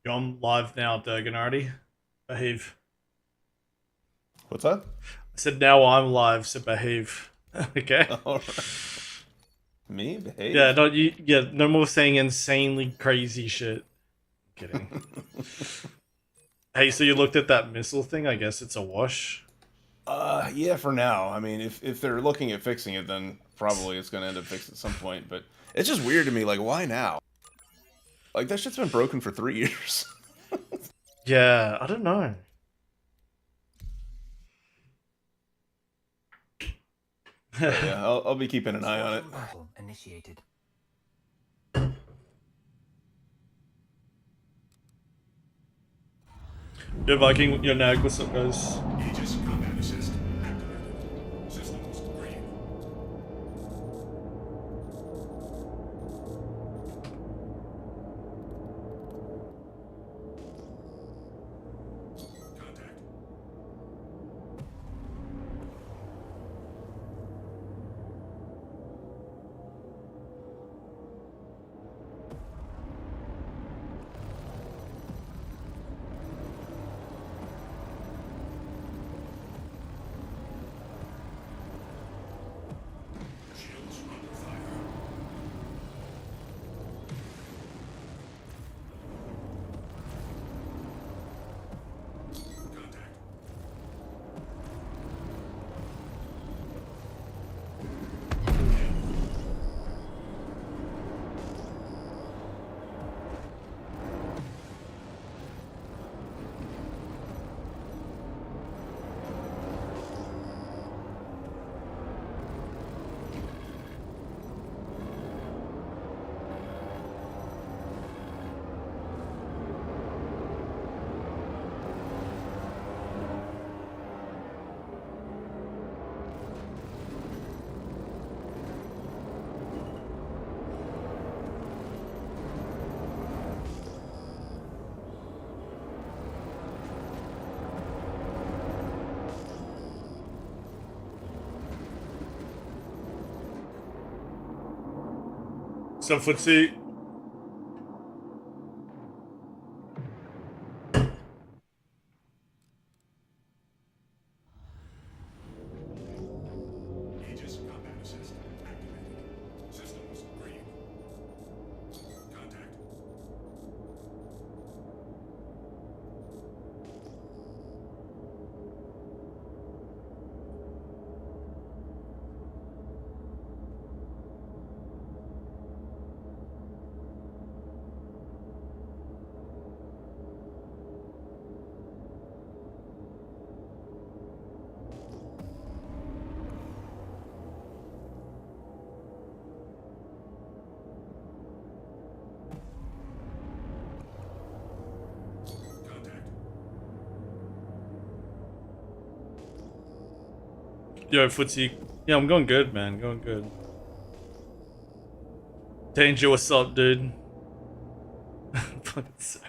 Yo, I'm live now, Durganardi. Behave. What's that? I said now I'm live, so behave. Okay? All right. Me? Behave? Yeah, not you. Yeah, no more saying insanely crazy shit. Kidding. Hey, so you looked at that missile thing? I guess it's a wash. Yeah, for now. I mean, if they're looking at fixing it, then probably it's going to end up fixed at some point. But it's just weird to me. Like, why now? Like, that shit's been broken for 3 years. Yeah, I don't know. But yeah, I'll be keeping an eye on it. Battle initiated. Yo, Viking, yo, Nag, what's up, guys? Aegis combat assist activated. Systems green. Contact. Shields under fire. Contact. Some footsie. Aegis combat assist activated. Systems green. Contact. Contact. Yo, footsie. Yeah, I'm going good, man. Going good. Danger, what's up, dude? Contact.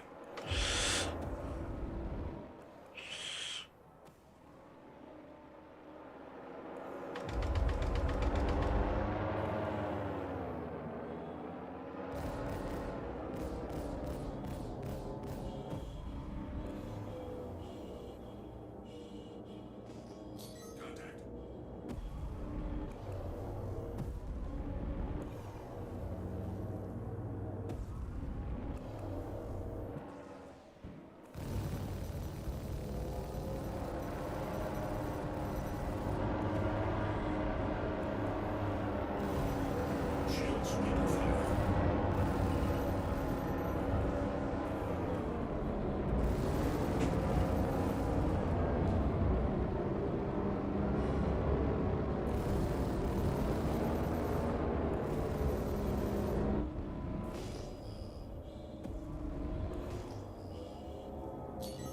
Shields under fire.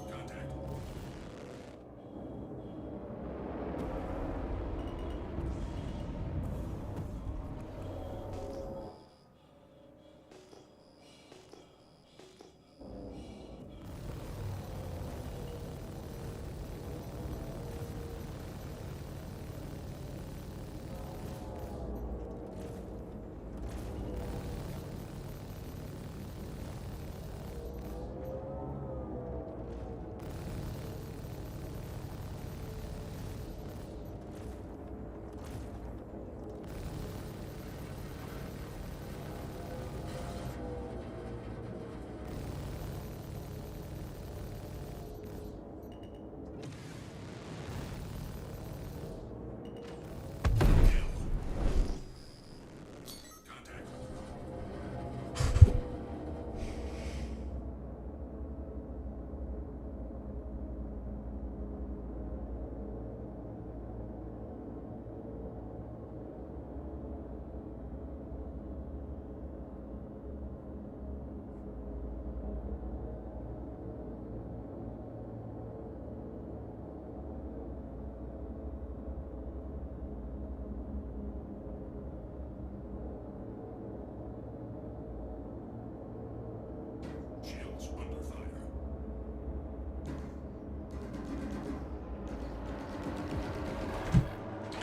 Contact.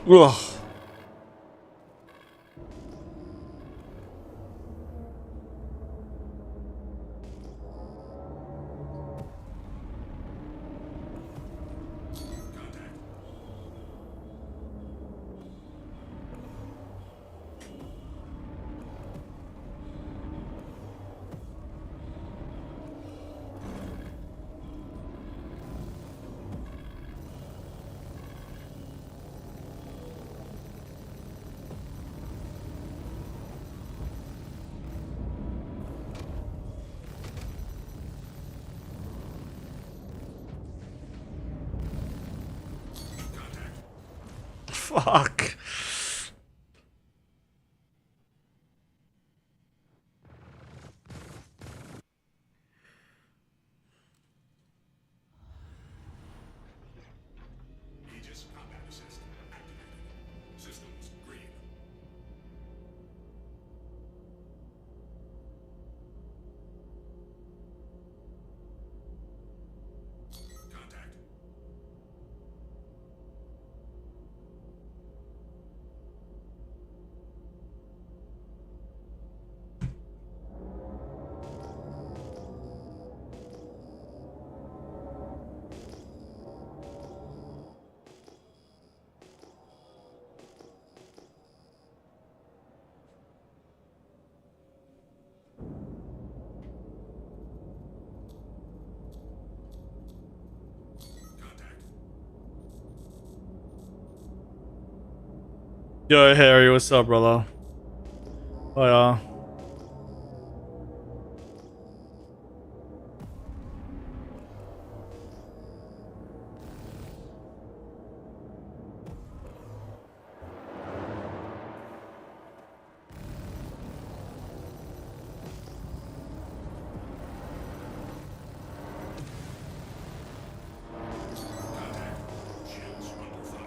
Ugh. Fuck. Aegis combat assist activated. Systems green. Contact. Contact. Yo, Harry, what's up, brother? Oh, yeah. Contact. Shields under fire.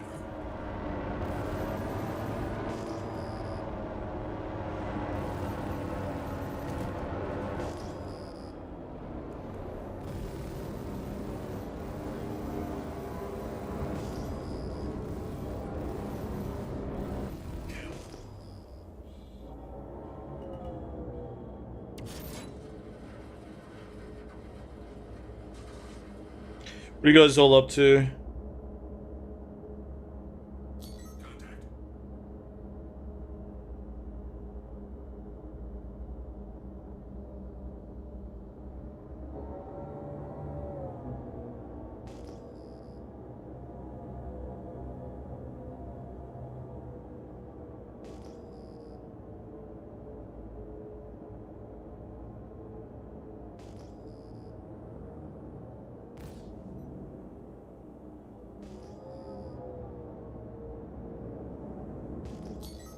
What are you guys all up to? Contact.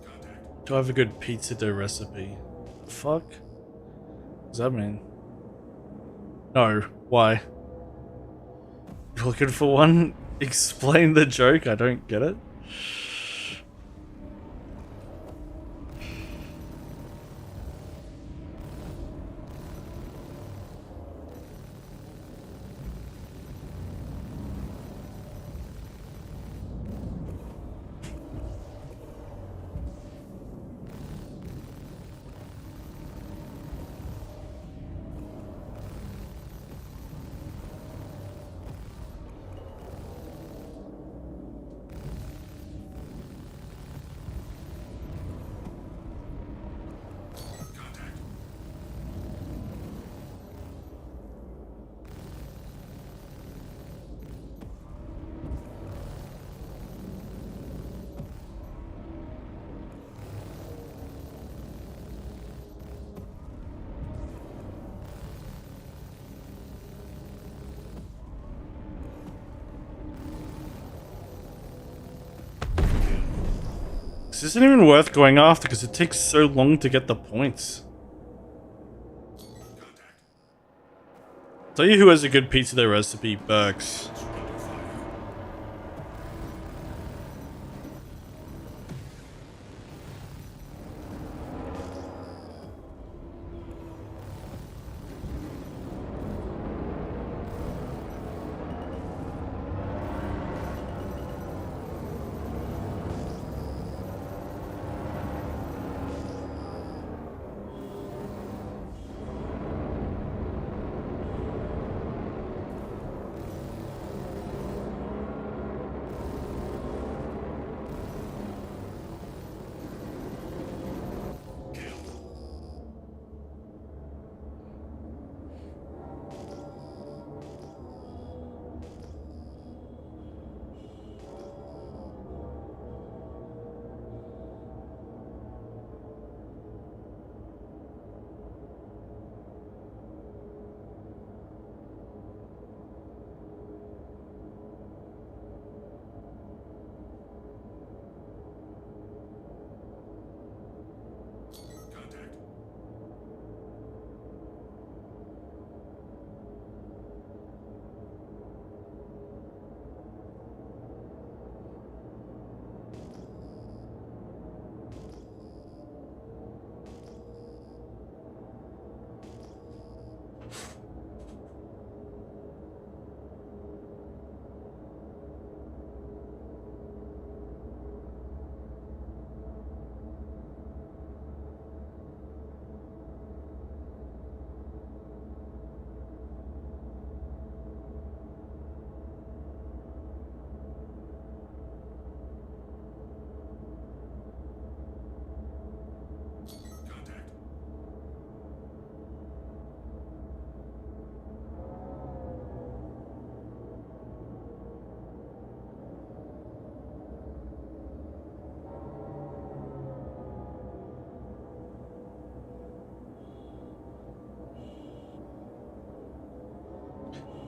Contact. Do I have a good pizza dough recipe? The fuck? What does that mean? No. Why? You looking for one? Explain the joke. I don't get it. Contact. This isn't even worth going after because it takes so long to get the points. Contact. Tell you who has a good pizza dough recipe, Burks. Under fire.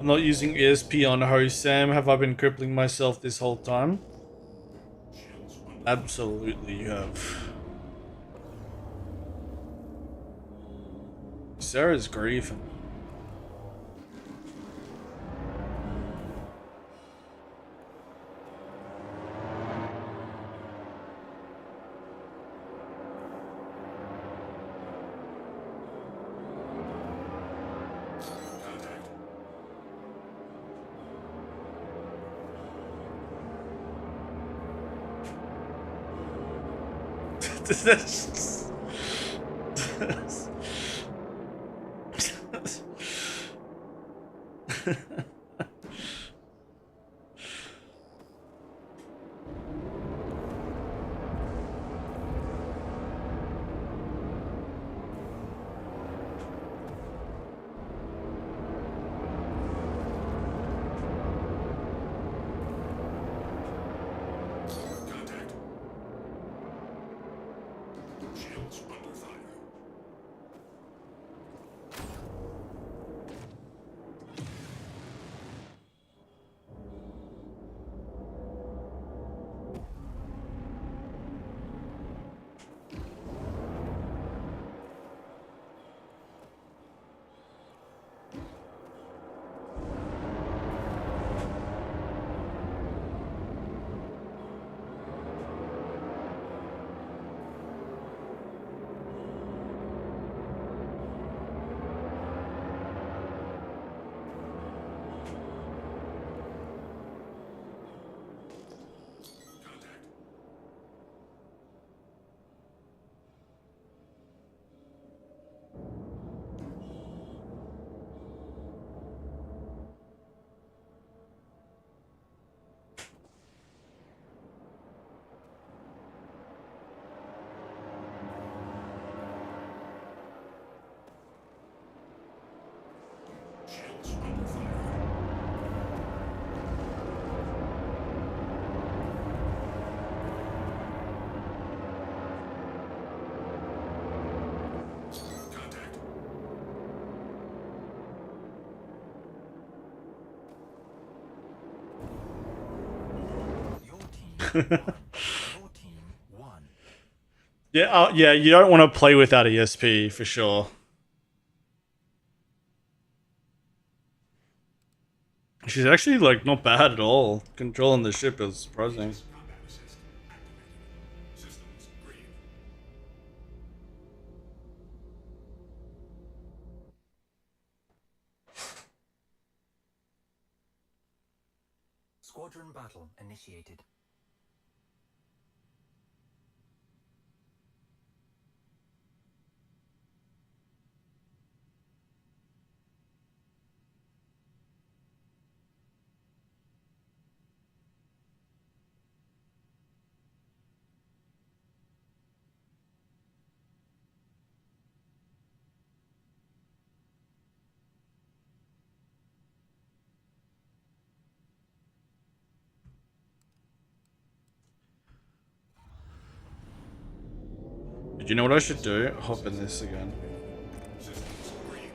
I'm not using ESP on host. Sam, have I been crippling myself this whole time? Absolutely you have. Sarah's grieving. Shields under fire. Shields under fire. Contact. Your team won. Your team won. Yeah, yeah, you don't want to play without ESP for sure. She's actually like not bad at all. Controlling the ship is surprising. Combat assist activated. Systems green. Squadron battle initiated. Did you know what I should do? Hop in this again. Systems green.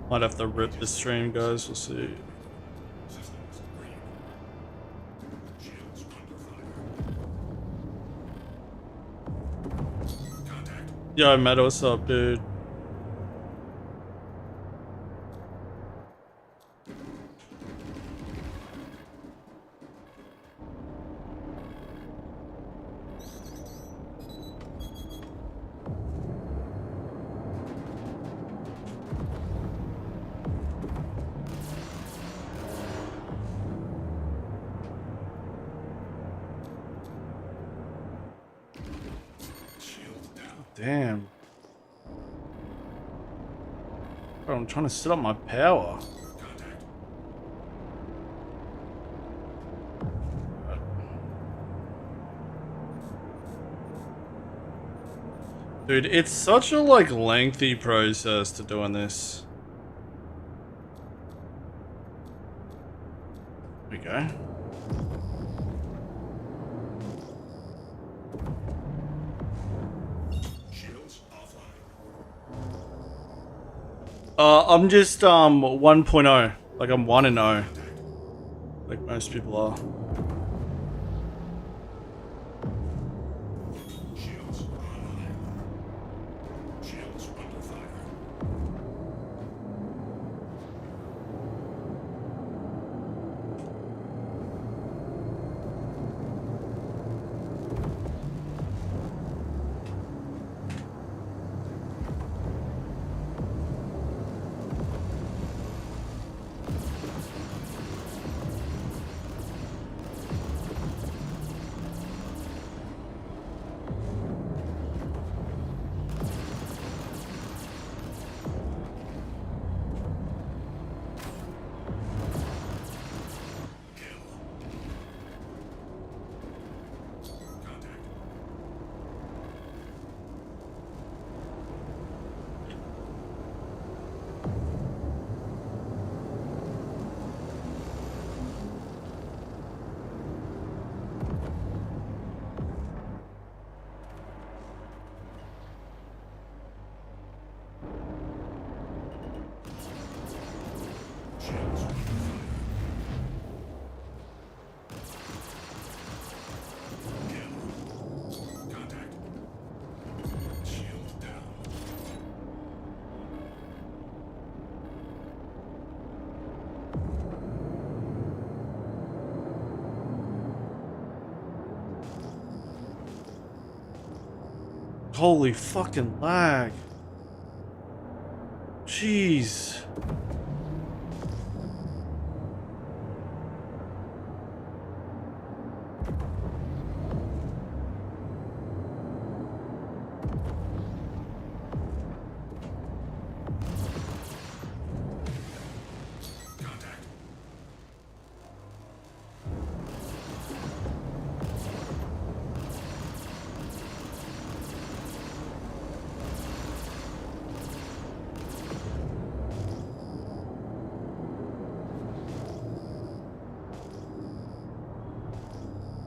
Might have to rip the stream, guys. We'll see. Systems green. Shields under fire. Contact. Yo, Matt, what's up, dude? damn. Bro, I'm trying to set up my power. Contact. Dude, it's such a like lengthy process to doing this. There we go. Shields offline. I'm just 1.0. Like I'm 1 and 0. Like most people are. Shields online. Shields under fire. Contact. Shields under fire. Kill. Contact. Shield down. Holy fucking lag. Jeez. Contact.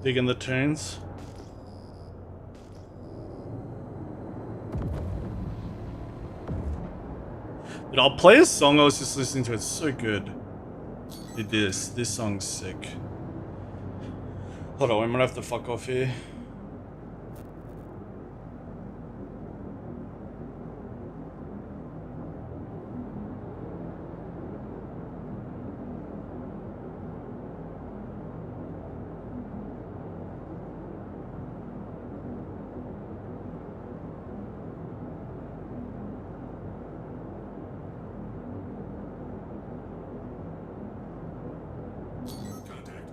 Digging the tunes. Dude, I'll play a song I was just listening to. It's so good. Dude, this song's sick. Hold on, I'm gonna have to fuck off here. Contact.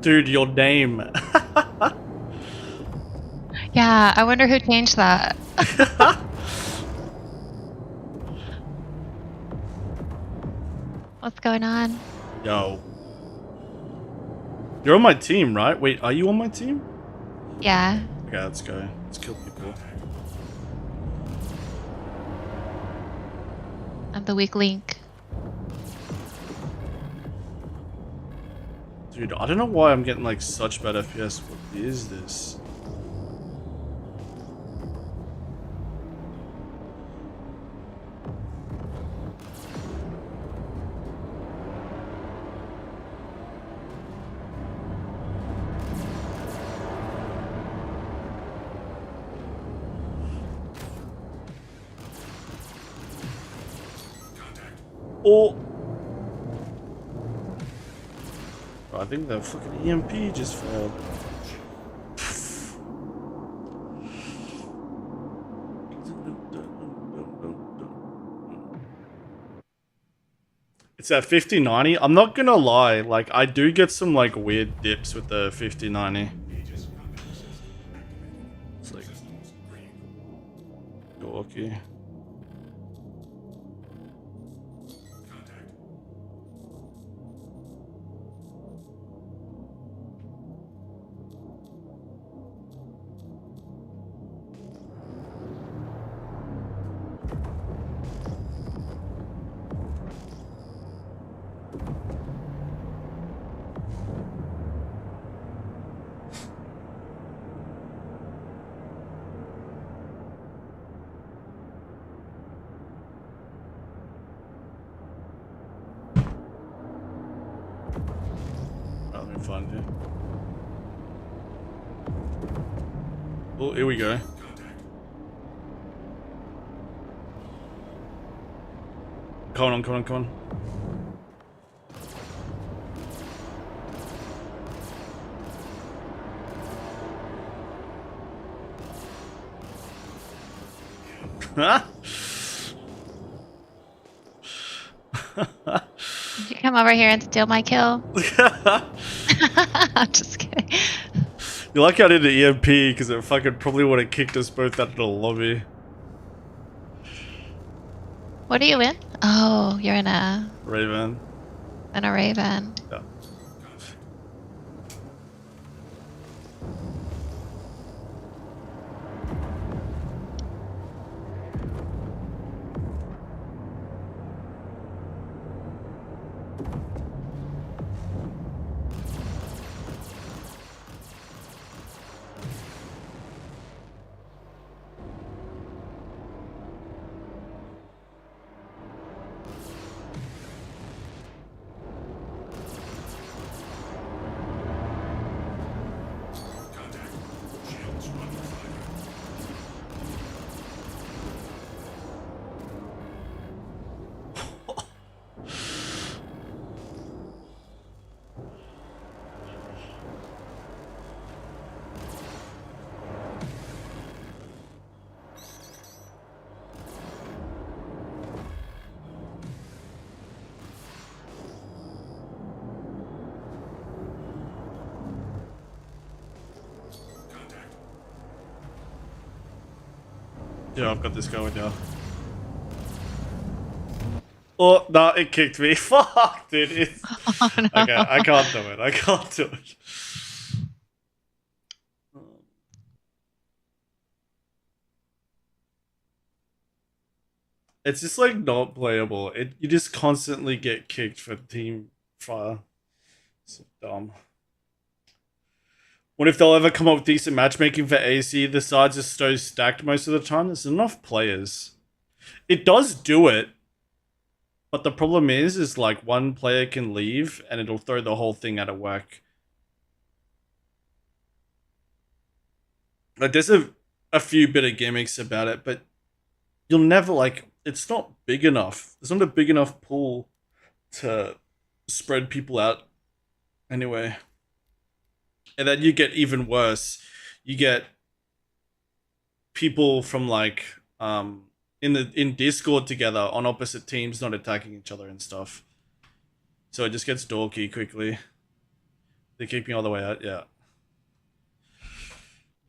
Dude, your name. Yeah, I wonder who changed that. What's going on? Yo. You're on my team, right? Wait, are you on my team? Yeah. Okay, let's go. Let's kill people. I'm the weak link. Dude, I don't know why I'm getting like such bad FPS. What is this? Contact. Oh! I think the fucking EMP just failed. It's at 50-90. I'm not gonna lie, like I do get some like weird dips with the 50-90. Aegis combat assist activated. It's like Systems green. dorky. Contact. Let me find it. Oh, here we go. Contact. Come on, come on, come on. Huh? Did you come over here and steal my kill? I'm just kidding. You're lucky I did the EMP because it fucking probably would have kicked us both out of the lobby. What are you in? Oh, you're in a Raven. Raven. Yeah. Contact. Shields under fire. Contact. Yeah, I've got this going now. Oh, no, it kicked me. Fuck, dude. It's... Oh, no. Okay, I can't do it. I can't do it. It's just like not playable. You just constantly get kicked for team fire. So dumb. What if they'll ever come up with decent matchmaking for AC? The sides are so stacked most of the time. There's enough players. It does do it. But the problem is like one player can leave and it'll throw the whole thing out of whack. Like there's a few bit of gimmicks about it, but you'll never like, it's not big enough. There's not a big enough pool to spread people out anyway. And then you get even worse. You get people from like in Discord together on opposite teams not attacking each other and stuff. So it just gets dorky quickly. They kick me all the way out, yeah.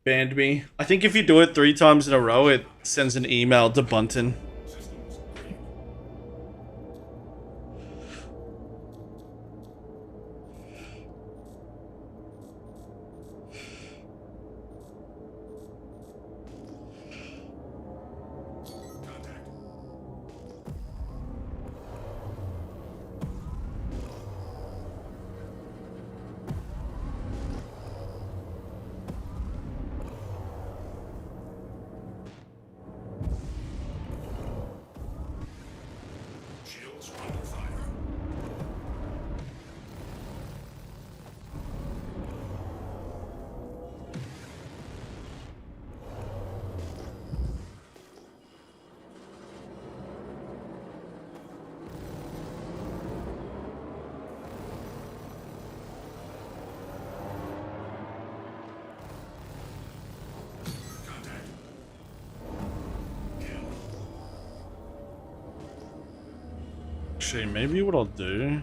Banned me. I think if you do it 3 times in a row, it sends an email to Bunton. Systems green. Contact. Shields under fire. Contact. Kill. Actually, maybe what I'll do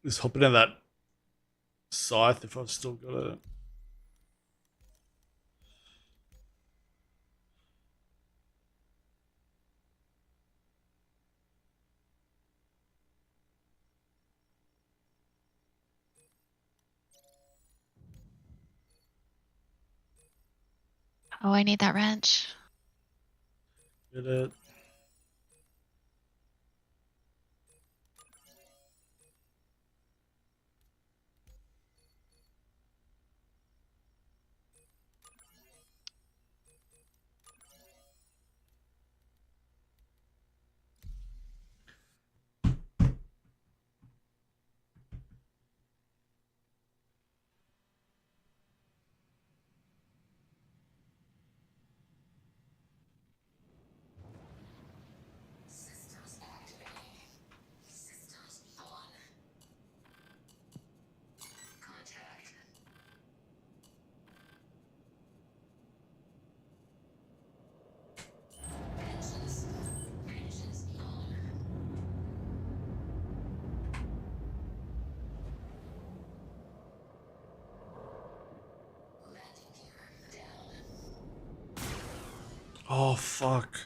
is hop into that scythe if I've still got it. Oh, I need that wrench. Get it. Systems activating. Systems on. Contact. Engines. Engines on. Landing gear down. Oh, fuck.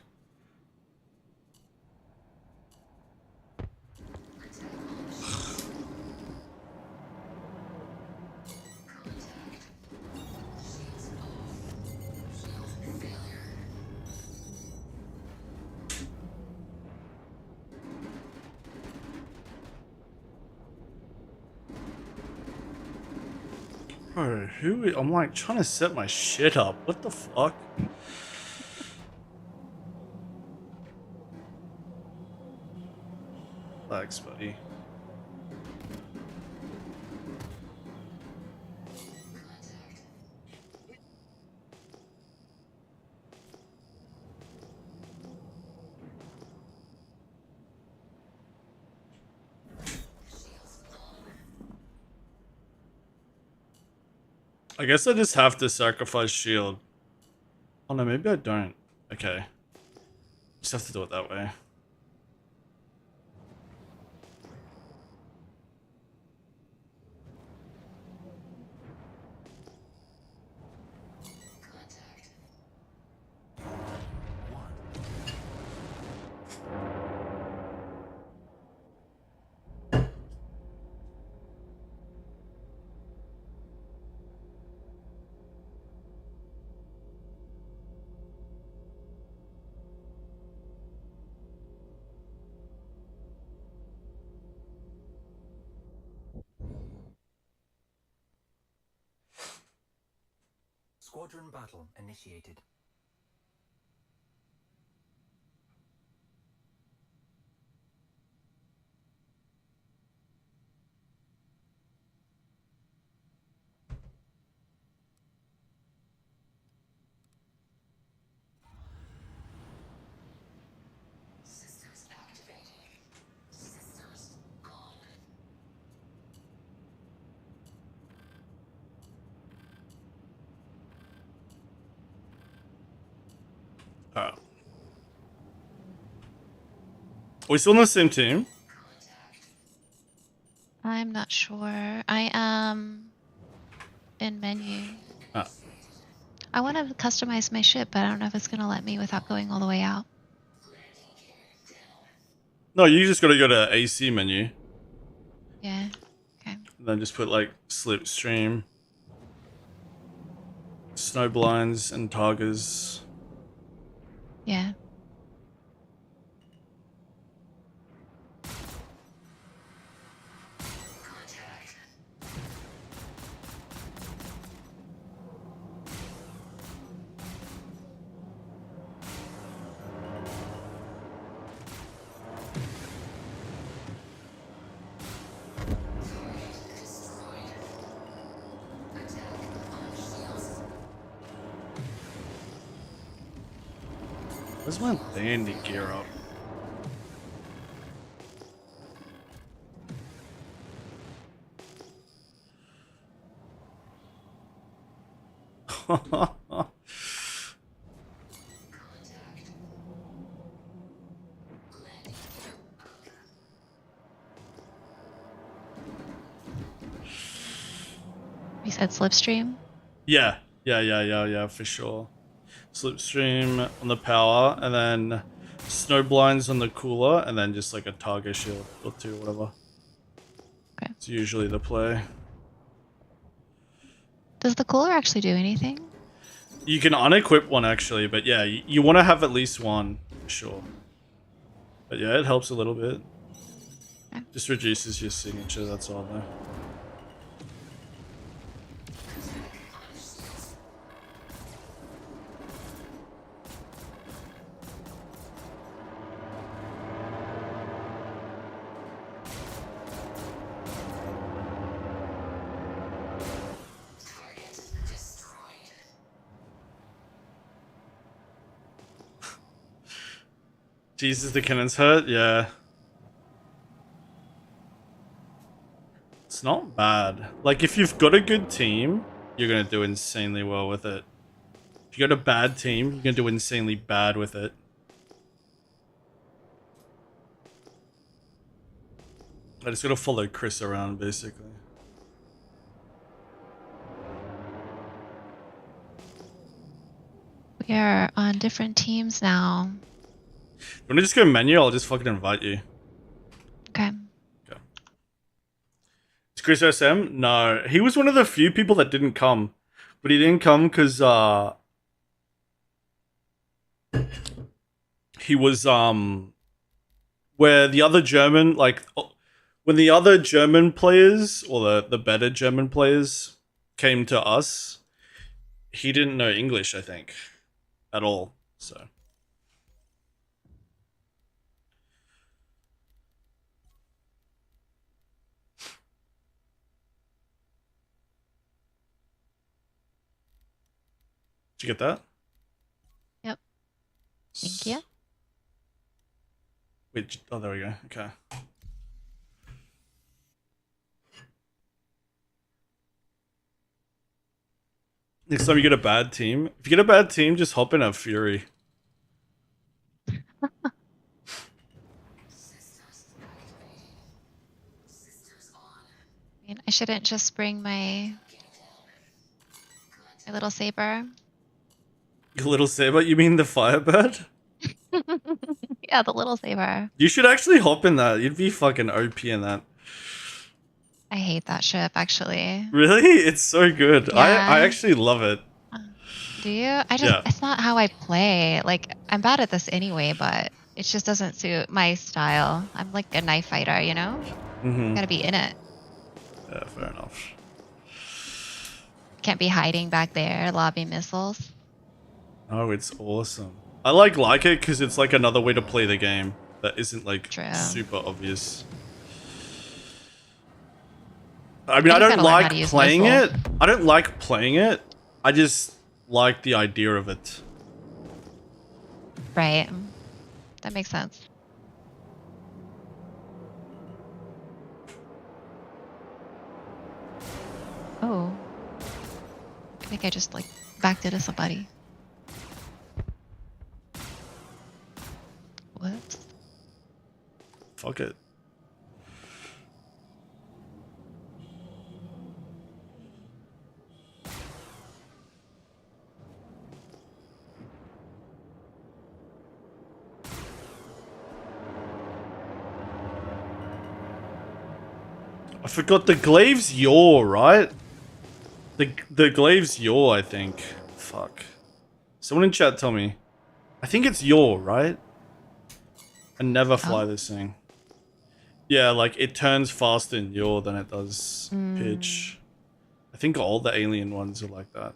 Bro, I'm like trying to set my shit up. What the fuck? Thanks, buddy. I guess I just have to sacrifice shield. Oh no, maybe I don't. Okay. Just have to do it that way. Squadron battle initiated. Systems activating. Systems gone. Alright. Are we still on the same team? I'm not sure. I am in menu. Ah. I want to customize my ship, but I don't know if it's going to let me without going all the way out. No, you just gotta go to AC menu. Yeah. Okay. And then just put like slipstream, snow blinds, and targers. Yeah. Where's my landing gear up? said slipstream. Yeah, for sure. Slipstream on the power, and then snow blinds on the cooler, and then just like a target shield or two, whatever. Okay. It's usually the play. Does the cooler actually do anything? You can unequip one actually, but yeah, you want to have at least one, for sure. But yeah, it helps a little bit. Okay. Just reduces your signature, that's all though. Target destroyed. Jesus, the cannons hurt? Yeah. It's not bad. Like, if you've got a good team, you're gonna do insanely well with it. If you got a bad team, you're gonna do insanely bad with it. I just gotta follow Chris around, basically. We are on different teams now. You wanna just go menu? I'll just fucking invite you. Okay. Okay. Is Chris SM? No. He was one of the few people that didn't come. But he didn't come because, he was, where the other German, like, when the other German players, or the better German players, came to us, he didn't know English, I think, at all, so. Did you get that? Yep. Thank you. Wait, oh, there we go, okay. Next time you get a bad team, if you get a bad team, just hop in a Fury. Systems activating. Systems on. I mean, I shouldn't just bring my little saber. Your little saber? You mean the Firebird? Yeah, the little saber. You should actually hop in that. You'd be fucking OP in that. I hate that ship, actually. Really? It's so good. I Yeah. actually love it. Do you? I just, Yeah. it's not how I play. Like, I'm bad at this anyway, but it just doesn't suit my style. I'm like a knife fighter, you know? Mm-hmm. Gotta be in it. Yeah, fair enough. Can't be hiding back there, lobbing missiles. Oh, it's awesome. I like it because it's like another way to play the game that isn't like True. super obvious. I mean, I I just don't gotta learn how like to use playing missile. it. I don't like playing it. I just like the idea of it. Right. That makes sense. Oh. I think I just like backed into somebody. Whoops. Fuck it. I forgot the glaive's your, right? The glaive's your, I think. Fuck. Someone in chat tell me. I think it's your, right? I never fly this thing. Yeah, like it turns faster in your than it does pitch. I think all the alien ones are like that.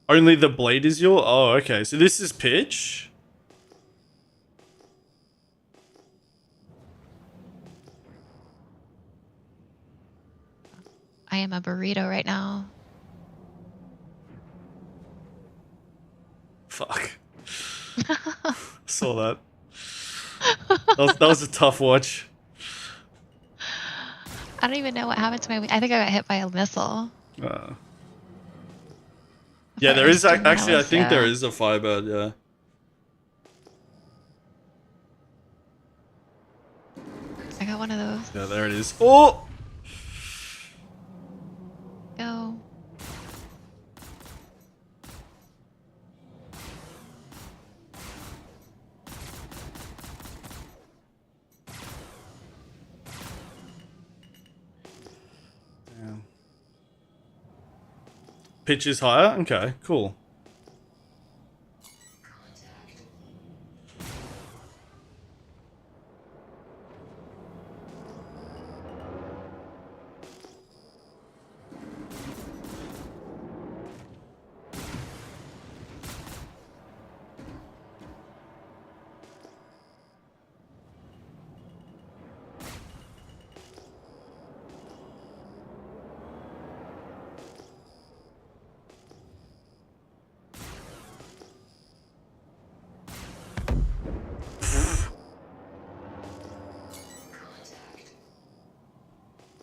Only the blade is your? Oh, okay. So this is pitch? I am a burrito right now. Fuck. Saw that. That was a tough watch. I don't even know what happened to my. I think I got hit by a missile. Yeah, there is First, actually. I think there yeah. is a Firebird. Yeah. I got one of those. Yeah, there it is. Oh. Go. Pitch is higher? Okay, cool.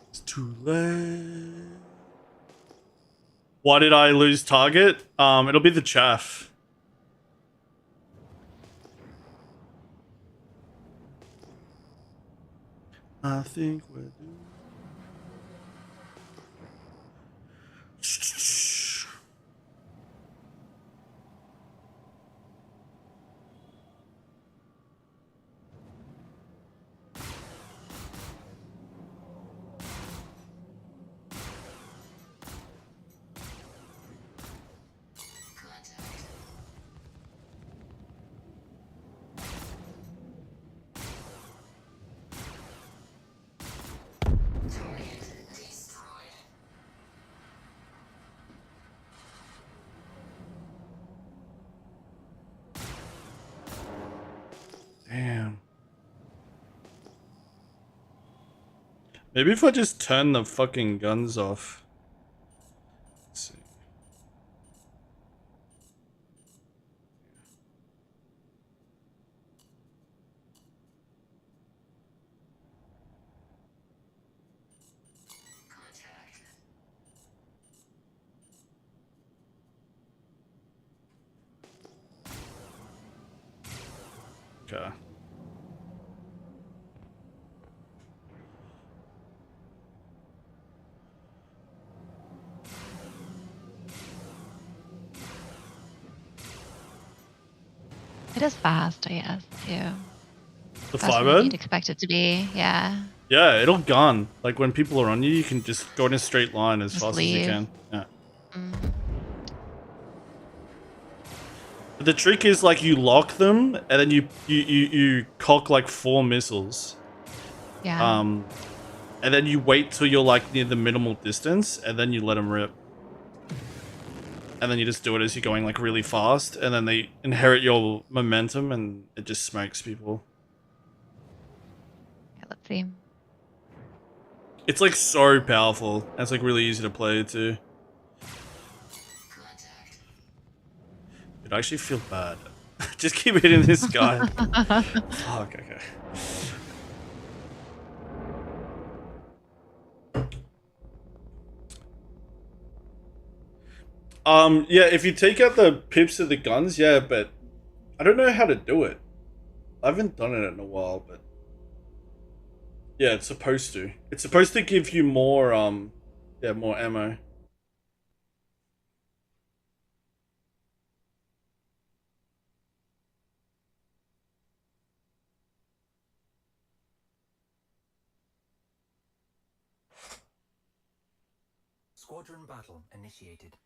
It's too late. Why did I lose target? It'll be the chaff. I think we're due. Damn. Maybe if I just turn the fucking guns off. Let's see. Okay. It is fast, I guess, too. The Faster than Firebird? you'd expect it to be. Yeah. Yeah, it'll gun. Like when people are on you, you can just go in a straight line as Just fast as you leave. can. Yeah. Mm. But the trick is like you lock them and then you cock like 4 missiles. Yeah. And then you wait till you're like near the minimal distance and then you let them rip. And then you just do it as you're going like really fast and then they inherit your momentum and it just smokes people. Okay, let's see. It's like so powerful. And it's like really easy to play too. Dude, I actually feel bad. Just keep hitting this guy. Fuck, okay. Yeah, if you take out the pips of the guns, yeah, but I don't know how to do it. I haven't done it in a while, but yeah, it's supposed to. It's supposed to give you more, yeah, more ammo. Squadron battle initiated.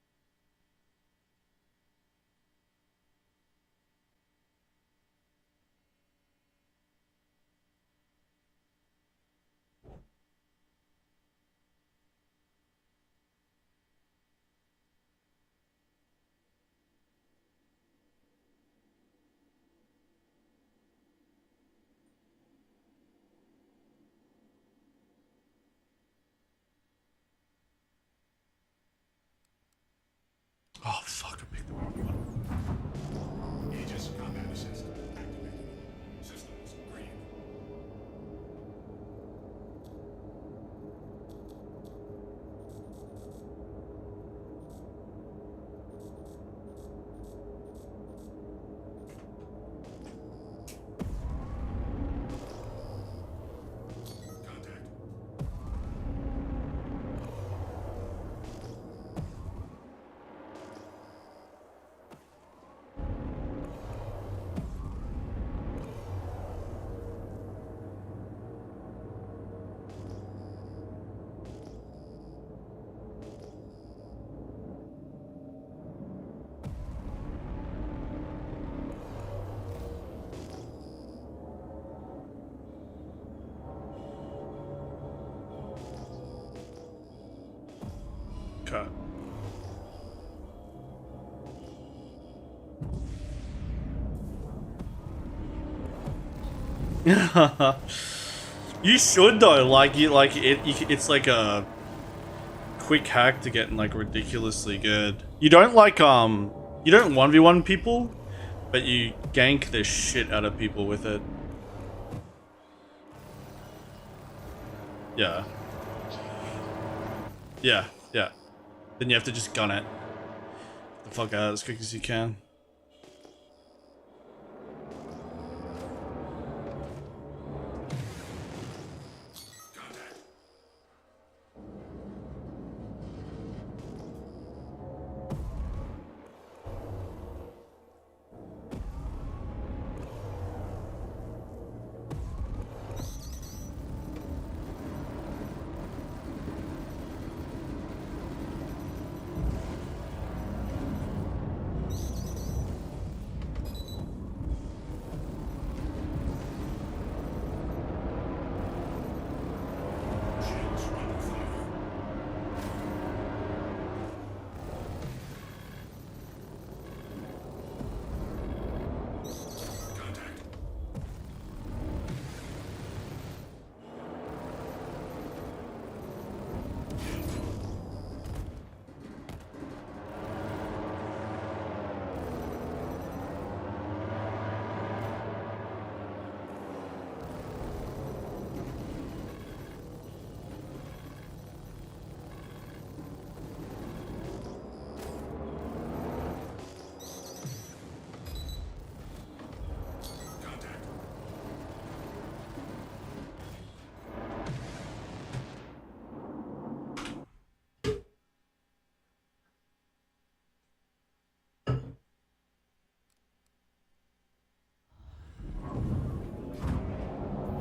You should though, like it's like a quick hack to get like ridiculously good. You don't like you don't 1v1 people, but you gank the shit out of people with it. Yeah. Yeah, yeah. Then you have to just gun it. Get the fuck out as quick as you can.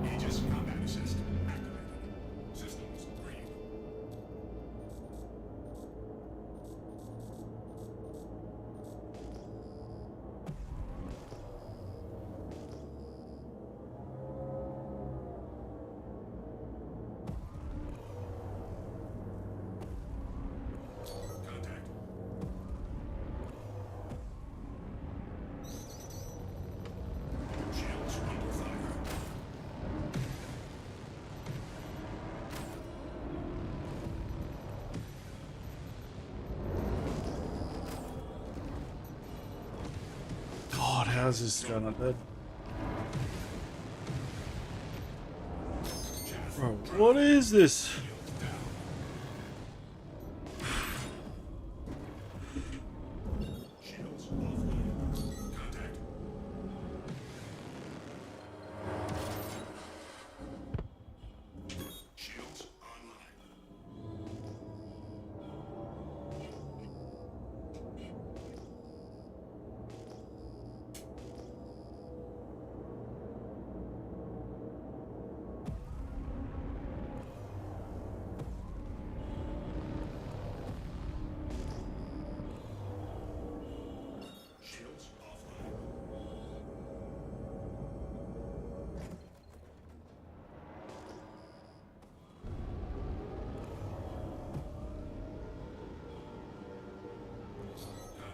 Aegis combat assist activated. Systems green. Contact. Shields under fire. God, how is this guy not dead? Bro, what is this? Shields offline. Contact. Shields online. Shields offline.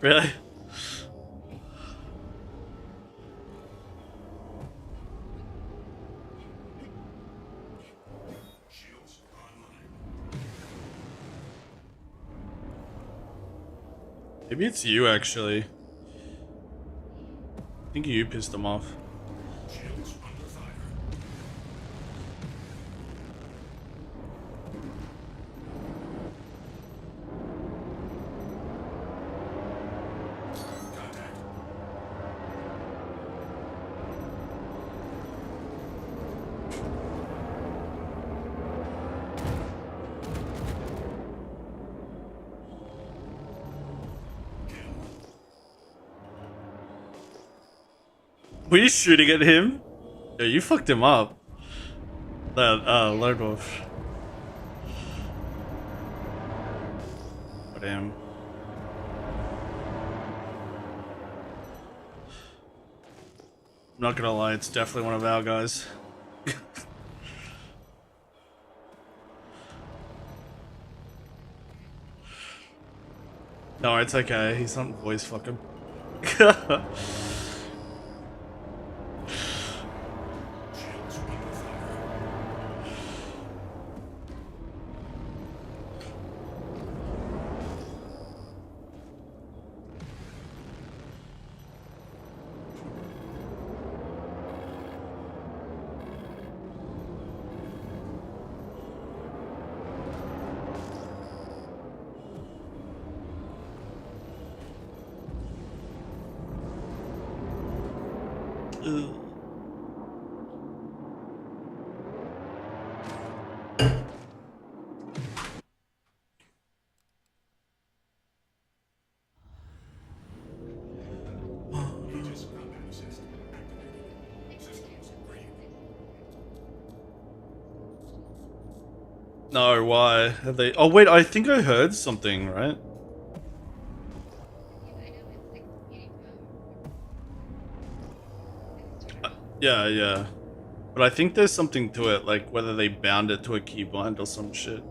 Really? Shields online. Maybe it's you actually. I think you pissed him off. Shields under fire. Contact. Were you shooting at him? Yeah, you fucked him up. That load off. Damn. I'm not gonna lie, it's definitely one of our guys. No, it's okay. He's not voice fucking. Shields Ugh. Aegis combat assist activated. Systems green. No, why? Have they? Oh wait, I think I heard something, right? Yeah, yeah. But I think there's something to it, like whether they bound it to a keybind or some shit.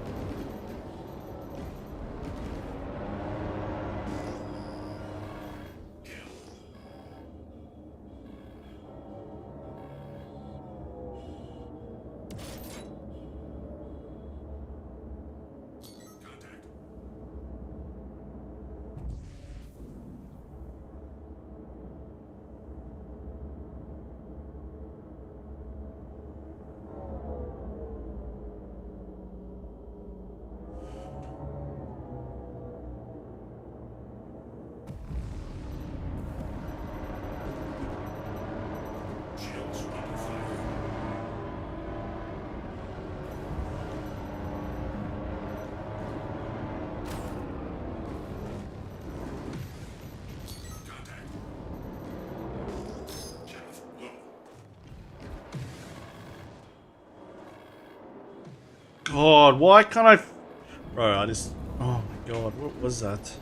Shields under fire. Contact. Contact. Shields under fire. Contact. Chaff low. God, why can't I? Bro, I just. Oh my god, what was that?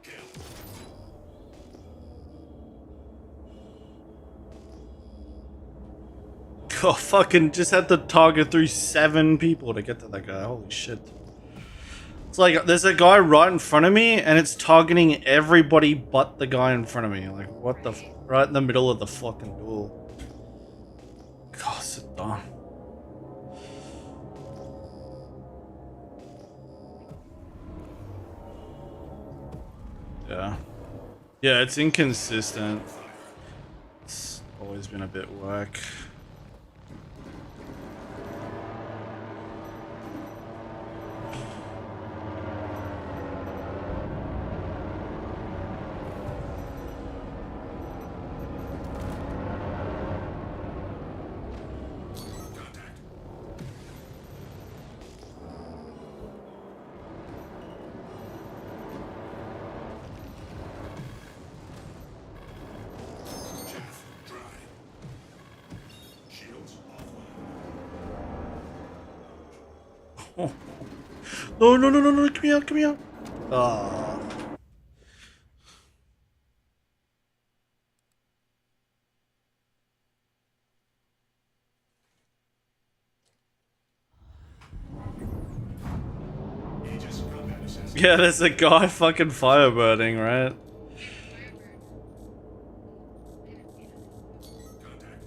Kill. God, fucking just had to target through 7 people to get to that guy. Holy shit. It's like there's a guy right in front of me and it's targeting everybody but the guy in front of me. Like, what the right in the middle of the fucking duel. God, sit down. Yeah. Yeah, it's inconsistent. It's always been a bit whack. Contact. Chaff dry. Shields offline. No, no, no, no, no, come here, come here. Ah. Aegis combat assist. Yeah, there's a guy fucking firebirding, right? Contact.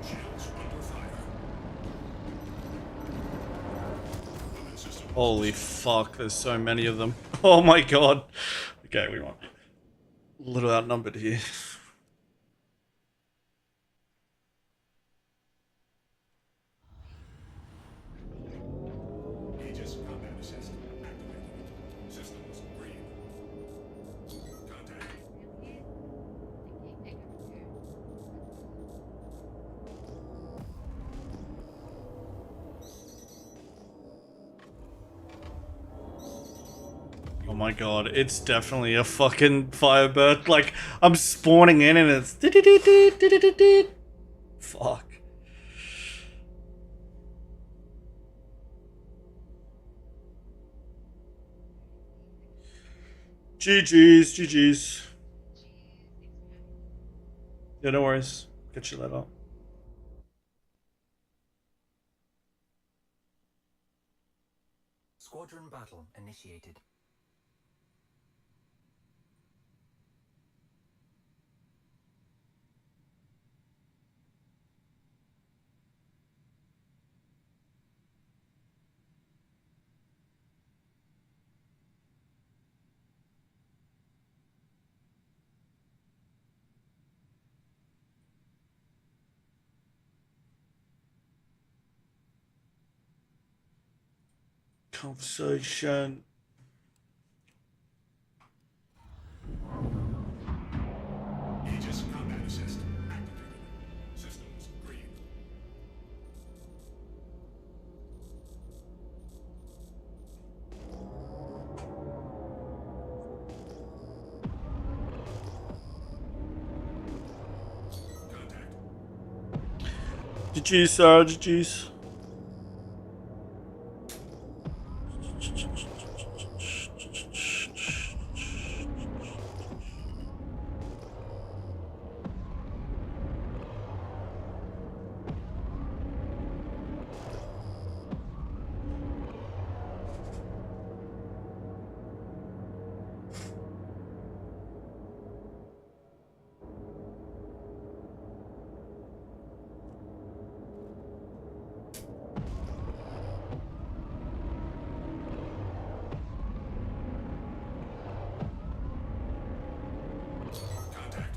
Shields under fire. Weapon system. Holy fuck, there's so many of them. Oh my god. Okay, we want a little outnumbered here. Aegis combat assist activated. Systems green. Contact. Oh my god, it's definitely a fucking firebird. Like, I'm spawning in and it's... Fuck. GG's, GG's. Yeah, no worries. Catch you later. Squadron battle initiated. Conversation. Aegis combat assist activated. Systems green. Contact. GG's, Sarah, GG's. Contact.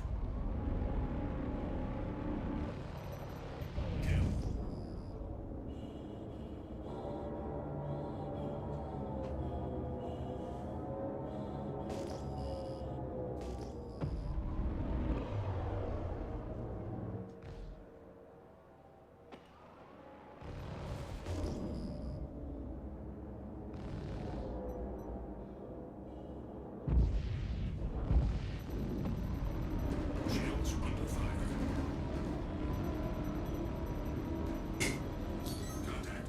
Kill. Shields under fire. Contact. Kill. Contact.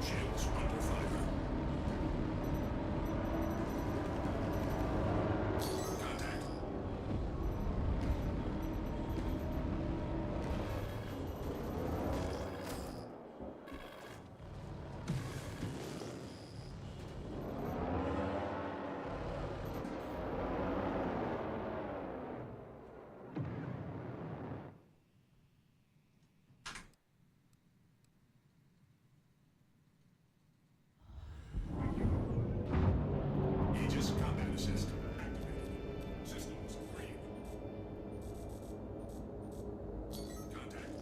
Shields under fire. Contact. Aegis combat assist activated. Systems green. Contact.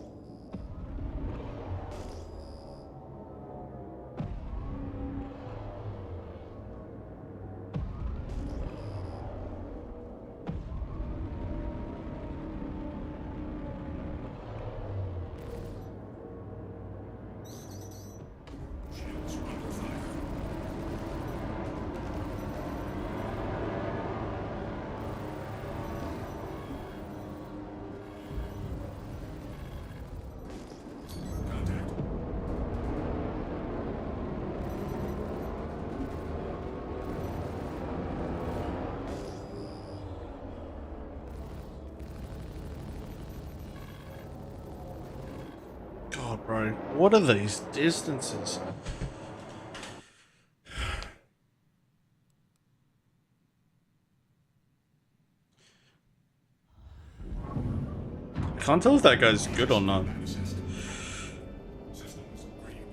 Shields under fire. Contact. God, bro. What are these distances? Can't tell if that guy's good or not. Assist. Systems green.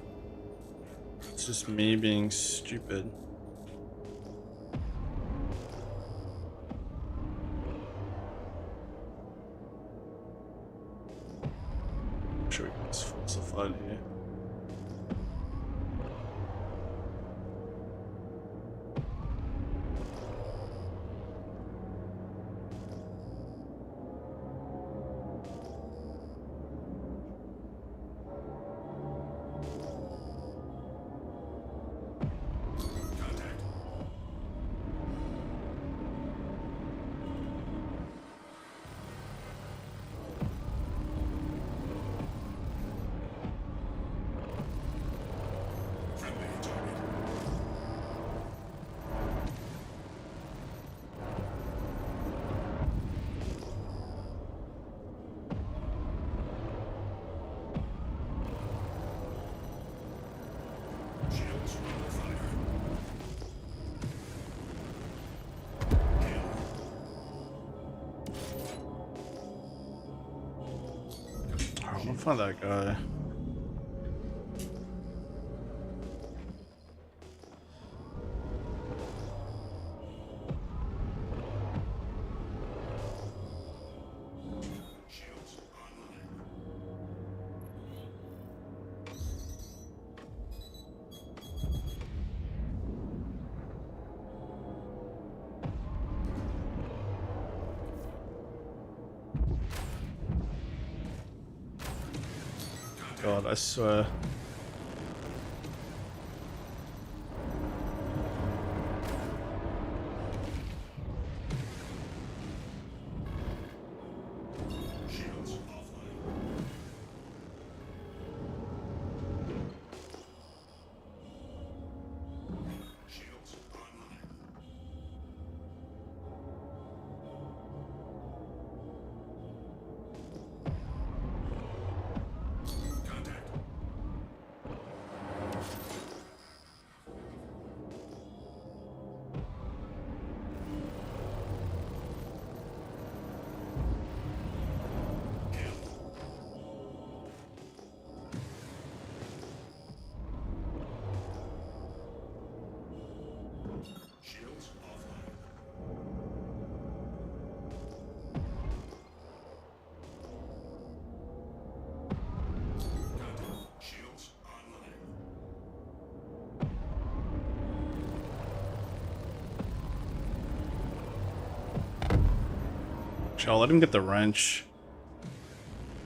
It's just me being stupid. I'm sure we can just falsified here. Contact. Friendly target. Shields under fire. Kill. I want to find that guy. Shields online. God, I swear. Shields offline. Shields online. Contact. Kill. Shields offline. Contact. Shields online. I'll let him get the wrench.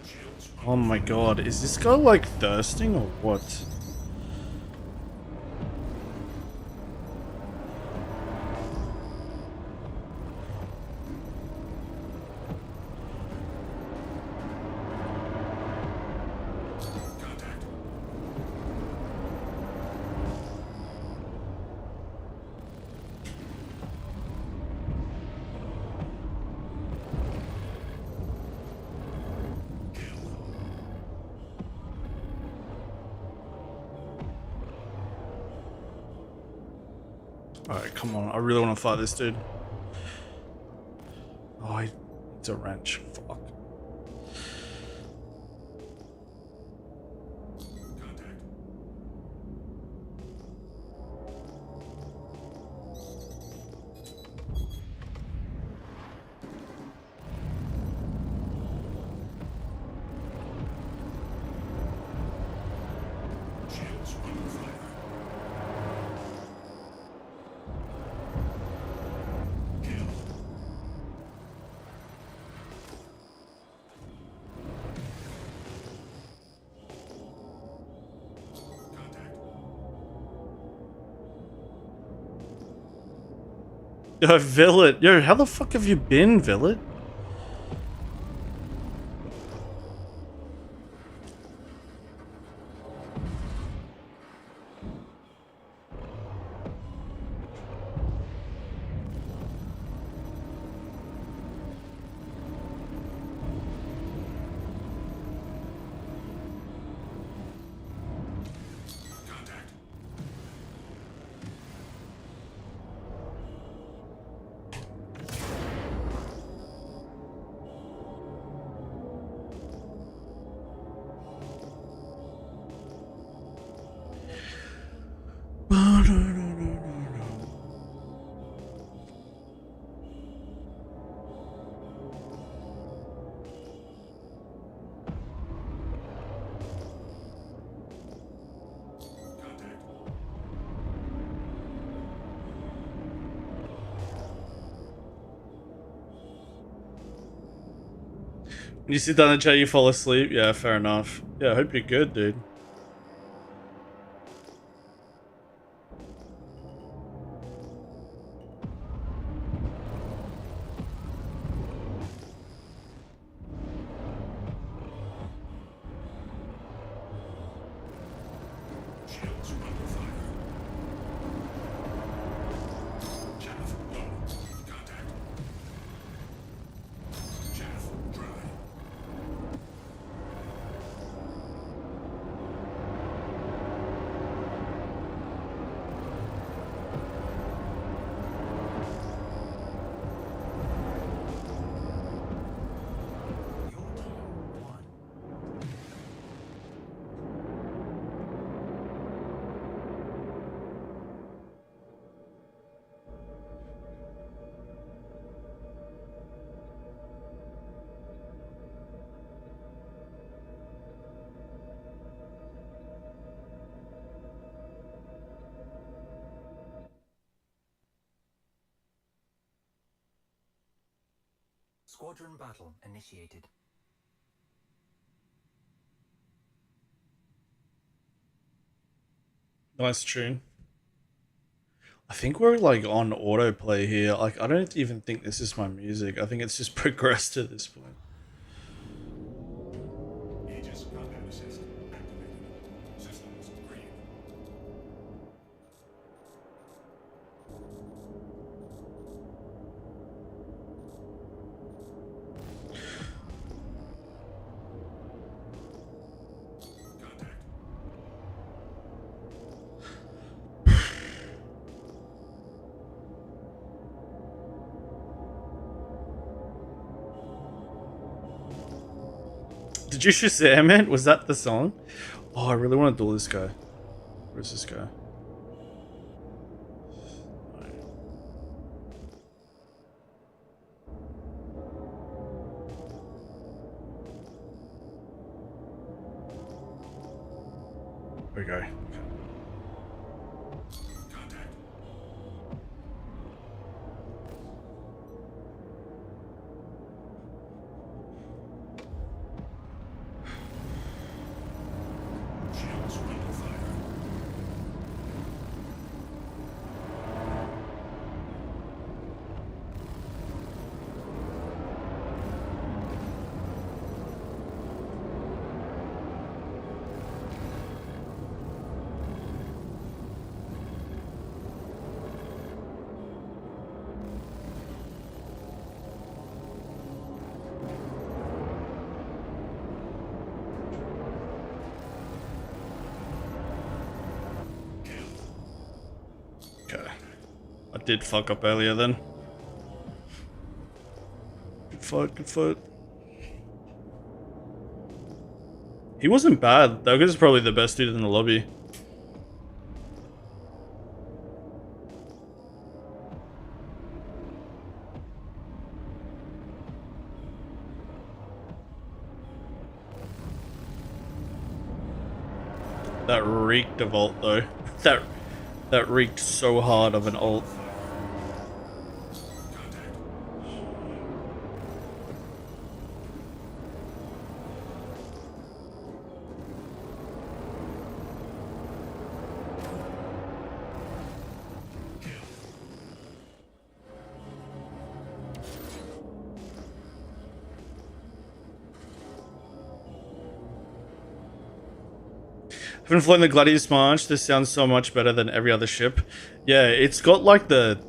Shields Oh my god, is this guy like thirsting or what? contact. Kill. Alright, come on. I really want to fight this dude. Oh, it's a wrench. Fuck. Contact. Shields under fire. Kill. Contact. Yo, Villet. Yo, how the fuck have you been, Villet? Contact. You sit down and chat, you fall asleep. Yeah, fair enough. Yeah, I hope you're good, dude. Shields under fire. Chaff low. Contact. Chaff dry. Your team won. Squadron battle initiated. Nice tune. I think we're like on autoplay here. Like, I don't even think this is my music. I think it's just progressed to this point. Aegis combat assist activated. Systems green. Contact. Did you Shazam it? Was that the song? Oh, I really want to duel this guy. Where's this guy? There we go. Contact. Shields under fire. Okay. I did fuck up earlier then. Good fight, good fight. He wasn't bad. That was probably the best dude in the lobby. That reeked of ult though. That reeked so hard of an ult. I've been flying the Gladius March. This sounds so much better than every other ship. Yeah, it's got like the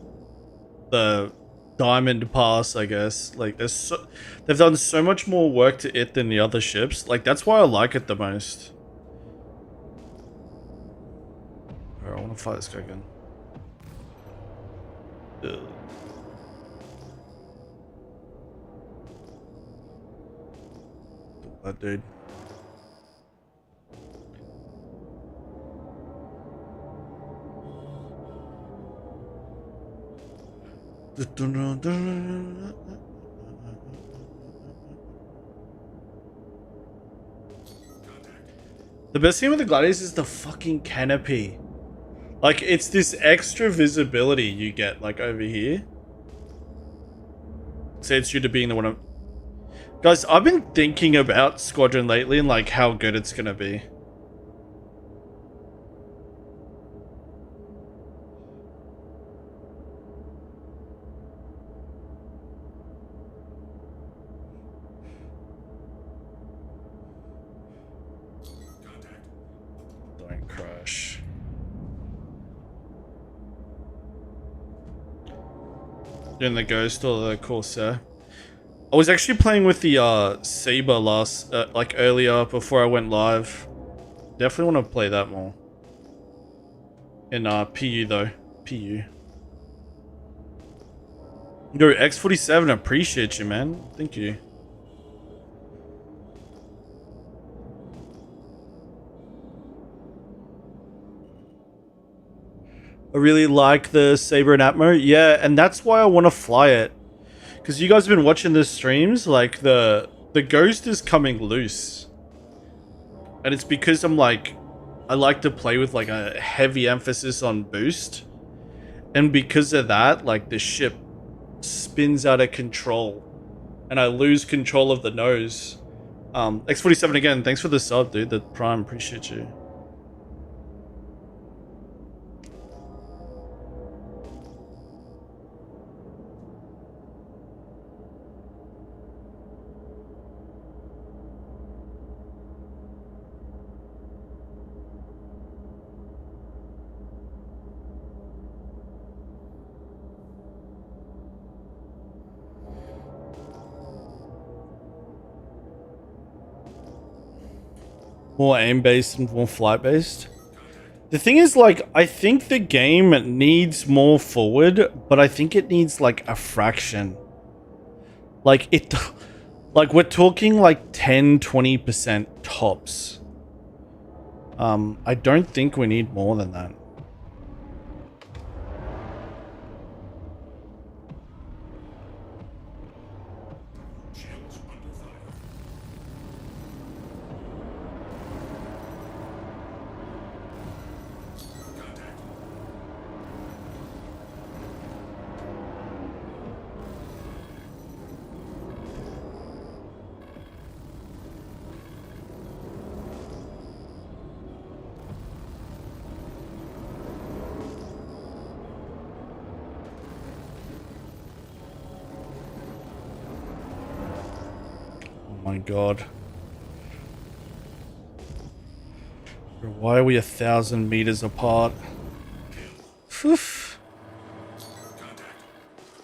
diamond pass, I guess. Like they've done so much more work to it than the other ships. Like that's why I like it the most. Alright, I want to fight this guy again. Ugh. That dude. The best thing with the Gladius is the fucking canopy. Like, it's this extra visibility you get, like, over here. Say it's due to being the one of... Guys, I've been thinking about Squadron lately and like how good it's gonna be. Don't crash. Doing the Ghost or the Corsair. I was actually playing with the Saber last, like earlier before I went live. Definitely want to play that more. In PU though, PU. Yo, X47, appreciate you, man. Thank you. I really like the Saber and Atmo. Yeah, and that's why I want to fly it. Because you guys have been watching the streams, like the Ghost is coming loose. And it's because I'm like, I like to play with like a heavy emphasis on boost. And because of that, like the ship spins out of control. And I lose control of the nose. X47 again, thanks for the sub, dude. The Prime, appreciate you. More aim-based and more flight-based. The thing is, like, I think the game needs more forward, but I think it needs, like, a fraction. Like, like, we're talking, like, 10-20% tops. I don't think we need more than that. Shields under fire. Contact. Oh my god. Bro, why are we 1,000 meters apart? Oof.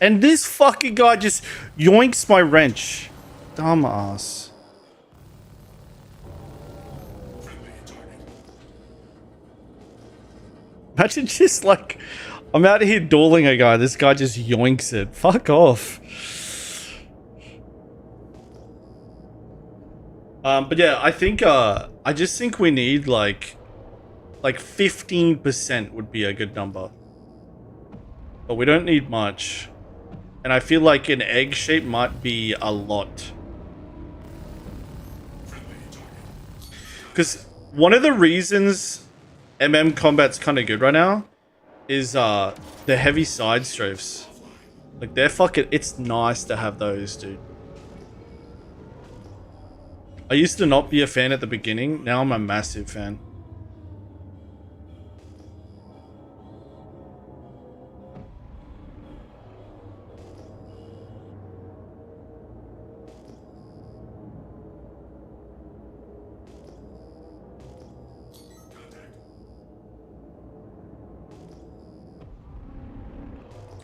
And this fucking guy just yoinks my wrench. Dumbass. Friendly target. Imagine just like, I'm out here dueling a guy, this guy just yoinks it. Fuck off. But yeah, I think, I just think we need like 15% would be a good number. But we don't need much. And I feel like an egg shape might be a lot. Friendly target. Because one of the reasons MM combat's kind of good right now is the heavy side strafes. Like they're fucking, it's nice to have those, dude. I used to not be a fan at the beginning, now I'm a massive fan. Contact.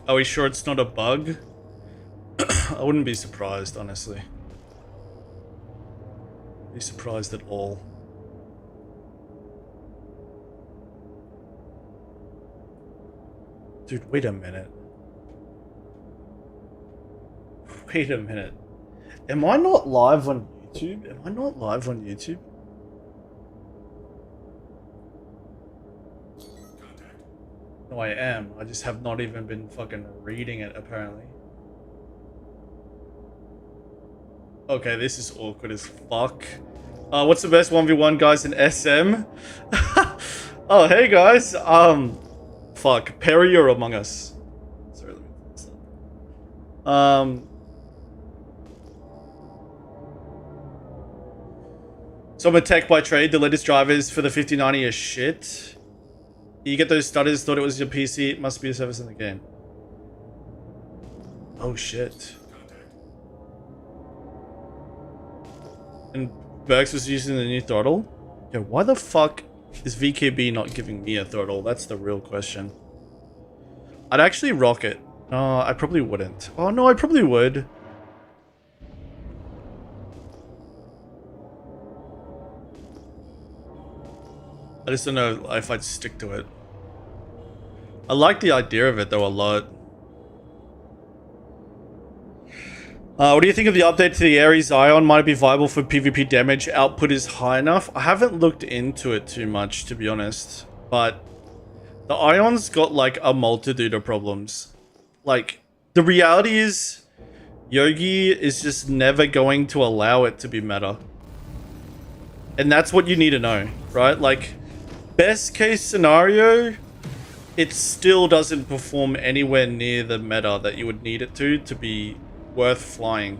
Are we sure it's not a bug? I wouldn't be surprised, honestly. Be surprised at all. Dude, wait a minute. Wait a minute. Am I not live on YouTube? Am I not live on YouTube? Contact. No, I am. I just have not even been fucking reading it, apparently. Okay, this is awkward as fuck. What's the best 1v1 guys in SM? Oh, hey guys. Fuck. Perry or Among Us? Sorry, let me put this up. So I'm a tech by trade. The latest drivers for the 5090 are shit. You get those stutters, thought it was your PC. It must be a service in the game. Oh shit. And Berks was using the new throttle? Yeah, why the fuck is VKB not giving me a throttle? That's the real question. I'd actually rock it. I probably wouldn't. Oh no, I probably would. I just don't know if I'd stick to it. I like the idea of it though a lot. What do you think of the update to the Ares Ion? Might it be viable for PvP damage? Output is high enough? I haven't looked into it too much, to be honest. But the Ion's got like a multitude of problems. Like, the reality is, Yogi is just never going to allow it to be meta. And that's what you need to know, right? Like, best case scenario, it still doesn't perform anywhere near the meta that you would need it to be worth flying.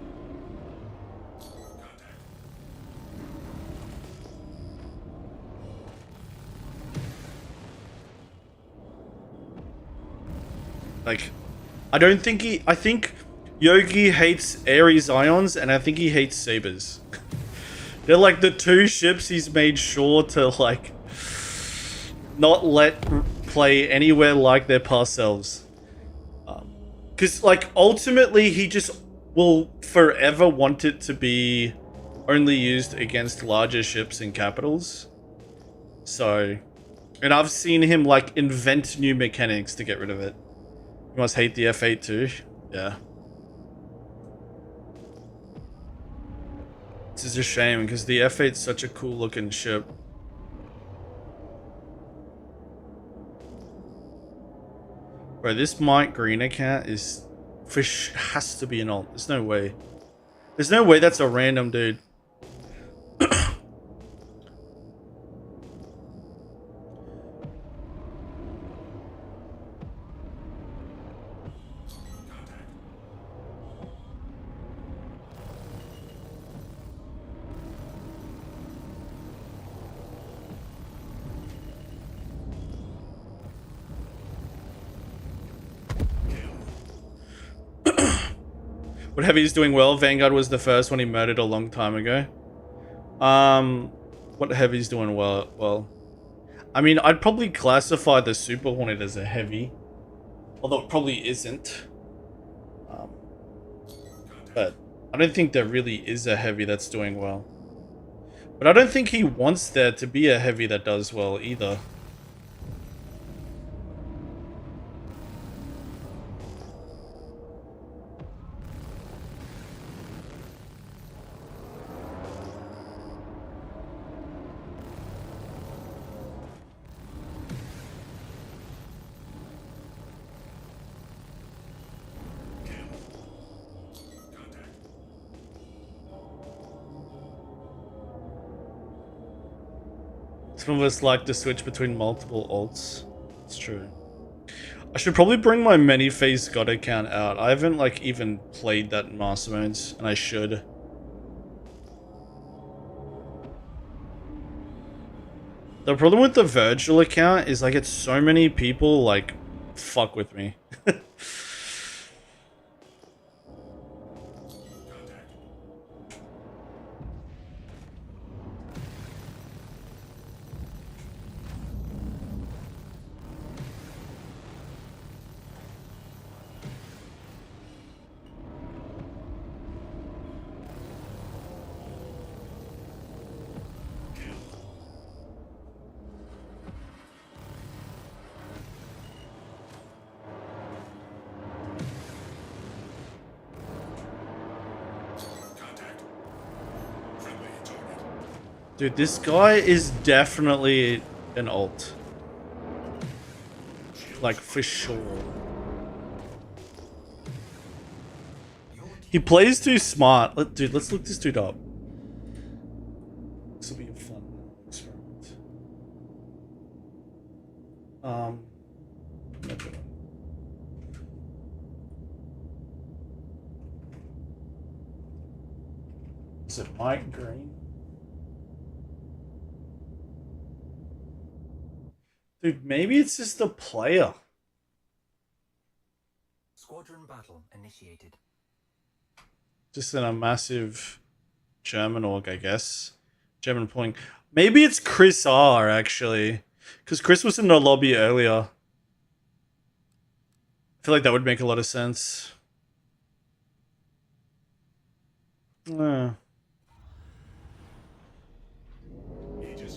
Like, I think Yogi hates Ares Ions and I think he hates Sabers. They're like the two ships he's made sure to like not let play anywhere like their past selves. Because like ultimately he just will forever want it to be only used against larger ships and capitals. So, and I've seen him like invent new mechanics to get rid of it. You must hate the F8 too. Yeah. This is a shame because the F8's such a cool looking ship. Bro, this Mike Green account is fish has to be an alt. There's no way. There's no way that's a random dude. What Heavy's doing well? Vanguard was the first one he murdered a long time ago. What Heavy's doing well? I mean, I'd probably classify the Super Hornet as a heavy, although it probably isn't. But I don't think there really is a heavy that's doing well. But I don't think he wants there to be a heavy that does well either. Some of us like to switch between multiple alts. It's true. I should probably bring my many-phase God account out. I haven't like even played that in Master Modes, and I should. The problem with the Virgil account is like it's so many people like fuck with me. Dude, this guy is definitely an alt. Like, for sure. He plays too smart. Dude, let's look this dude up. This will be a fun experiment. Is it Mike Green? Dude, maybe it's just the player. Squadron battle initiated. Just in a massive German org, I guess. German pulling. Maybe it's Chris R, actually. Because Chris was in the lobby earlier. I feel like that would make a lot of sense. Aegis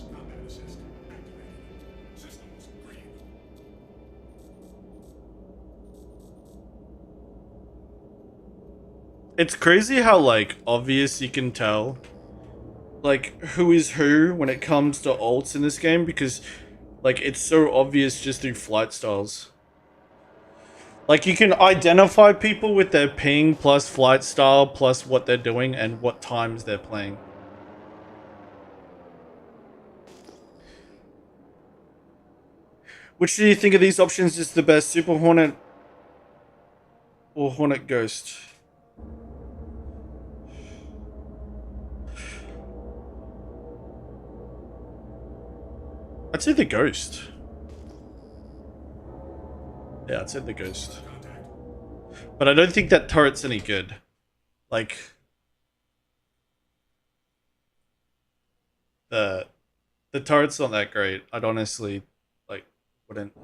combat assist activated. Systems green. It's crazy how, like, obvious you can tell, like, who is who when it comes to ults in this game, because, like, it's so obvious just through flight styles. Like, you can identify people with their ping plus flight style plus what they're doing and what times they're playing. Which do you think of these options is the best, Super Hornet or Hornet Ghost? I'd say the Ghost. Yeah, I'd say the Ghost. Contact. But I don't think that turret's any good. Like, the turret's not that great. I'd honestly, like, wouldn't.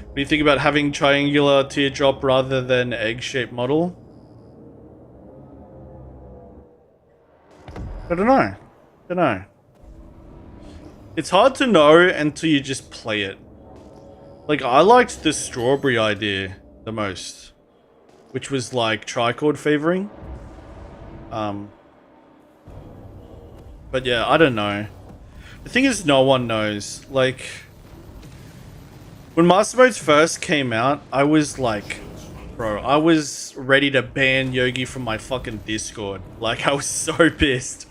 What do you think about having triangular teardrop rather than egg-shaped model? I don't know. Don't know. It's hard to know until you just play it. Like, I liked the strawberry idea the most, which was like trichord favoring. But yeah, I don't know. The thing is, no one knows. Like, when Master Modes first came out, I was like, bro, I was ready to ban Yogi from my fucking Discord. Like, I was so pissed.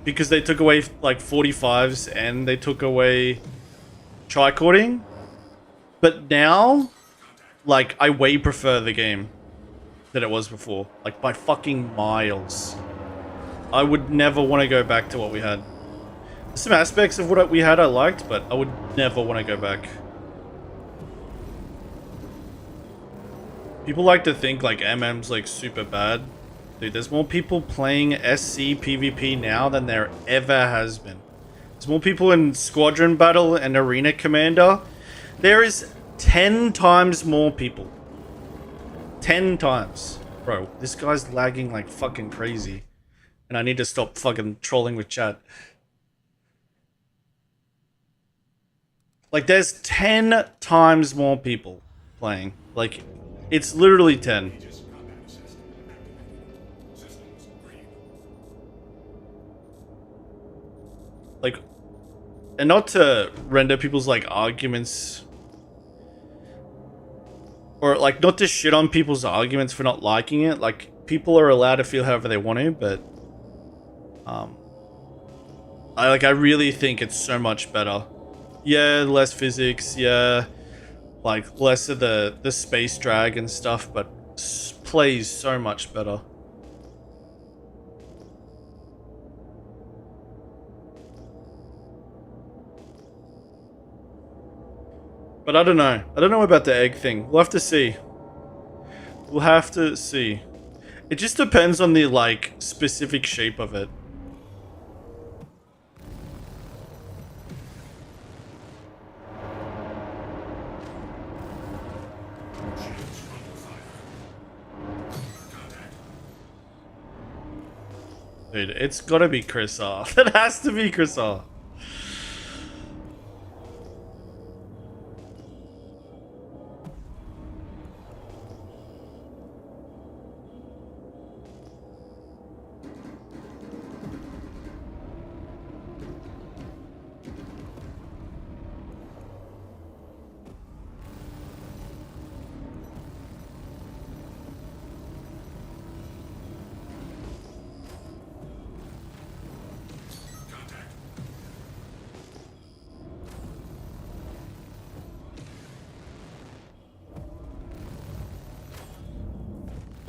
Because they took away like 45s and they took away tricording. But now, like, I way prefer the game than it was before. Like, by fucking miles. I would never want to go back to what we had. Some aspects of what we had I liked, but I would never want to go back. People like to think like MM's like super bad. Dude, there's more people playing SC PvP now than there ever has been. There's more people in Squadron Battle and Arena Commander. There is 10 times more people. 10 times. Bro, this guy's lagging like fucking crazy. And I need to stop fucking trolling with chat. Like, there's 10 times more people playing. Like, it's literally 10. Aegis combat assist activated. Systems green. Like, and not to render people's like arguments, or like not to shit on people's arguments for not liking it. Like, people are allowed to feel however they want to, but I really think it's so much better. Yeah, less physics, yeah, like less of the space drag and stuff, but plays so much better. But I don't know. I don't know about the egg thing. We'll have to see. We'll have to see. It just depends on the, like, specific shape of it. Shields under fire. Contact. Dude, it's gotta be Chris R. That has to be Chris R. Contact.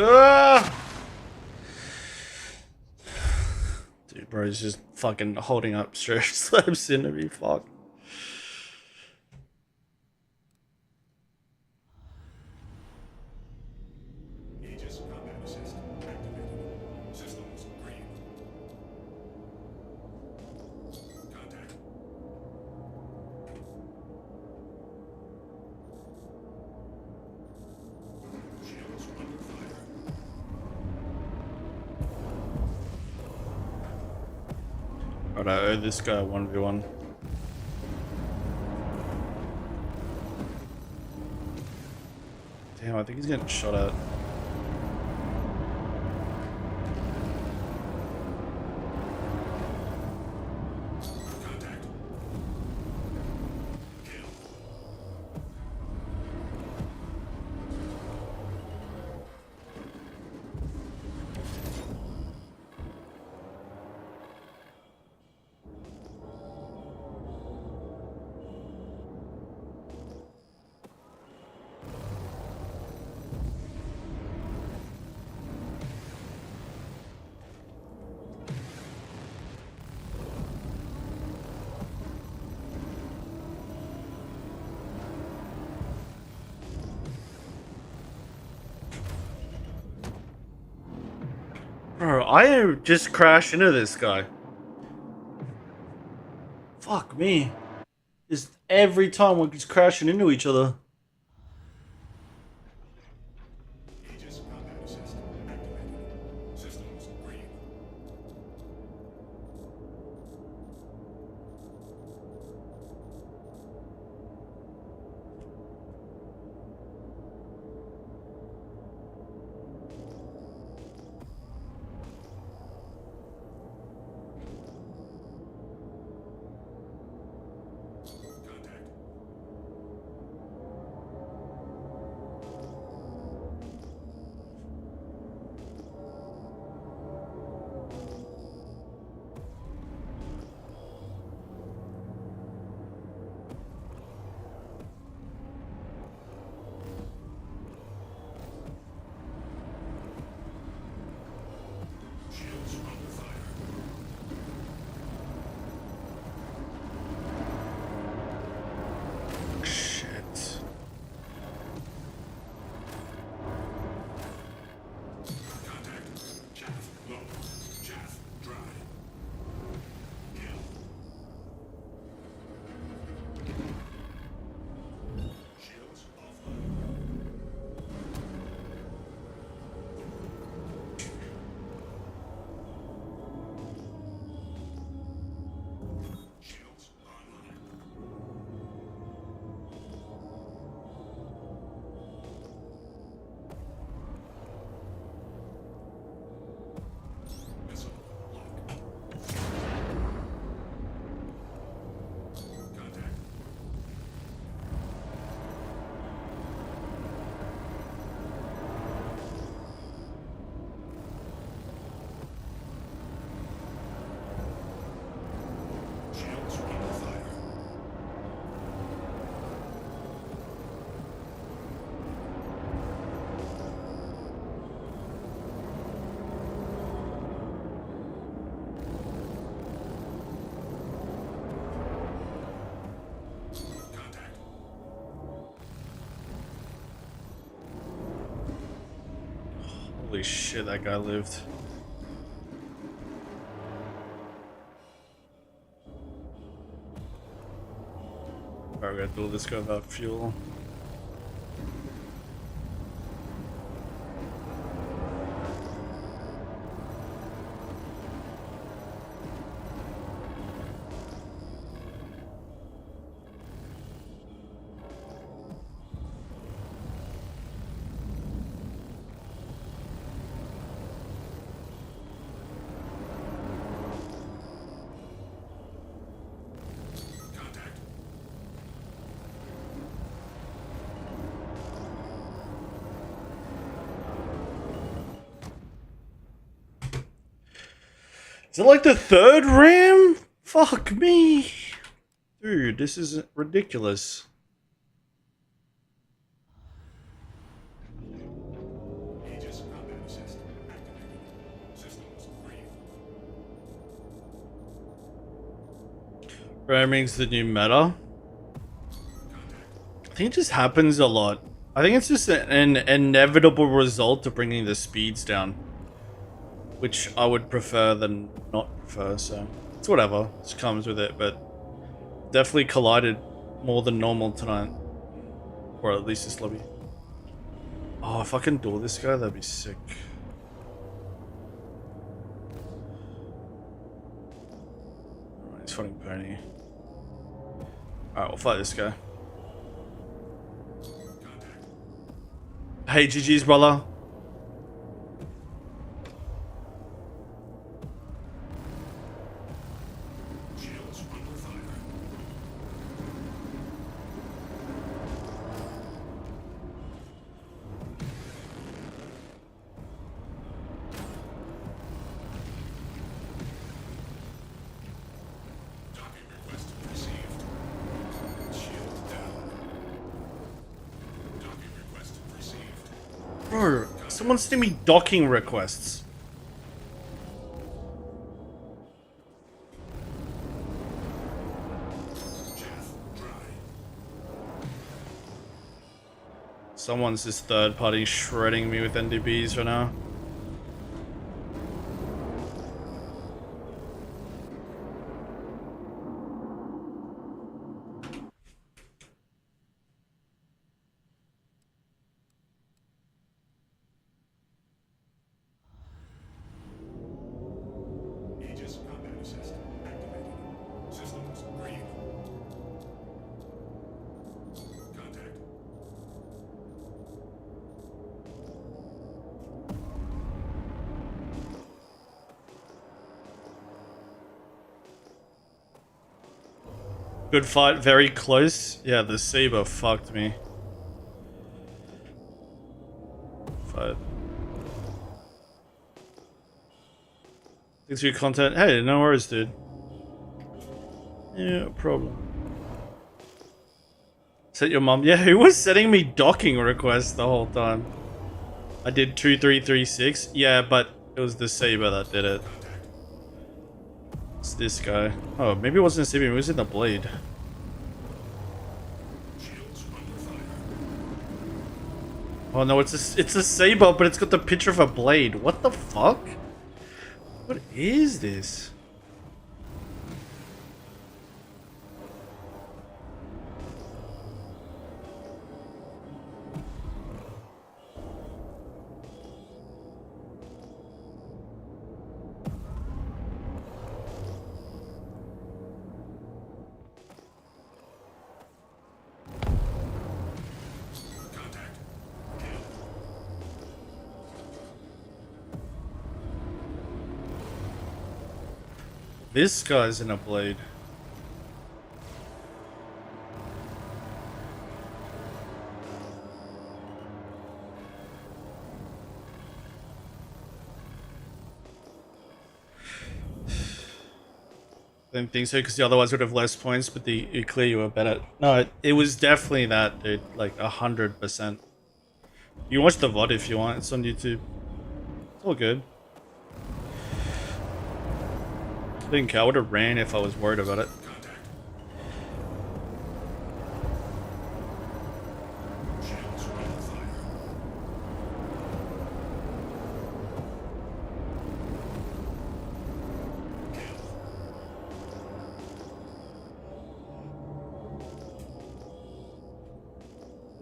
Ah! Or he's just fucking holding up straight slabs into me. Fuck. Aegis combat assist activated. Systems green. Contact. Shields under fire. Alright, I owe this guy a 1v1. Damn, I think he's getting shot at. Contact. Kill. Bro, I just crashed into this guy. Fuck me. Just every time we're just crashing into each other. Aegis combat assist activated. Systems green. Contact. Shields under fire. Shit. Contact. Chaff low. Chaff dry. Kill. Shields offline. Shields online. Missile lock. Contact. Shields under fire. Contact. Holy shit, that guy lived. Alright, we gotta duel this guy without fuel. Contact. Is it like the third ram? Fuck me. Dude, this is ridiculous. Aegis combat assist activated. Systems green. Ramming's the new meta. I think it just happens a lot. I think it's just an inevitable result of bringing the speeds down, which I would prefer than not prefer, so it's whatever. It just comes with it, but definitely collided more than normal tonight. Or at least this lobby. Oh, if I can duel this guy, that'd be sick. Alright, he's fighting Pony. Alright, we'll fight this guy. Hey, GG's, brother. Shields under fire. Docking request received. Shield down. Docking request received. Bro, someone's sending me docking requests. Chaff dry. Someone's just third party shredding me with NDBs right now. Aegis combat assist activated. Systems green. Contact. Good fight, very close. Yeah, the Saber fucked me. Fight. Thanks for your content. Hey, no worries, dude. Yeah, no problem. Set your mom. Yeah, who was sending me docking requests the whole time? I did 2336. Yeah, but it was the Saber that did it. It's this guy. Oh, maybe it wasn't a Saber, it was in the blade. Shields under fire. Oh no, it's a Saber, but it's got the picture of a blade. What the fuck? What is this? Contact. Kill. This guy's in a blade. I didn't think so because the otherwise would have less points, but it clear you were better. No, it was definitely that, dude. Like 100%. You can watch the VOD if you want. It's on YouTube. It's all good. I didn't care. I would have ran if I was worried about it. Contact. Shields under fire. Kill.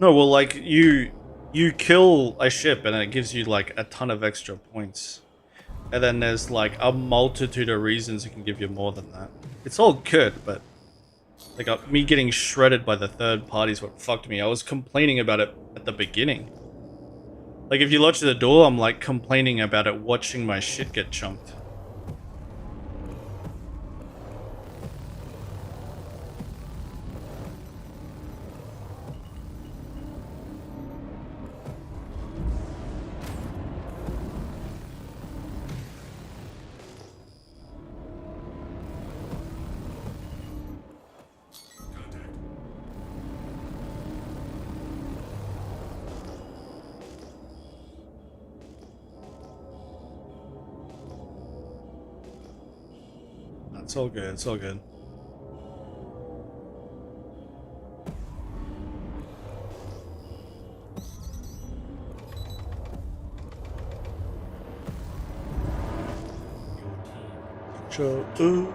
No, well, like you kill a ship and it gives you like a ton of extra points, and then there's like a multitude of reasons it can give you more than that. It's all good, but like me getting shredded by the third party is what fucked me. I was complaining about it at the beginning. Like if you watch the door, I'm like complaining about it, watching my shit get chunked. Contact. It's all good. It's all good. future. Ooh.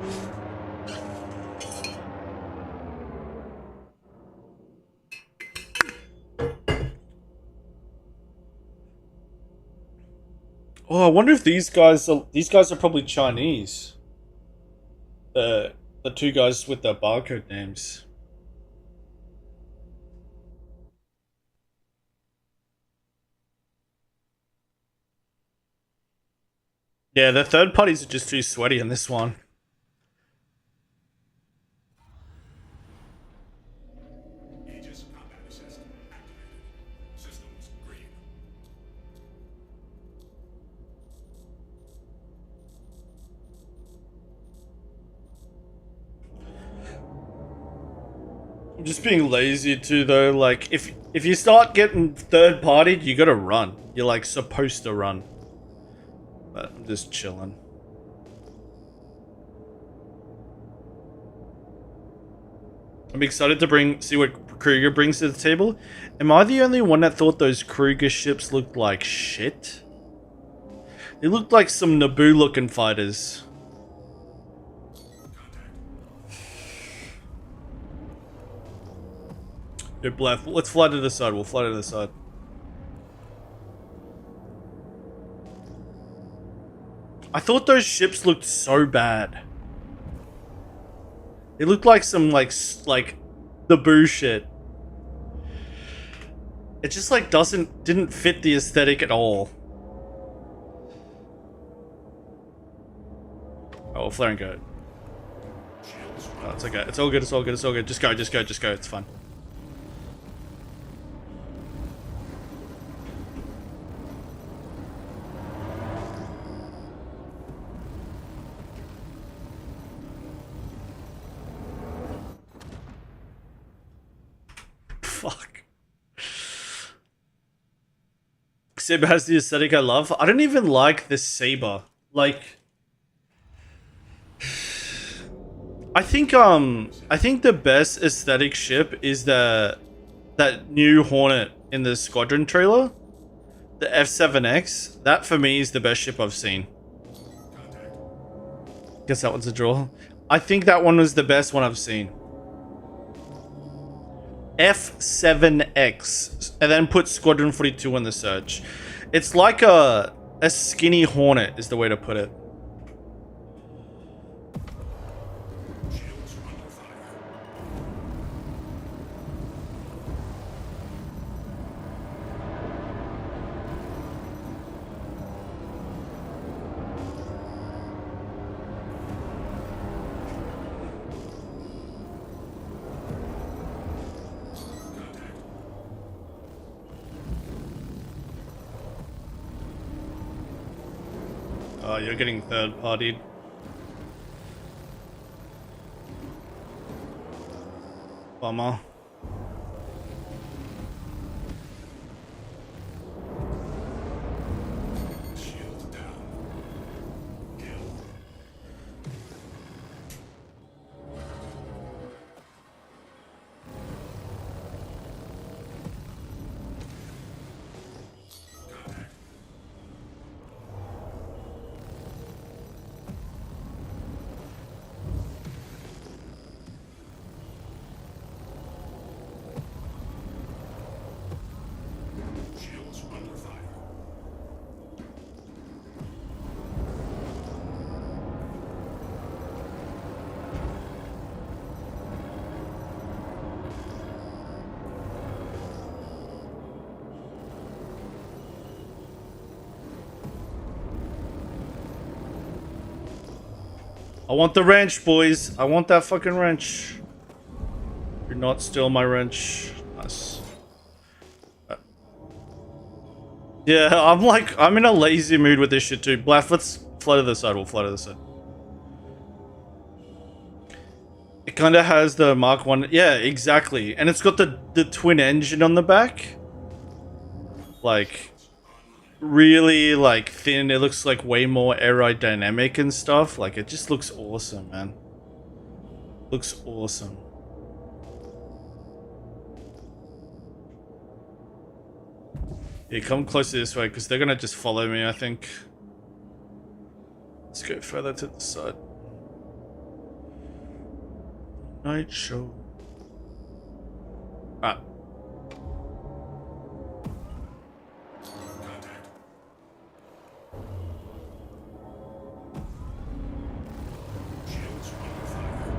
Oh, I wonder if these guys are probably Chinese. The two guys with the barcode names. Yeah, the third parties are just too sweaty in this one. Aegis combat assist activated. Systems green. I'm just being lazy too, though. Like, if you start getting third partied, you gotta run. You're like supposed to run. But I'm just chilling. I'm excited to see what Kruger brings to the table. Am I the only one that thought those Kruger ships looked like shit? They looked like some Naboo looking fighters. Good bluff. Let's fly to the side. We'll fly to the side. I thought those ships looked so bad. It looked like some like Naboo shit. It just like didn't fit the aesthetic at all. Oh, we'll flare and go. Oh, it's okay. It's all good. It's all good. It's all good. Just go. Just go. Just go. It's fine. Fuck. Saber has the aesthetic I love. I don't even like this saber. Like, I think the best aesthetic ship is that new Hornet in the Squadron trailer, the F7X. That for me is the best ship I've seen. Guess that one's a draw. I think that one was the best one I've seen. F7X, and then put Squadron 42 in the search. It's like a skinny Hornet is the way to put it. Shields under fire. Oh, you're getting third partied. Bummer. Shield down. Kill. Contact. Shields under fire. I want the wrench, boys. I want that fucking wrench. Do not steal my wrench. Nice. Yeah, I'm in a lazy mood with this shit too. Blaff, let's fly to the side. We'll fly to the side. It kind of has the Mark 1. Yeah, exactly. And it's got the twin engine on the back. Like, really, like, thin. It looks like way more aerodynamic and stuff. Like, it just looks awesome, man. Looks awesome. Yeah, come closer this way, because they're going to just follow me, I think. Let's go further to the side. Night show. Ah. Contact. Shields under fire.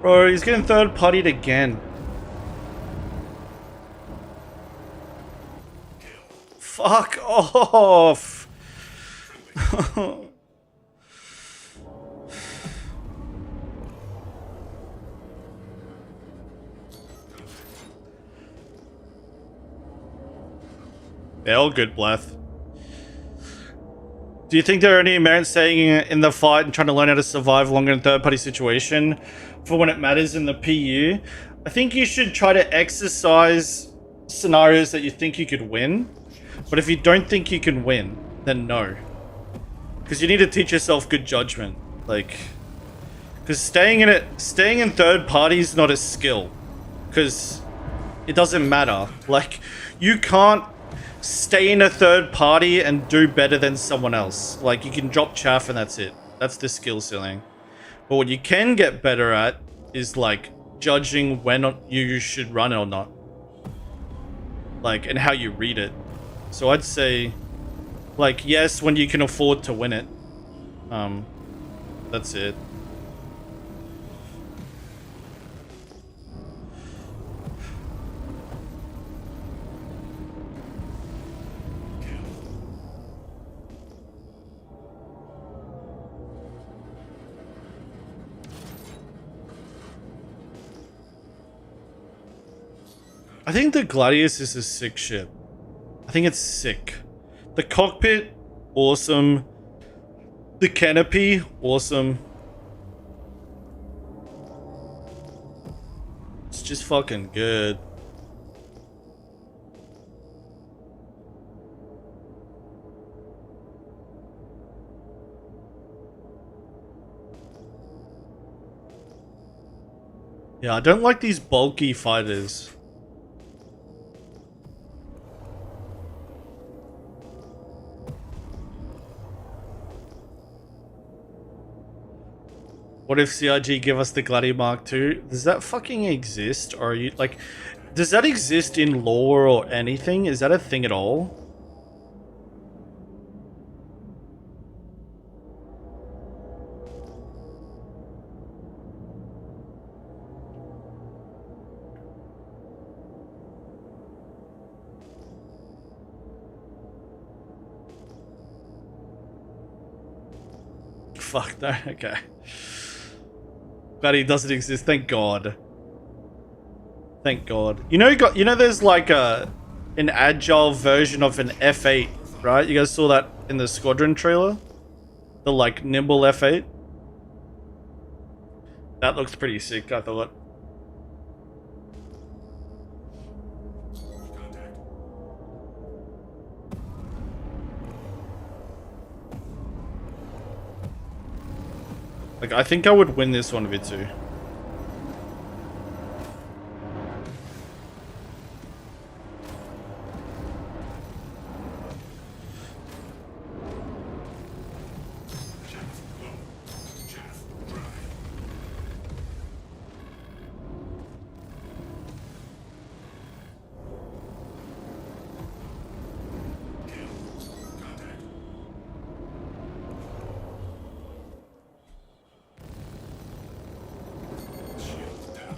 Bro, he's getting third-partied again. Fuck off! They're all good, Bleth. Do you think there are any merit staying in the fight and trying to learn how to survive longer in third-party situation for when it matters in the PU? I think you should try to exercise scenarios that you think you could win, but if you don't think you can win, then no. Because you need to teach yourself good judgment. Like, because staying in third party is not a skill, because it doesn't matter. Like, you can't stay in a third party and do better than someone else. Like, you can drop chaff and that's it. That's the skill ceiling. But what you can get better at is like judging when you should run it or not. Like, and how you read it. So I'd say, like, yes, when you can afford to win it. That's it. I think the Gladius is a sick ship. I think it's sick. The cockpit, awesome. The canopy, awesome. It's just fucking good. Yeah, I don't like these bulky fighters. What if CIG give us the Gladi Mark II? Does that fucking exist? Or are you like, does that exist in lore or anything? Is that a thing at all? Fuck no, okay. Glad he doesn't exist, thank God. Thank God. You know there's like an agile version of an F8, right? You guys saw that in the Squadron trailer? The like nimble F8? That looks pretty sick, I thought. Contact. Like, I think I would win this one, Vitsu. Chaff low. Chaff dry. Kill. Contact. Shield down.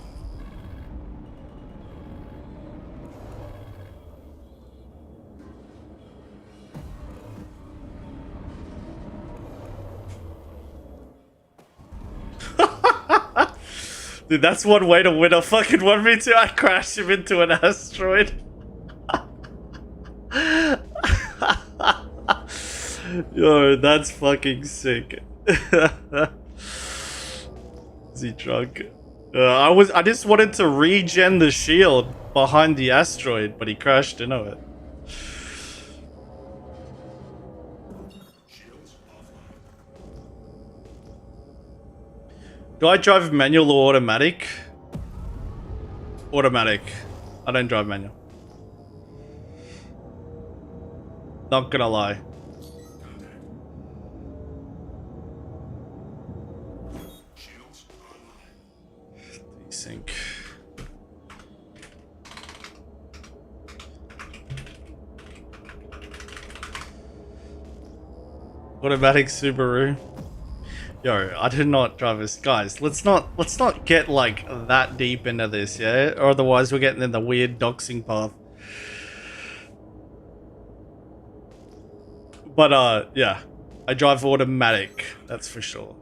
Dude, that's one way to win a fucking 1v2. I crash him into an asteroid. Yo, that's fucking sick. Is he drunk? I just wanted to regen the shield behind the asteroid, but he crashed into it. Do I drive manual or automatic? Automatic. I don't drive manual. Not gonna lie. Desync. Automatic Subaru. Yo, I did not drive this. Guys, let's not get like that deep into this, yeah? Or otherwise we're getting in the weird doxing path. But yeah. I drive automatic, that's for sure.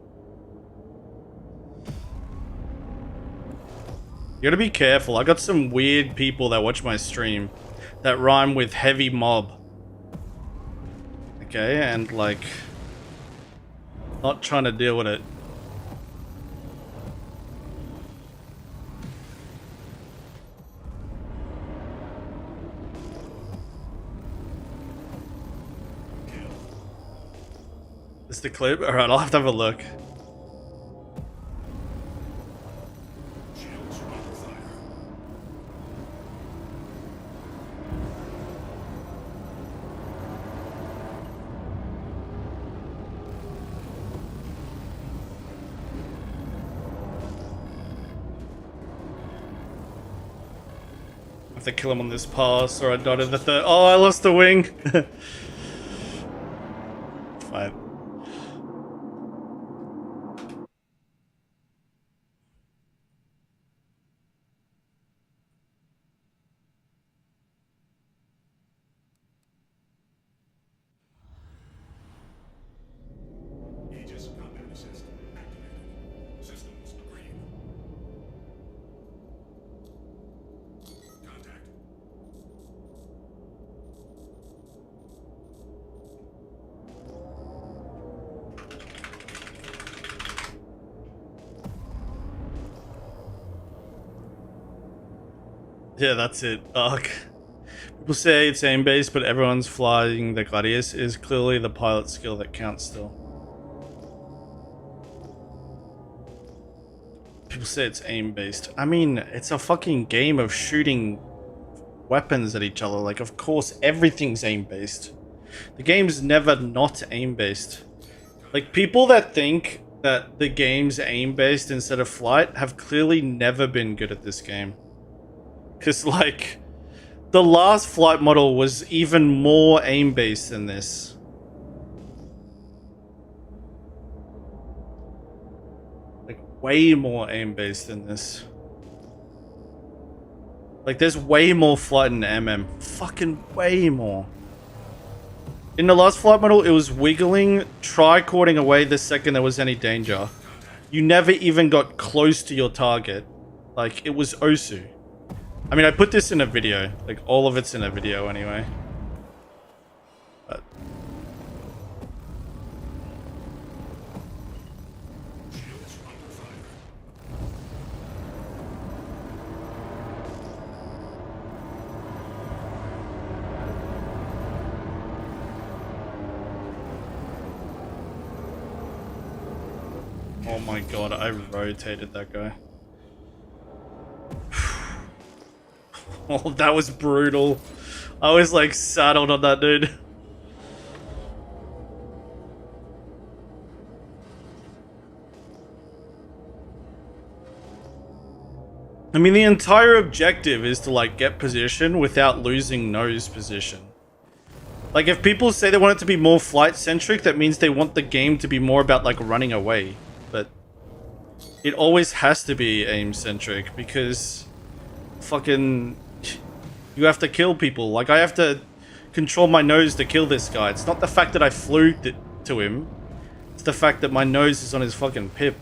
You gotta be careful. I got some weird people that watch my stream that rhyme with heavy mob. Okay, and like not trying to deal with it. Is the clip? Alright, I'll have to have a look. To kill him on this pass, or I died in the third. Oh, I lost the wing. Fine. Aegis combat assist activated. Systems green. Contact. Yeah, that's it. Ugh. People say it's aim-based, but everyone's flying the Gladius is clearly the pilot skill that counts still. People say it's aim-based. I mean, it's a fucking game of shooting weapons at each other. Like, of course, everything's aim-based. The game's never not aim-based. Like, people that think that the game's aim-based instead of flight have clearly never been good at this game. Because, like, the last flight model was even more aim-based than this. Like, way more aim-based than this. Like, there's way more flight in MM. Fucking way more. In the last flight model, it was wiggling, tricording away the second there was any danger. You never even got close to your target. Like, it was Osu. I mean, I put this in a video. Like, all of it's in a video anyway. But... oh my god, I rotated that guy. Oh, that was brutal. I was like saddled on that dude. I mean, the entire objective is to like get position without losing nose position. Like, if people say they want it to be more flight centric, that means they want the game to be more about like running away. But it always has to be aim centric because fucking you have to kill people. Like, I have to control my nose to kill this guy. It's not the fact that I flew to him. It's the fact that my nose is on his fucking pip.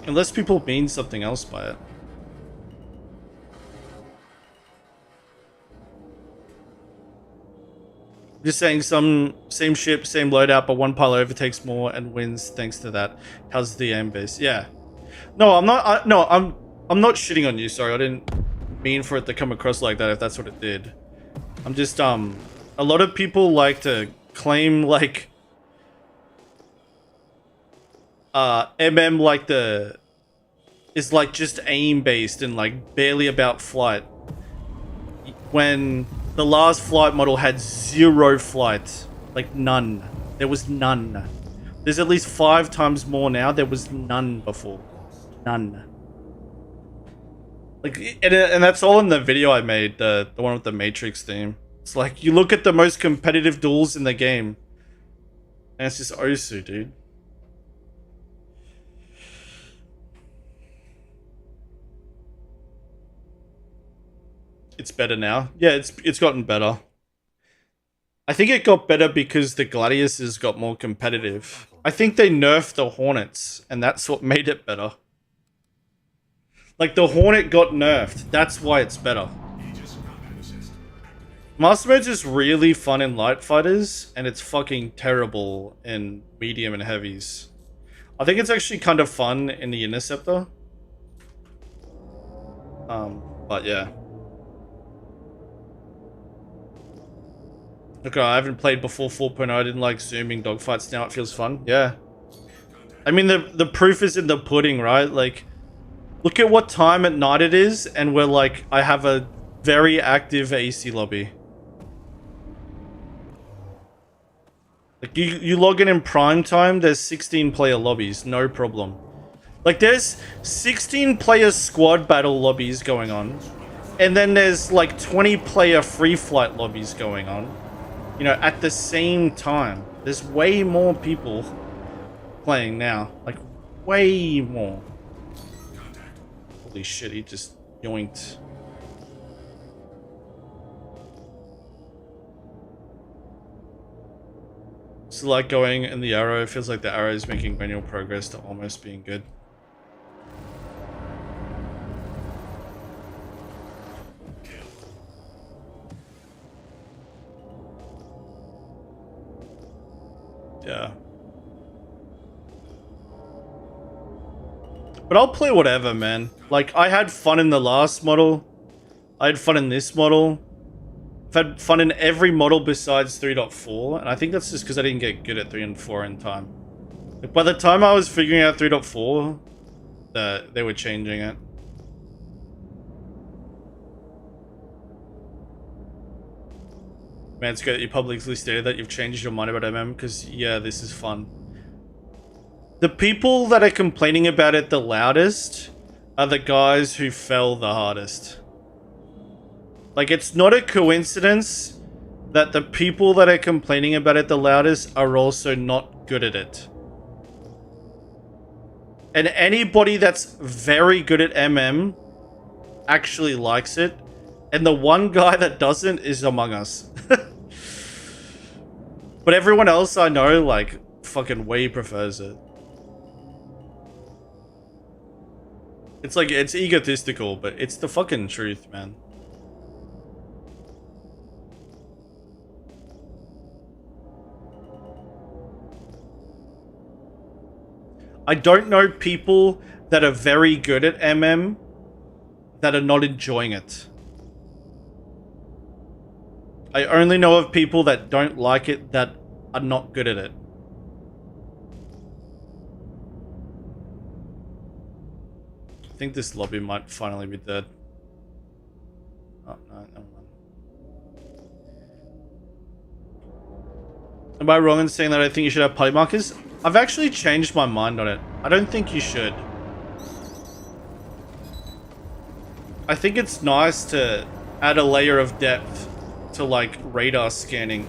Unless people mean something else by it. Just saying some same ship, same loadout, but one pilot overtakes more and wins thanks to that. How's the aim base? Yeah. No, I'm not. No, I'm not shitting on you. Sorry, I didn't mean for it to come across like that. If that's what it did, I'm just a lot of people like to claim like MM like is like just aim based and like barely about flight. When the last flight model had 0 flight, like none. There was none. There's at least 5 times more now. There was none before. None. Like, and that's all in the video I made, the one with the Matrix theme. It's like, you look at the most competitive duels in the game, and it's just Osu, dude. It's better now. Yeah, it's gotten better. I think it got better because the Gladiuses got more competitive. I think they nerfed the Hornets, and that's what made it better. Like, the Hornet got nerfed. That's why it's better. Master Mode's just really fun in light fighters, and it's fucking terrible in medium and heavies. I think it's actually kind of fun in the Interceptor. But yeah. Okay, I haven't played before 4.0. I didn't like zooming dogfights. Now it feels fun. Yeah. I mean, the proof is in the pudding, right? Like, look at what time at night it is, and we're like, I have a very active AC lobby. Like, you log in prime time, there's 16 player lobbies, no problem. Like, there's 16 player squad battle lobbies going on, and then there's like 20 player free flight lobbies going on, you know, at the same time. There's way more people playing now, like way more. Holy shit, he just yoinked. It's like going in the arrow. It feels like the arrow is making manual progress to almost being good. Yeah. But I'll play whatever, man. Like, I had fun in the last model. I had fun in this model. I've had fun in every model besides 3.4, and I think that's just because I didn't get good at 3 and 4 in time. Like, by the time I was figuring out 3.4, they were changing it. Man, it's great that you publicly stated that you've changed your mind about MM, because, yeah, this is fun. The people that are complaining about it the loudest are the guys who fell the hardest. Like, it's not a coincidence that the people that are complaining about it the loudest are also not good at it. And anybody that's very good at MM actually likes it. And the one guy that doesn't is Among Us. But everyone else I know, like, fucking way prefers it. It's like, it's egotistical, but it's the fucking truth, man. I don't know people that are very good at MM that are not enjoying it. I only know of people that don't like it that are not good at it. I think this lobby might finally be dead. Oh, no, never mind. Am I wrong in saying that I think you should have party markers? I've actually changed my mind on it. I don't think you should. I think it's nice to add a layer of depth to, like, radar scanning.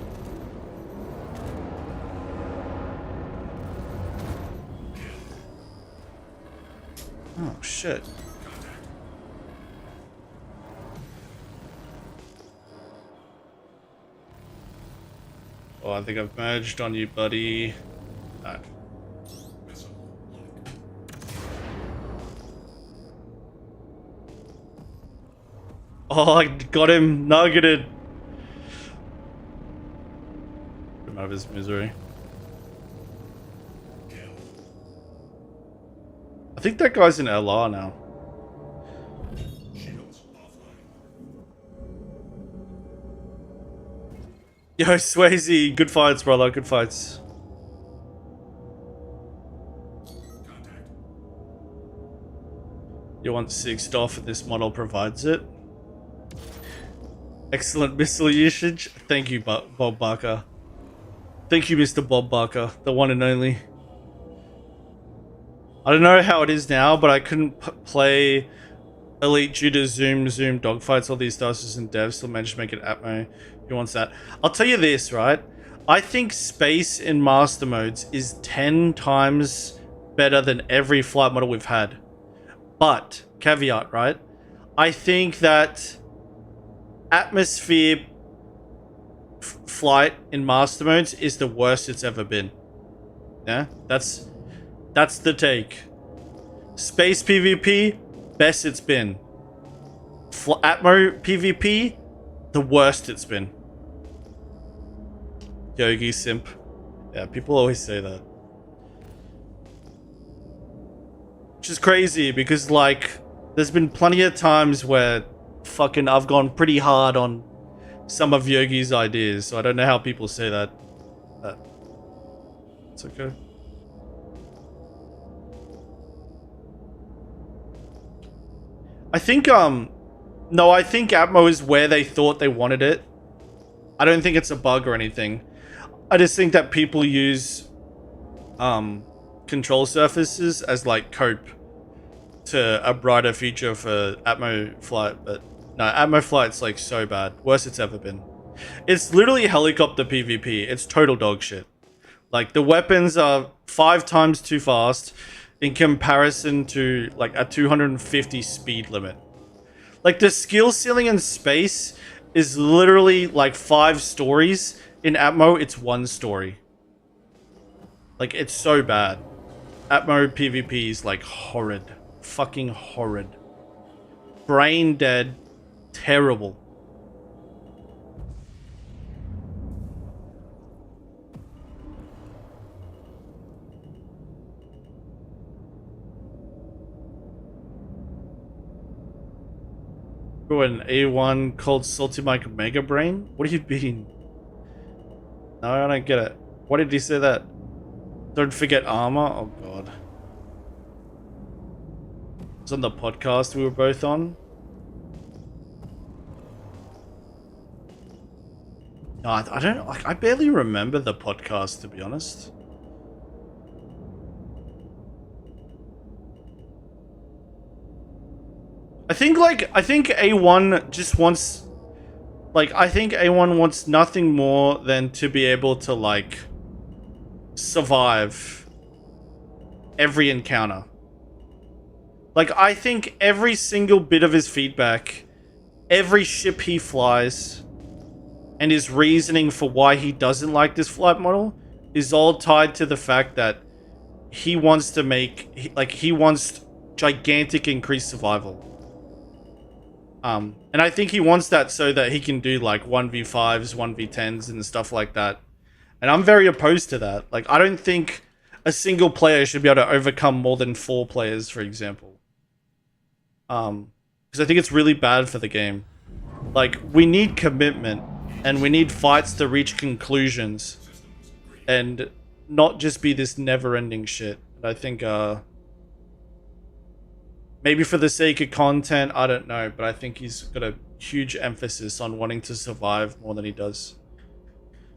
Oh, shit. Oh, I think I've merged on you, buddy. No. Oh, I got him nuggeted. out of his misery. Kill. I think that guy's in LR now. Shields offline. Yo, Swayze, good fights, brother, good fights. Contact. You want 6 off and this model provides it. Excellent missile usage. Thank you, Bob Barker. Thank you, Mr. Bob Barker, the one and only. I don't know how it is now, but I couldn't play Elite due to Zoom dogfights. All these stars and devs still managed to make it Atmo. Who wants that? I'll tell you this, right? I think space in master modes is 10 times better than every flight model we've had. But, caveat, right? I think that atmosphere flight in master modes is the worst it's ever been. Yeah, that's the take. Space PvP, best it's been. Atmo PvP, the worst it's been. Yogi simp. Yeah, people always say that. Which is crazy because, like, there's been plenty of times where fucking I've gone pretty hard on some of Yogi's ideas, so I don't know how people say that. It's okay. I think, no, I think Atmo is where they thought they wanted it. I don't think it's a bug or anything. I just think that people use, control surfaces as, like, cope to a brighter future for Atmo flight, but no, Atmo flight's, like, so bad. Worst it's ever been. It's literally helicopter PvP. It's total dog shit. Like, the weapons are 5 times too fast in comparison to, like, a 250 speed limit. Like, the skill ceiling in space is literally, like, 5 stories. In Atmo, it's 1 story. Like, it's so bad. Atmo PvP is, like, horrid. Fucking horrid. Brain dead. Terrible. Bro, an A1 called Salty Mike Mega Brain? What do you mean? No, I don't get it. Why did he say that? Don't forget armor? Oh god. It's on the podcast we were both on. No, I don't, like, I barely remember the podcast, to be honest. I think A1 just wants, like, I think A1 wants nothing more than to be able to, like, survive every encounter. Like, I think every single bit of his feedback, every ship he flies, and his reasoning for why he doesn't like this flight model is all tied to the fact that he wants to make, he wants gigantic increased survival. And I think he wants that so that he can do, like, 1v5s, 1v10s, and stuff like that. And I'm very opposed to that. Like, I don't think a single player should be able to overcome more than 4 players, for example. Because I think it's really bad for the game. Like, we need commitment, and we need fights to reach conclusions, and not just be this never-ending shit. And I think, maybe for the sake of content, I don't know, but I think he's got a huge emphasis on wanting to survive more than he does.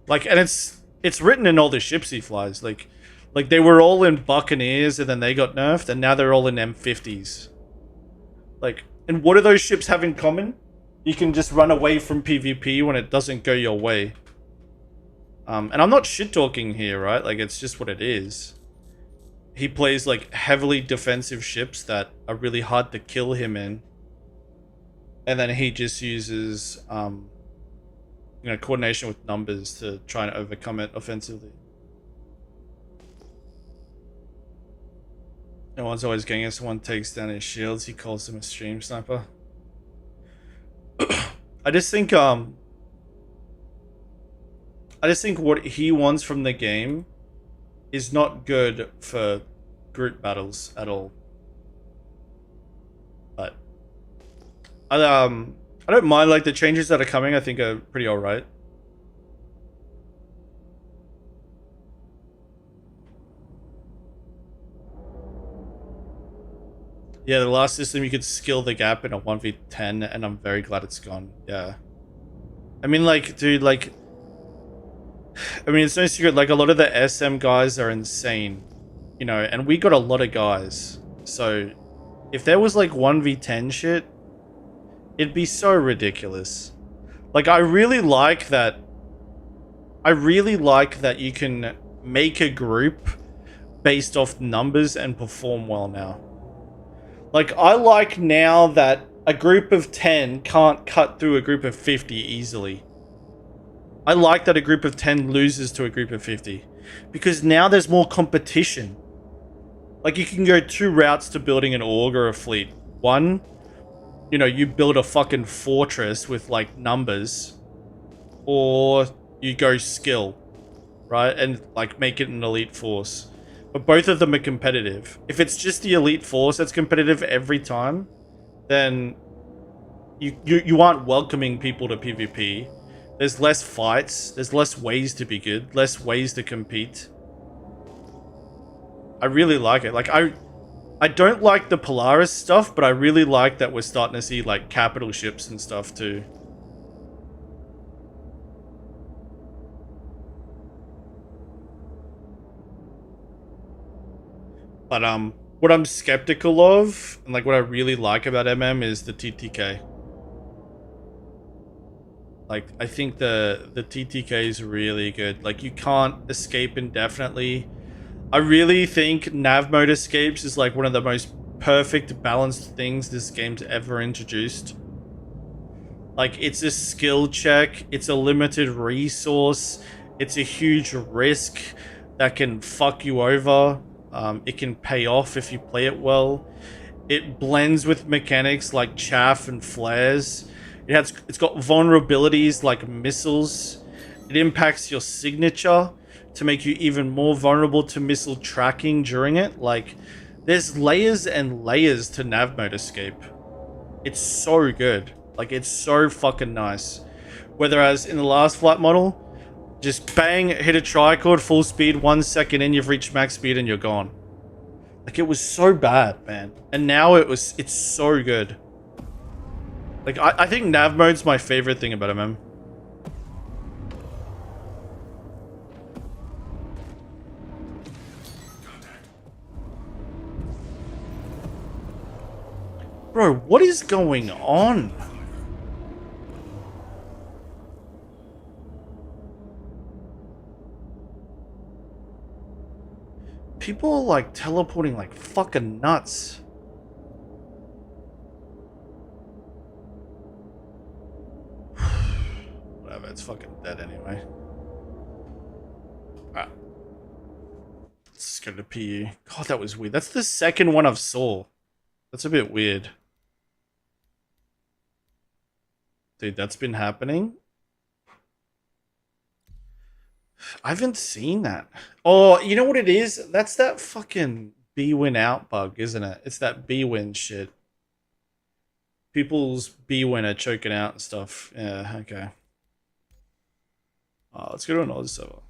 Like, and it's written in all the ships he flies. Like they were all in Buccaneers, and then they got nerfed, and now they're all in M50s. Like, and what do those ships have in common? You can just run away from PvP when it doesn't go your way. And I'm not shit-talking here, right? Like, it's just what it is. He plays, like, heavily defensive ships that are really hard to kill him in. And then he just uses, you know, coordination with numbers to try and overcome it offensively. No one's always getting it. Someone takes down his shields. He calls him a stream sniper. I just think, I just think what he wants from the game is not good for group battles at all. But I don't mind like the changes that are coming. I think are pretty alright. Yeah, the last system you could skill the gap in a 1v10, and I'm very glad it's gone. Yeah. I mean, like, dude, like... I mean, it's no secret, like, a lot of the SM guys are insane. You know, and we got a lot of guys. So, if there was, like, 1v10 shit, it'd be so ridiculous. Like, I really like that you can make a group based off numbers and perform well now. Like, I like now that a group of 10 can't cut through a group of 50 easily. I like that a group of 10 loses to a group of 50. Because now there's more competition. Like, you can go two routes to building an org or a fleet. One, you know, you build a fucking fortress with, like, numbers. Or you go skill, right? And, like, make it an elite force. But both of them are competitive. If it's just the elite force that's competitive every time, then you aren't welcoming people to PvP. There's less fights. There's less ways to be good. Less ways to compete. I really like it. Like, I don't like the Polaris stuff, but I really like that we're starting to see, like, capital ships and stuff, too. But, what I'm skeptical of, and, like, what I really like about MM is the TTK. Like, I think the TTK is really good. Like, you can't escape indefinitely. I really think nav mode escapes is, like, one of the most perfect balanced things this game's ever introduced. Like, it's a skill check, it's a limited resource, it's a huge risk that can fuck you over. It can pay off if you play it well. It blends with mechanics like chaff and flares. It's got vulnerabilities like missiles. It impacts your signature to make you even more vulnerable to missile tracking during it. Like, there's layers and layers to nav mode escape. It's so good. Like, it's so fucking nice. Whereas in the last flight model, just bang, hit a tricord, full speed, 1 second in, you've reached max speed and you're gone. Like, it was so bad, man. And now it's so good. Like, I think nav mode's my favorite thing about MM. Bro, what is going on? People are, like, teleporting like fucking nuts. Whatever, it's fucking dead anyway. Alright. Let's just go to PU. God, that was weird. That's the second one I've saw. That's a bit weird. Dude, that's been happening? I haven't seen that. Oh, you know what it is? That's that fucking B-win out bug, isn't it? It's that B-win shit. People's B-win are choking out and stuff. Yeah, okay. Let's go to an Oz server.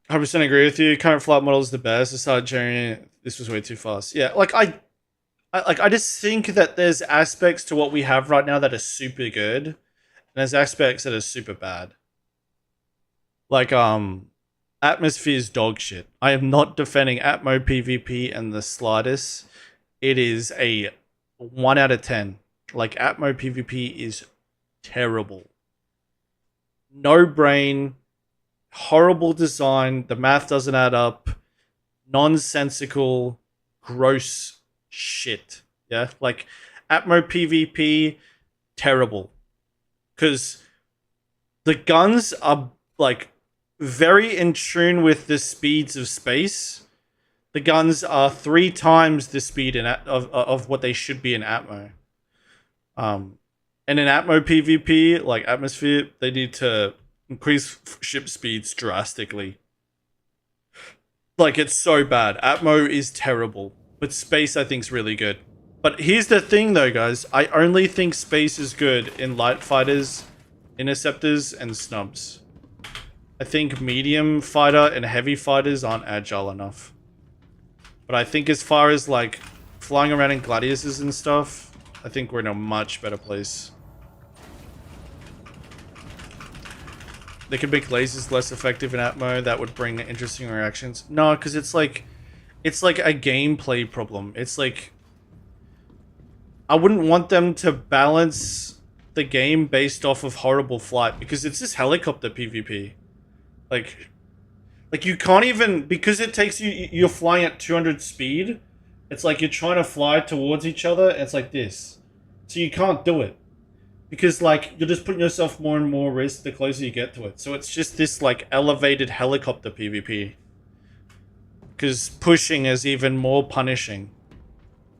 100% agree with you. Current flight model is the best. I started sharing it. This was way too fast. Yeah, like I just think that there's aspects to what we have right now that are super good, and there's aspects that are super bad. Like Atmosphere's dog shit. I am not defending Atmo PvP in the slightest. It is a 1 out of 10. Like, Atmo PvP is terrible. No brain. Horrible design. The math doesn't add up. Nonsensical. Gross shit. Yeah? Like, Atmo PvP, terrible. Because the guns are, like, very in tune with the speeds of space. The guns are 3 times the speed of what they should be in Atmo. And in Atmo PvP, like Atmosphere, they need to increase ship speeds drastically. Like, it's so bad. Atmo is terrible, but Space I think is really good. But here's the thing though, guys. I only think Space is good in light fighters, interceptors, and snubs. I think medium fighter and heavy fighters aren't agile enough. But I think as far as like flying around in gladiuses and stuff, I think we're in a much better place. They could make lasers less effective in Atmo. That would bring interesting reactions. No, because it's like a gameplay problem. It's like, I wouldn't want them to balance the game based off of horrible flight, because it's just helicopter PvP. Like you can't even, because it takes you're flying at 200 speed. It's like you're trying to fly towards each other. And it's like this, so you can't do it. Because, like, you're just putting yourself more and more risk the closer you get to it. So it's just this, like, elevated helicopter PvP. Because pushing is even more punishing.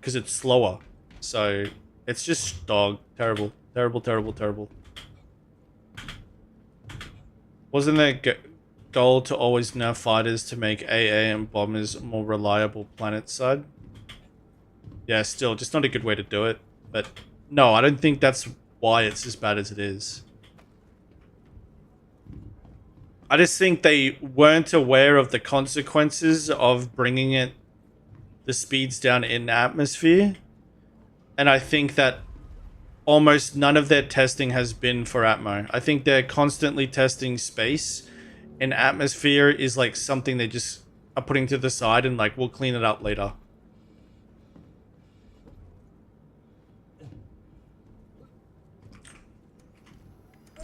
Because it's slower. So, it's just dog. Terrible. Terrible, terrible, terrible. Wasn't their goal to always nerf fighters to make AA and bombers more reliable planet side? Yeah, still, just not a good way to do it. But, no, I don't think that's why it's as bad as it is. I just think they weren't aware of the consequences of bringing the speeds down in atmosphere, and I think that almost none of their testing has been for Atmo. I think they're constantly testing space, and atmosphere is like something they just are putting to the side and like, we'll clean it up later.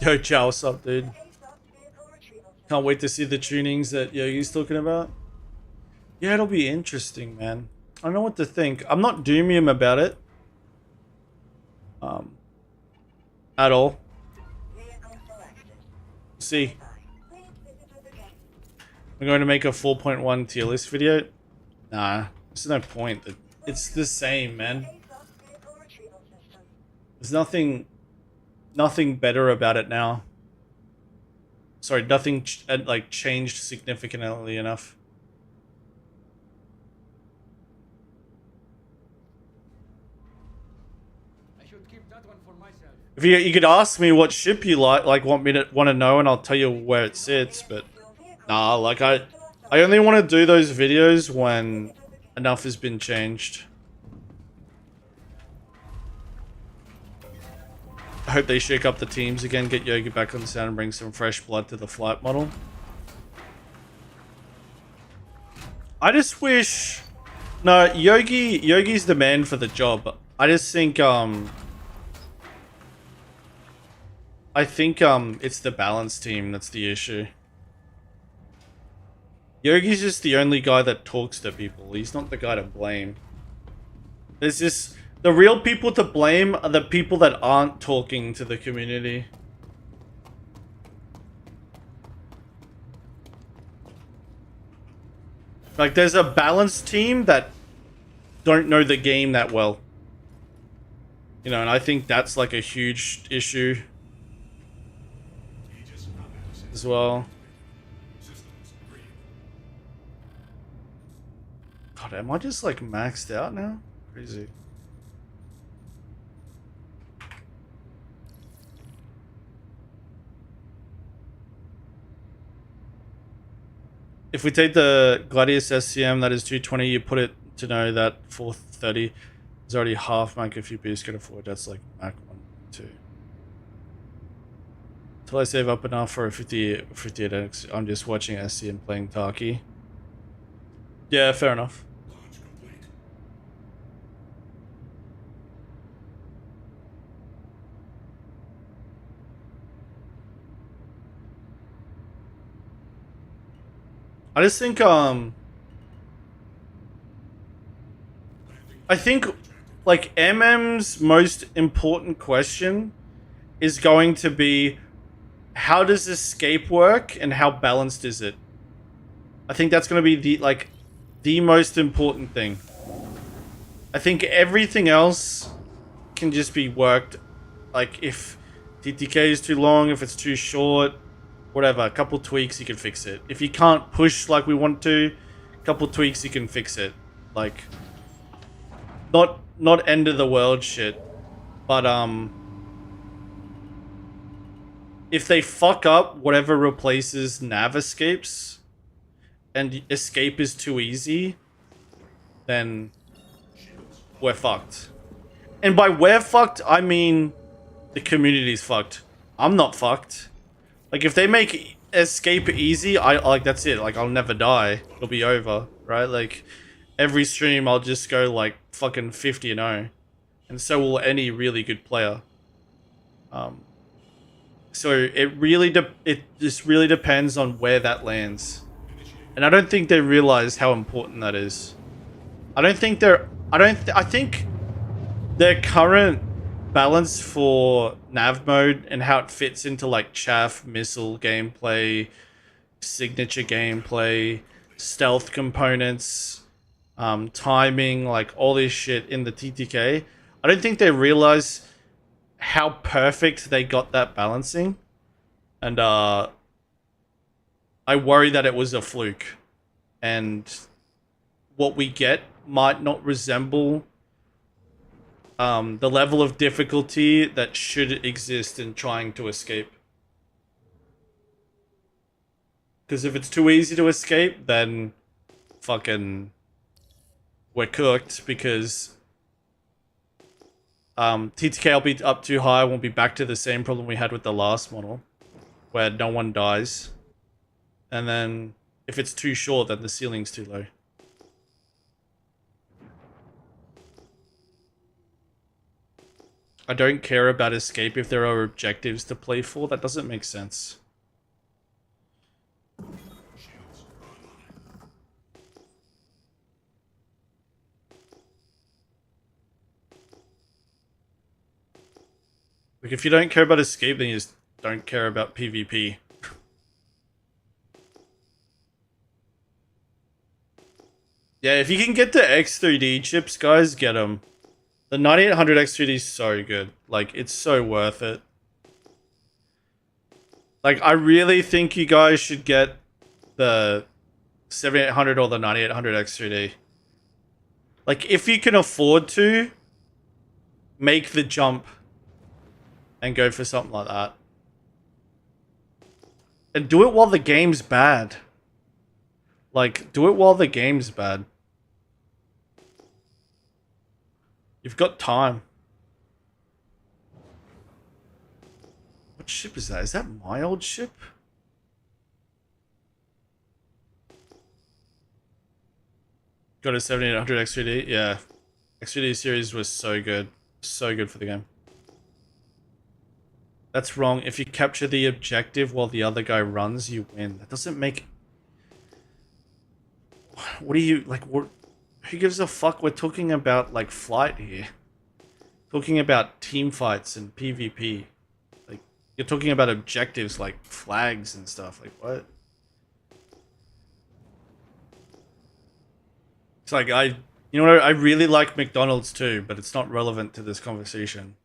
Yo, Chow, what's up, dude? Can't wait to see the tunings that Yogi's talking about. Yeah, it'll be interesting, man. I don't know what to think. I'm not doomium about it. At all. See. I'm going to make a 4.1 tier list video. Nah, there's no point. It's the same, man. There's nothing better about it now. Sorry, nothing like changed significantly enough. I should keep that one for myself. If you could ask me what ship you want to know, and I'll tell you where it sits. But nah, like I only want to do those videos when enough has been changed. I hope they shake up the teams again, get Yogi back on the sound, and bring some fresh blood to the flight model. I just wish... No, Yogi's the man for the job. I just think, I think, it's the balance team that's the issue. Yogi's just the only guy that talks to people. He's not the guy to blame. There's just... The real people to blame are the people that aren't talking to the community. Like, there's a balanced team that don't know the game that well. You know, and I think that's like a huge issue as well. God, am I just like maxed out now? Crazy. If we take the Gladius SCM, that is 220, you put it to know that 430 is already half Mac if you boost can afford. That's like Mac 1, 2. Till I save up enough for a 58X, I'm just watching SCM playing Taki. Yeah, fair enough. I just think, I think, like, MM's most important question is going to be, how does escape work and how balanced is it? I think that's going to be the most important thing. I think everything else can just be worked Like, if TTK is too long, if it's too short, whatever, a couple tweaks, you can fix it. If you can't push like we want to, a couple tweaks, you can fix it. Like, not end of the world shit, but if they fuck up whatever replaces nav escapes, and escape is too easy, then we're fucked. And by we're fucked, I mean the community's fucked. I'm not fucked. Like, if they make escape easy, like, that's it. Like, I'll never die. It'll be over, right? Like, every stream I'll just go like fucking 50-0, and so will any really good player. So it just really depends on where that lands, and I don't think they realize how important that is. I think their current balance for nav mode and how it fits into like chaff, missile gameplay, signature gameplay, stealth components, timing, like all this shit in the TTK. I don't think they realize how perfect they got that balancing, and I worry that it was a fluke, and what we get might not resemble the level of difficulty that should exist in trying to escape. Because if it's too easy to escape, then fucking we're cooked, because TTK will be up too high, won't be back to the same problem we had with the last model, where no one dies. And then if it's too short, then the ceiling's too low. I don't care about escape if there are objectives to play for. That doesn't make sense. Like, if you don't care about escape, then you just don't care about PvP. Yeah, if you can get the X3D chips, guys, get them. The 9800 X3D is so good. Like, it's so worth it. Like, I really think you guys should get the 7800 or the 9800 X3D. Like, if you can afford to, make the jump and go for something like that. And do it while the game's bad. Like, do it while the game's bad. You've got time. What ship is that? Is that my old ship? Got a 7800 X3D? Yeah. X3D series was so good. So good for the game. That's wrong. If you capture the objective while the other guy runs, you win. That doesn't make... What do you... Like, what... Who gives a fuck? We're talking about, like, flight here. Talking about team fights and PvP. Like, you're talking about objectives like flags and stuff. Like, what? It's like, you know what? I really like McDonald's too, but it's not relevant to this conversation.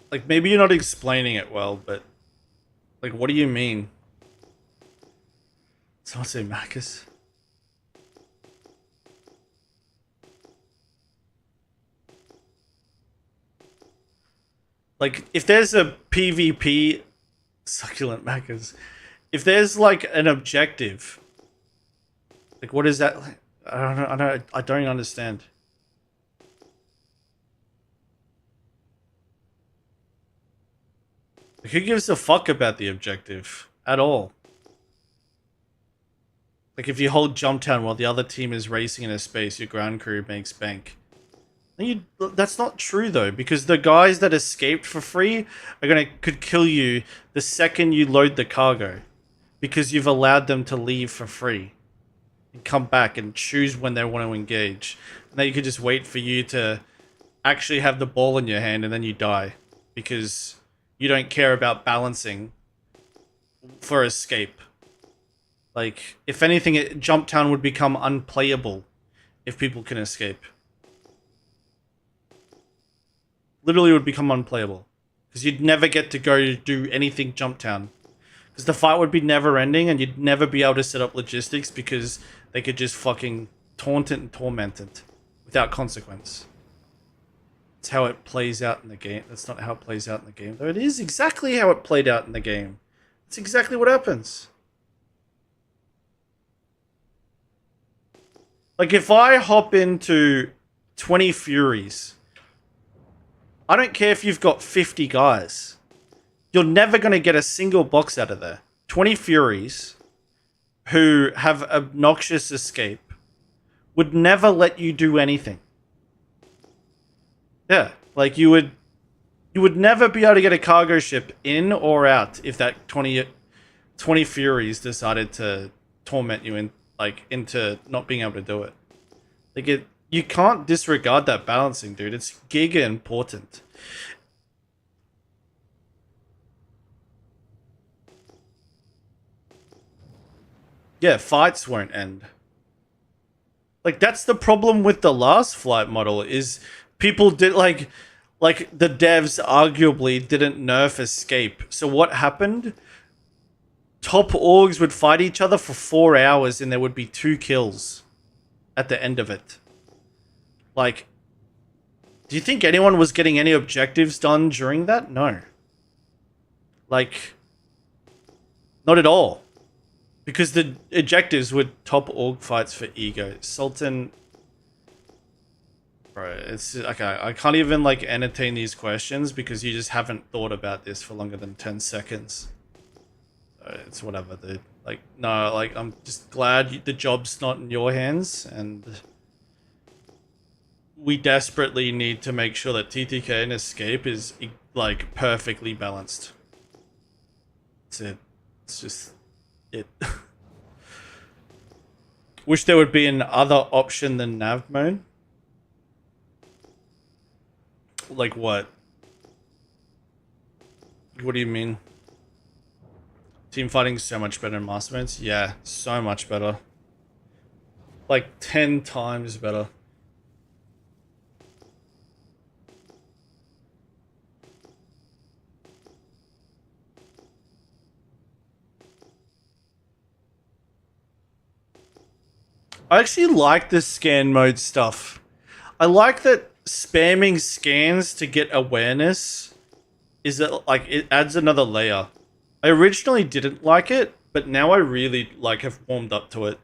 Like, maybe you're not explaining it well, but... Like, what do you mean? Someone say Macca's? Like, if there's a PvP... Succulent Macca's. If there's, like, an objective... Like, what is that? Like, I don't understand. Who gives a fuck about the objective at all? Like, if you hold jump town while the other team is racing in a space, your ground crew makes bank. That's not true though, because the guys that escaped for free could kill you the second you load the cargo, because you've allowed them to leave for free and come back and choose when they want to engage. And then you could just wait for you to actually have the ball in your hand, and then you die because you don't care about balancing for escape. Like, if anything, Jumptown would become unplayable if people can escape. Literally would become unplayable. Because you'd never get to go do anything Jumptown. Because the fight would be never ending and you'd never be able to set up logistics because they could just fucking taunt it and torment it without consequence. That's how it plays out in the game. That's not how it plays out in the game, though. It is exactly how it played out in the game. It's exactly what happens. Like, if I hop into 20 Furies, I don't care if you've got 50 guys. You're never going to get a single box out of there. 20 Furies who have obnoxious escape would never let you do anything. Yeah, like you would never be able to get a cargo ship in or out if that 20 Furies decided to torment you into not being able to do it. Like you can't disregard that balancing, dude. It's giga important. Yeah, fights won't end. Like, that's the problem with the last flight model, is people did, like the devs arguably didn't nerf escape. So what happened? Top orgs would fight each other for 4 hours and there would be 2 kills at the end of it. Like, do you think anyone was getting any objectives done during that? No. Like, not at all. Because the objectives were top org fights for ego. Sultan... Bro, it's... Okay, I can't even, like, entertain these questions because you just haven't thought about this for longer than 10 seconds. It's whatever, dude. Like, no, like, I'm just glad the job's not in your hands, and... we desperately need to make sure that TTK and Escape is, like, perfectly balanced. That's it. It's just... it. Wish there would be an other option than nav mode. Like what? What do you mean? Team fighting's so much better in master modes? Yeah, so much better. Like 10 times better. I actually like the scan mode stuff. I like that spamming scans to get awareness is that, like, it adds another layer. I originally didn't like it, but now I really have warmed up to it.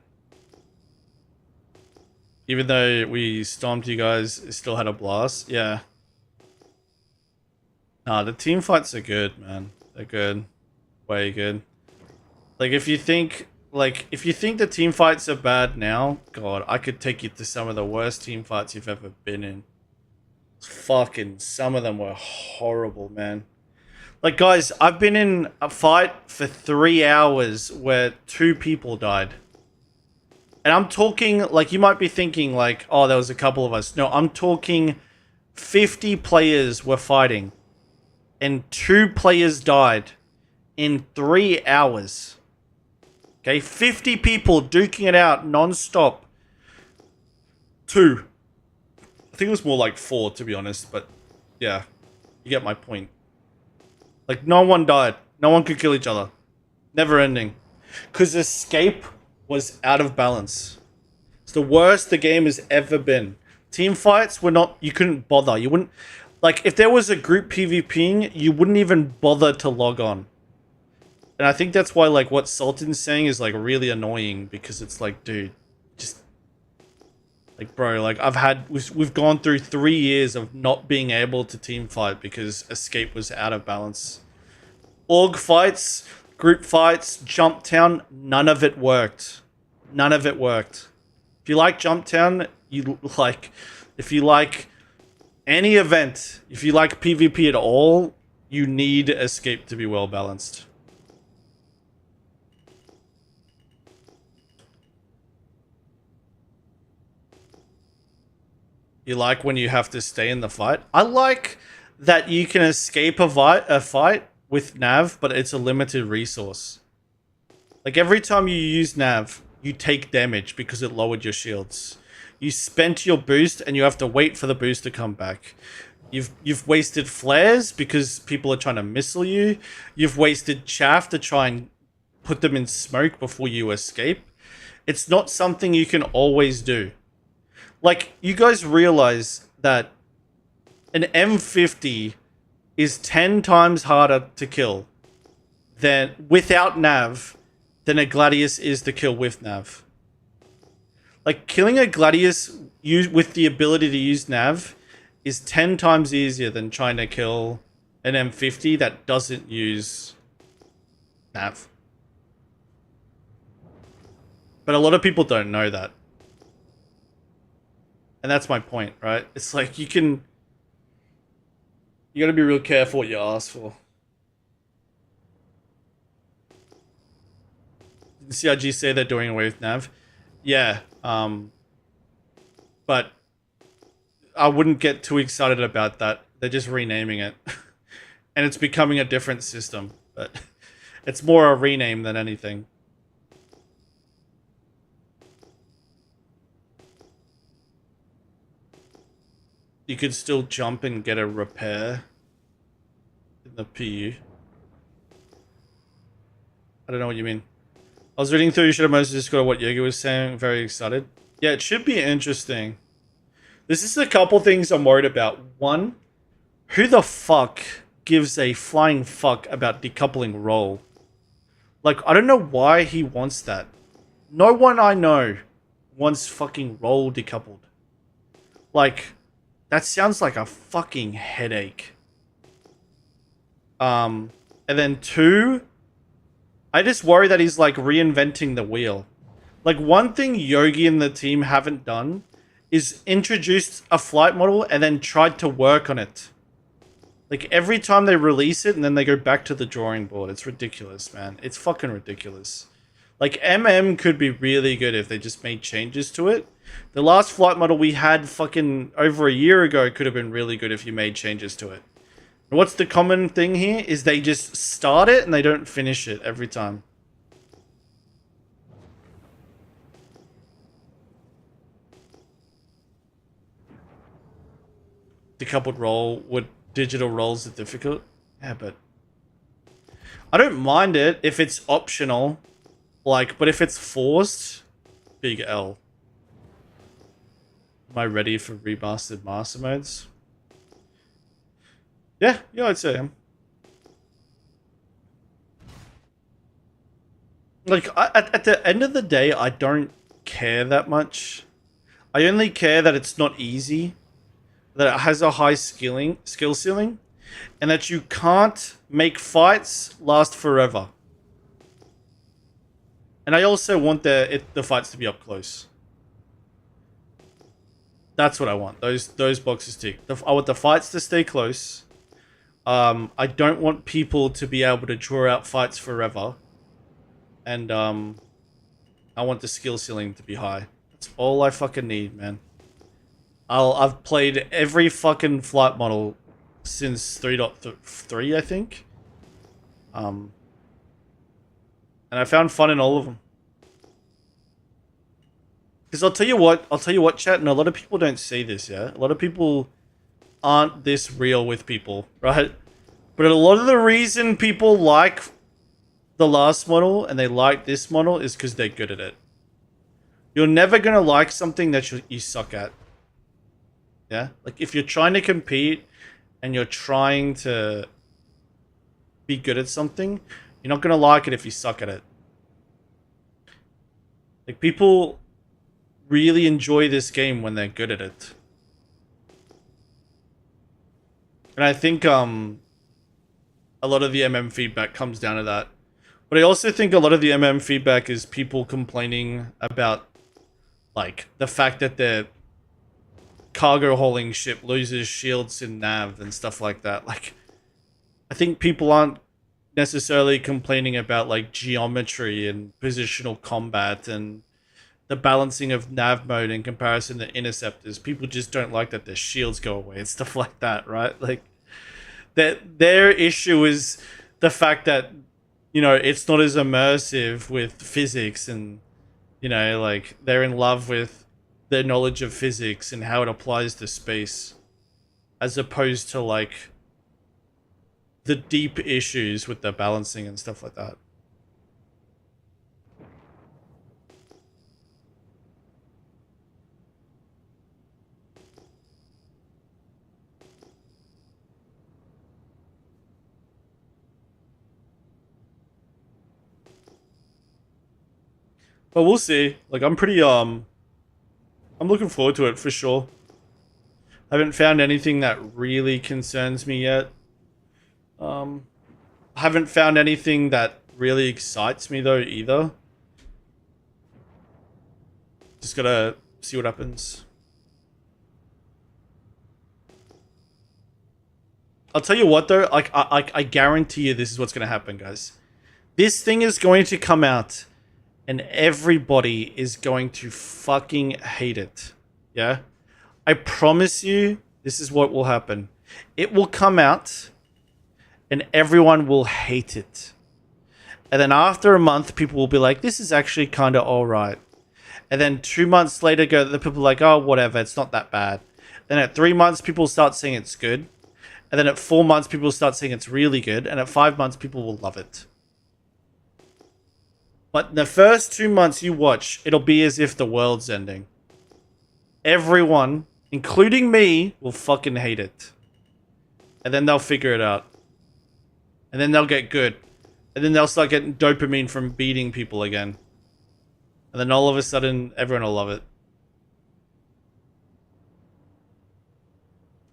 Even though we stomped you guys, it still had a blast. Yeah. Nah, the team fights are good, man. They're good. Way good. Like, if you think the team fights are bad now, God, I could take you to some of the worst team fights you've ever been in. Fucking, some of them were horrible, man. Like, guys, I've been in a fight for 3 hours where 2 people died. And I'm talking, like, you might be thinking, like, oh, there was a couple of us. No, I'm talking 50 players were fighting. And 2 players died in 3 hours. Okay, 50 people duking it out non-stop. 2. I think it was more like 4, to be honest, but yeah, you get my point. Like, no one died. No one could kill each other. Never ending. Because Escape was out of balance. It's the worst the game has ever been. Team fights were not... You couldn't bother. You wouldn't... Like, if there was a group PvPing, you wouldn't even bother to log on. And I think that's why, like, what Sultan's saying is, like, really annoying. Because it's like, dude, just... Like, bro, like, we've gone through 3 years of not being able to team fight because Escape was out of balance. Org fights, group fights, Jumptown, none of it worked. None of it worked. If you like Jumptown, if you like any event, if you like PvP at all, you need Escape to be well balanced. You like when you have to stay in the fight? I like that you can escape a fight with nav, but it's a limited resource. Like every time you use nav, you take damage because it lowered your shields. You spent your boost and you have to wait for the boost to come back. You've wasted flares because people are trying to missile you. You've wasted chaff to try and put them in smoke before you escape. It's not something you can always do. Like, you guys realize that an M50 is 10 times harder to kill than without nav than a Gladius is to kill with nav. Like, killing a Gladius with the ability to use nav is 10 times easier than trying to kill an M50 that doesn't use nav. But a lot of people don't know that. And that's my point, right? It's like you gotta be real careful what you ask for. Did CRG say they're doing away with nav? Yeah, but I wouldn't get too excited about that. They're just renaming it. And it's becoming a different system, but it's more a rename than anything. You could still jump and get a repair in the PU. I don't know what you mean. I was reading through, you should have mostly just got what Yogi was saying. Very excited. Yeah, it should be interesting. This is a couple things I'm worried about. One, who the fuck gives a flying fuck about decoupling roll? Like, I don't know why he wants that. No one I know wants fucking roll decoupled. Like, that sounds like a fucking headache. And then two, I just worry that he's like reinventing the wheel. Like, one thing Yogi and the team haven't done is introduced a flight model and then tried to work on it. Like, every time they release it and then they go back to the drawing board. It's ridiculous, man. It's fucking ridiculous. Like, MM could be really good if they just made changes to it. The last flight model we had fucking over a year ago could have been really good if you made changes to it. And what's the common thing here is they just start it and they don't finish it every time. Decoupled roll with digital rolls are difficult. Yeah, but I don't mind it if it's optional. Like, but if it's forced, big L. Am I ready for remastered master modes? Yeah, I'd say I am. Like, at the end of the day, I don't care that much. I only care that it's not easy, that it has a high skill ceiling, and that you can't make fights last forever. And I also want the fights to be up close. That's what I want. Those boxes tick. I want the fights to stay close. I don't want people to be able to draw out fights forever. And I want the skill ceiling to be high. That's all I fucking need, man. I've played every fucking flight model since 3.3, I think. And I found fun in all of them. Because I'll tell you what, chat, and a lot of people don't see this, yeah? A lot of people aren't this real with people, right? But a lot of the reason people like the last model and they like this model is because they're good at it. You're never going to like something that you suck at. Yeah? Like, if you're trying to compete and you're trying to be good at something, you're not going to like it if you suck at it. Like, people really enjoy this game when they're good at it. And I think a lot of the MM feedback comes down to that. But I also think a lot of the MM feedback is people complaining about, like, the fact that their cargo hauling ship loses shields in nav and stuff like that. Like, I think people aren't necessarily complaining about, like, geometry and positional combat and the balancing of nav mode in comparison to interceptors. People just don't like that their shields go away and stuff like that, right? Like, their issue is the fact that, you know, it's not as immersive with physics, and, you know, like, they're in love with their knowledge of physics and how it applies to space, as opposed to, like, the deep issues with the balancing and stuff like that. But we'll see. Like, I'm pretty, I'm looking forward to it for sure. I haven't found anything that really concerns me yet. I haven't found anything that really excites me though either. Just gotta see what happens. I'll tell you what though, like, I guarantee you this is what's gonna happen, guys. This thing is going to come out and everybody is going to fucking hate it. Yeah? I promise you, this is what will happen. It will come out and everyone will hate it. And then after a month, people will be like, this is actually kind of alright. And then 2 months later, the people are like, oh, whatever, it's not that bad. Then at 3 months, people start saying it's good. And then at 4 months, people start saying it's really good. And at 5 months, people will love it. But in the first 2 months you watch, it'll be as if the world's ending. Everyone, including me, will fucking hate it. And then they'll figure it out. And then they'll get good. And then they'll start getting dopamine from beating people again. And then all of a sudden, everyone will love it.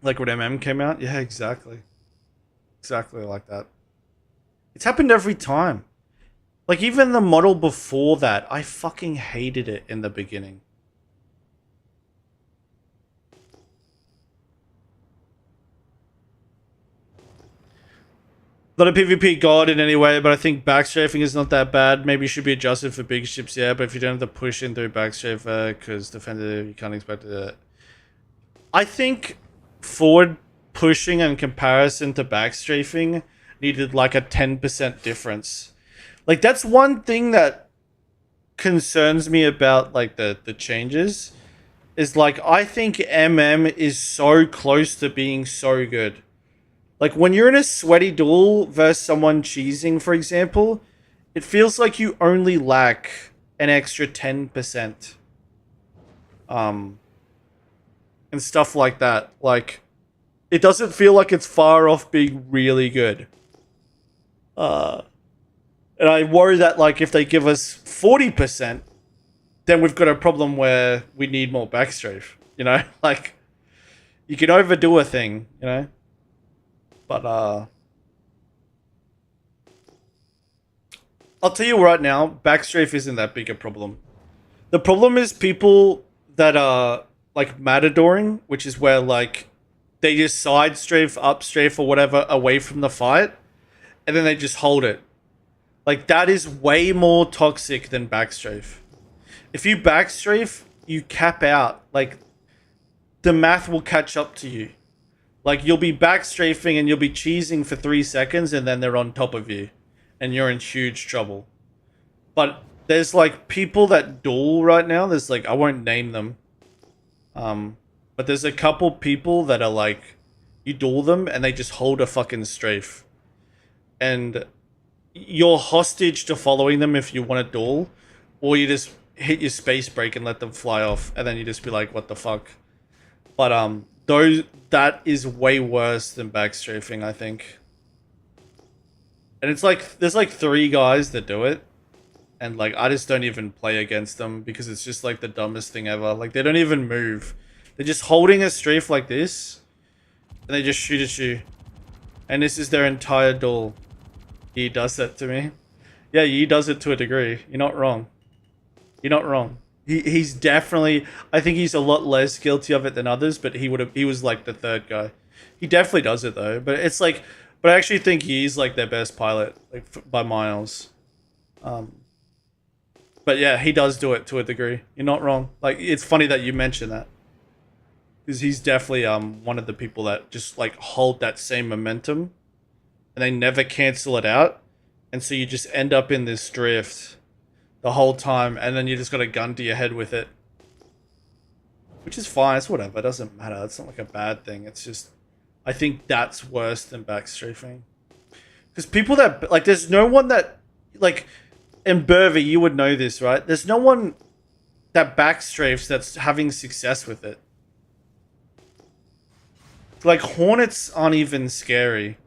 Like when MM came out? Yeah, exactly. Exactly like that. It's happened every time. Like, even the model before that, I fucking hated it in the beginning. Not a PvP god in any way, but I think backstrafing is not that bad. Maybe it should be adjusted for big ships, yeah, but if you don't have to push in through backstrafer, because defender, you can't expect it. I think forward pushing in comparison to backstrafing needed like a 10% difference. Like, that's one thing that concerns me about, like, the changes. Is, like, I think MM is so close to being so good. Like, when you're in a sweaty duel versus someone cheesing, for example, it feels like you only lack an extra 10%. And stuff like that. Like, it doesn't feel like it's far off being really good. And I worry that, like, if they give us 40%, then we've got a problem where we need more backstrafe, you know? Like, you can overdo a thing, you know? But, I'll tell you right now, backstrafe isn't that big a problem. The problem is people that are, like, matadoring, which is where, like, they just side strafe, up strafe, or whatever away from the fight, and then they just hold it. Like, that is way more toxic than backstrafe. If you backstrafe, you cap out. Like, the math will catch up to you. Like, you'll be backstrafing and you'll be cheesing for 3 seconds and then they're on top of you. And you're in huge trouble. But there's, like, people that duel right now. There's, like, I won't name them. But there's a couple people that are, like, you duel them and they just hold a fucking strafe. And you're hostage to following them if you want to duel, or you just hit your space break and let them fly off, and then you just be like, what the fuck? But that is way worse than backstrafing, I think. And it's like, there's like 3 guys that do it, and like, I just don't even play against them because it's just like the dumbest thing ever. Like, they don't even move. They're just holding a strafe like this, and they just shoot at you. And this is their entire duel. He does that to me. Yeah, he does it to a degree. You're not wrong. You're not wrong. He's definitely, I think he's a lot less guilty of it than others, but he was like the 3rd guy. He definitely does it though, but it's like, but I actually think he's like their best pilot, like by miles. But yeah, he does do it to a degree. You're not wrong. Like, it's funny that you mention that. because he's definitely one of the people that just like hold that same momentum, and they never cancel it out, and so you just end up in this drift the whole time, and then you just got a gun to your head with it, which is fine. It's whatever. It doesn't matter. It's not like a bad thing. It's just, I think that's worse than backstrafing, because people that like, there's no one that like, and Burvey, you would know this, right? There's no one that backstrafes that's having success with it. Like, Hornets aren't even scary.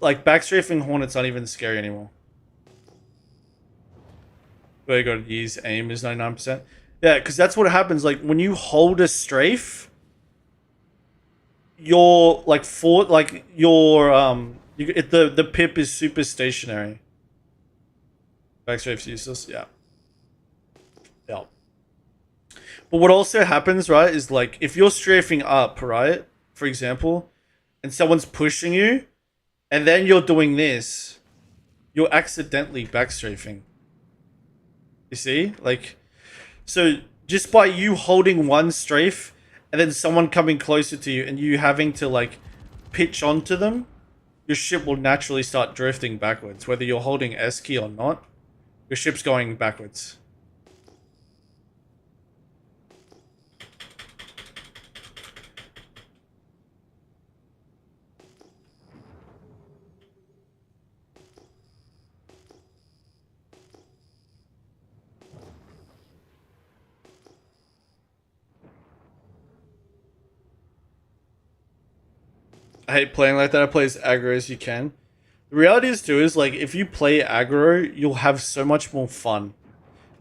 Like, backstrafing Hornets aren't even scary anymore. Where you got to use aim is 99%. Yeah, because that's what happens. Like, when you hold a strafe, your like the pip is super stationary. Backstrafe's useless. Yeah. Yeah. But what also happens, right, is like if you're strafing up, right, for example, and someone's pushing you, and then you're doing this, you're accidentally backstrafing. You see? Like, so just by you holding one strafe and then someone coming closer to you and you having to like pitch onto them, your ship will naturally start drifting backwards. Whether you're holding S key or not, your ship's going backwards. I hate playing like that. I play as aggro as you can. The reality is too is like if you play aggro, you'll have so much more fun.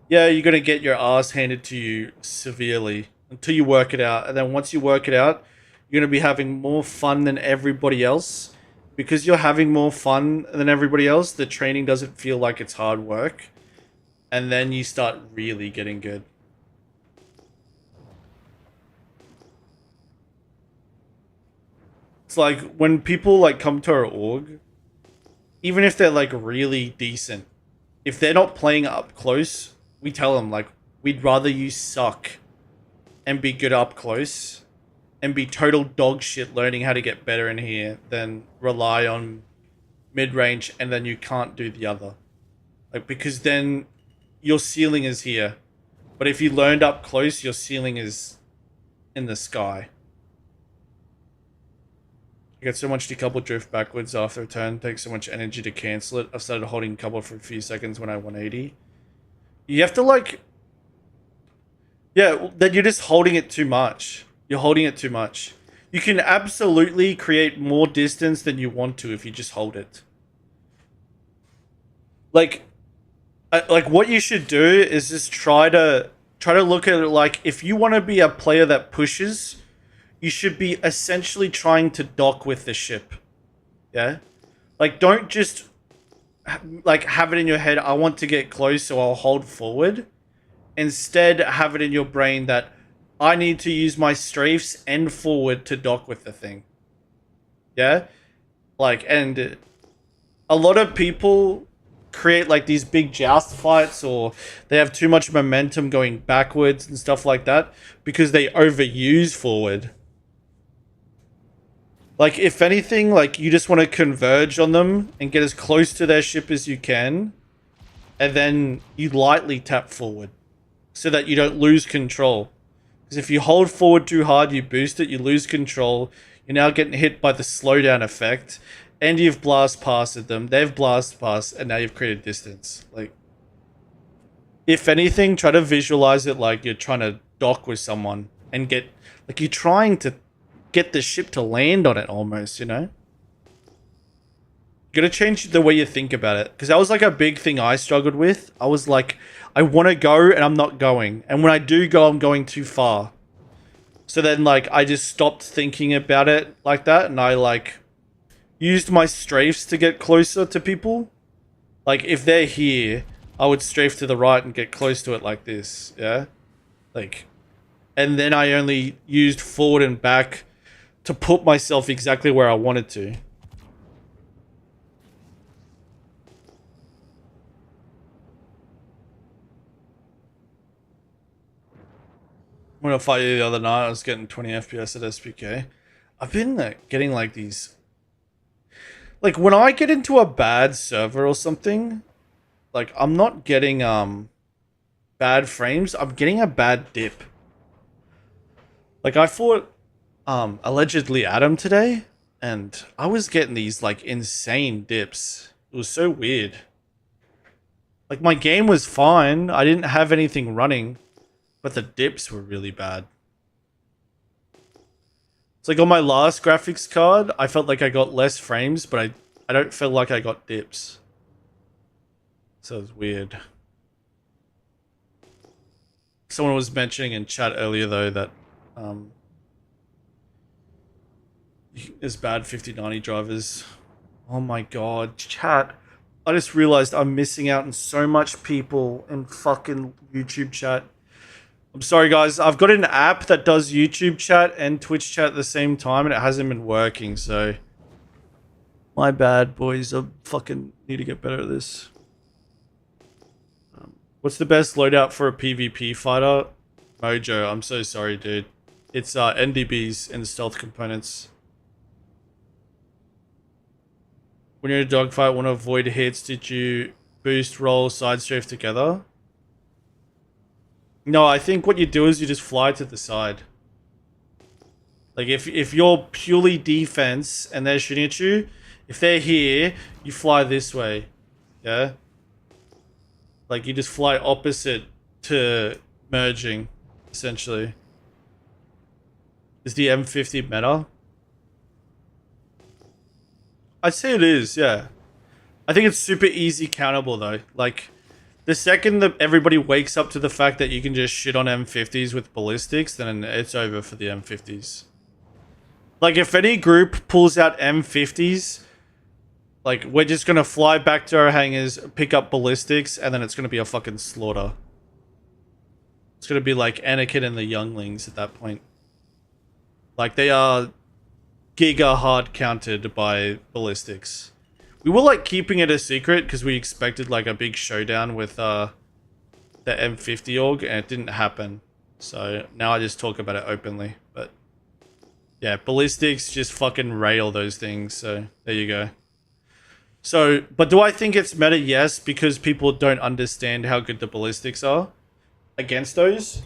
Yeah, you're gonna get your ass handed to you severely until you work it out, and then once you work it out, you're gonna be having more fun than everybody else. Because you're having more fun than everybody else, the training doesn't feel like it's hard work, and then you start really getting good. It's like when people like come to our org, even if they're like really decent, if they're not playing up close, we tell them like, we'd rather you suck and be good up close and be total dog shit learning how to get better in here than rely on mid-range and then you can't do the other. Like, because then your ceiling is here. But if you learned up close, your ceiling is in the sky. I get so much decoupled drift backwards after a turn, takes so much energy to cancel it. I've started holding coupled for a few seconds when I 180. You have to like... Yeah, then you're just holding it too much. You're holding it too much. You can absolutely create more distance than you want to if you just hold it. Like what you should do is just try to look at it like, if you want to be a player that pushes, you should be essentially trying to dock with the ship. Yeah? Like, don't just like have it in your head, I want to get close so I'll hold forward. Instead, have it in your brain that I need to use my strafes and forward to dock with the thing. Yeah? Like, and a lot of people create like these big joust fights, or they have too much momentum going backwards and stuff like that because they overuse forward. Like, if anything, like, you just want to converge on them and get as close to their ship as you can, and then you lightly tap forward so that you don't lose control. Because if you hold forward too hard, you boost it, you lose control, you're now getting hit by the slowdown effect, and you've blast passed them, they've blast passed, and now you've created distance. Like, if anything, try to visualize it like you're trying to dock with someone and get, like, you're trying to get the ship to land on it almost, you know? You gotta change the way you think about it. Because that was like a big thing I struggled with. I was like, I want to go and I'm not going. And when I do go, I'm going too far. So then like, I just stopped thinking about it like that. And I like used my strafes to get closer to people. Like if they're here, I would strafe to the right and get close to it like this. Yeah. Like, and then I only used forward and back to put myself exactly where I wanted to. When I fight you the other night, I was getting 20 FPS at SPK. I've been getting like these. Like when I get into a bad server or something, like I'm not getting bad frames. I'm getting a bad dip. Like I fought allegedly Adam today, and I was getting these like insane dips. It was so weird. Like my game was fine. I didn't have anything running, but the dips were really bad. It's like on my last graphics card, I felt like I got less frames, but I don't feel like I got dips. So it's weird. Someone was mentioning in chat earlier though that there's bad 5090 drivers. Oh my god, chat. I just realized I'm missing out on so much people in fucking YouTube chat. I'm sorry guys, I've got an app that does YouTube chat and Twitch chat at the same time and it hasn't been working, so my bad boys, I fucking need to get better at this. What's the best loadout for a PvP fighter? Mojo, I'm so sorry dude. It's NDBs and stealth components. When you're in a dogfight, want to avoid hits, did you boost, roll, side strafe together? No, I think what you do is you just fly to the side. Like if you're purely defense and they're shooting at you, if they're here, you fly this way. Yeah? Like you just fly opposite to merging, essentially. Is the M50 meta? I'd say it is, yeah. I think it's super easy countable though. Like, the second that everybody wakes up to the fact that you can just shit on M50s with ballistics, then it's over for the M50s. Like, if any group pulls out M50s, like, we're just gonna fly back to our hangars, pick up ballistics, and then it's gonna be a fucking slaughter. It's gonna be like Anakin and the younglings at that point. Like, they are giga hard countered by ballistics. We were like keeping it a secret because we expected like a big showdown with the M50 org and it didn't happen. So now I just talk about it openly. But yeah, ballistics just fucking rail those things. So there you go. So, but do I think it's meta? Yes, because people don't understand how good the ballistics are against those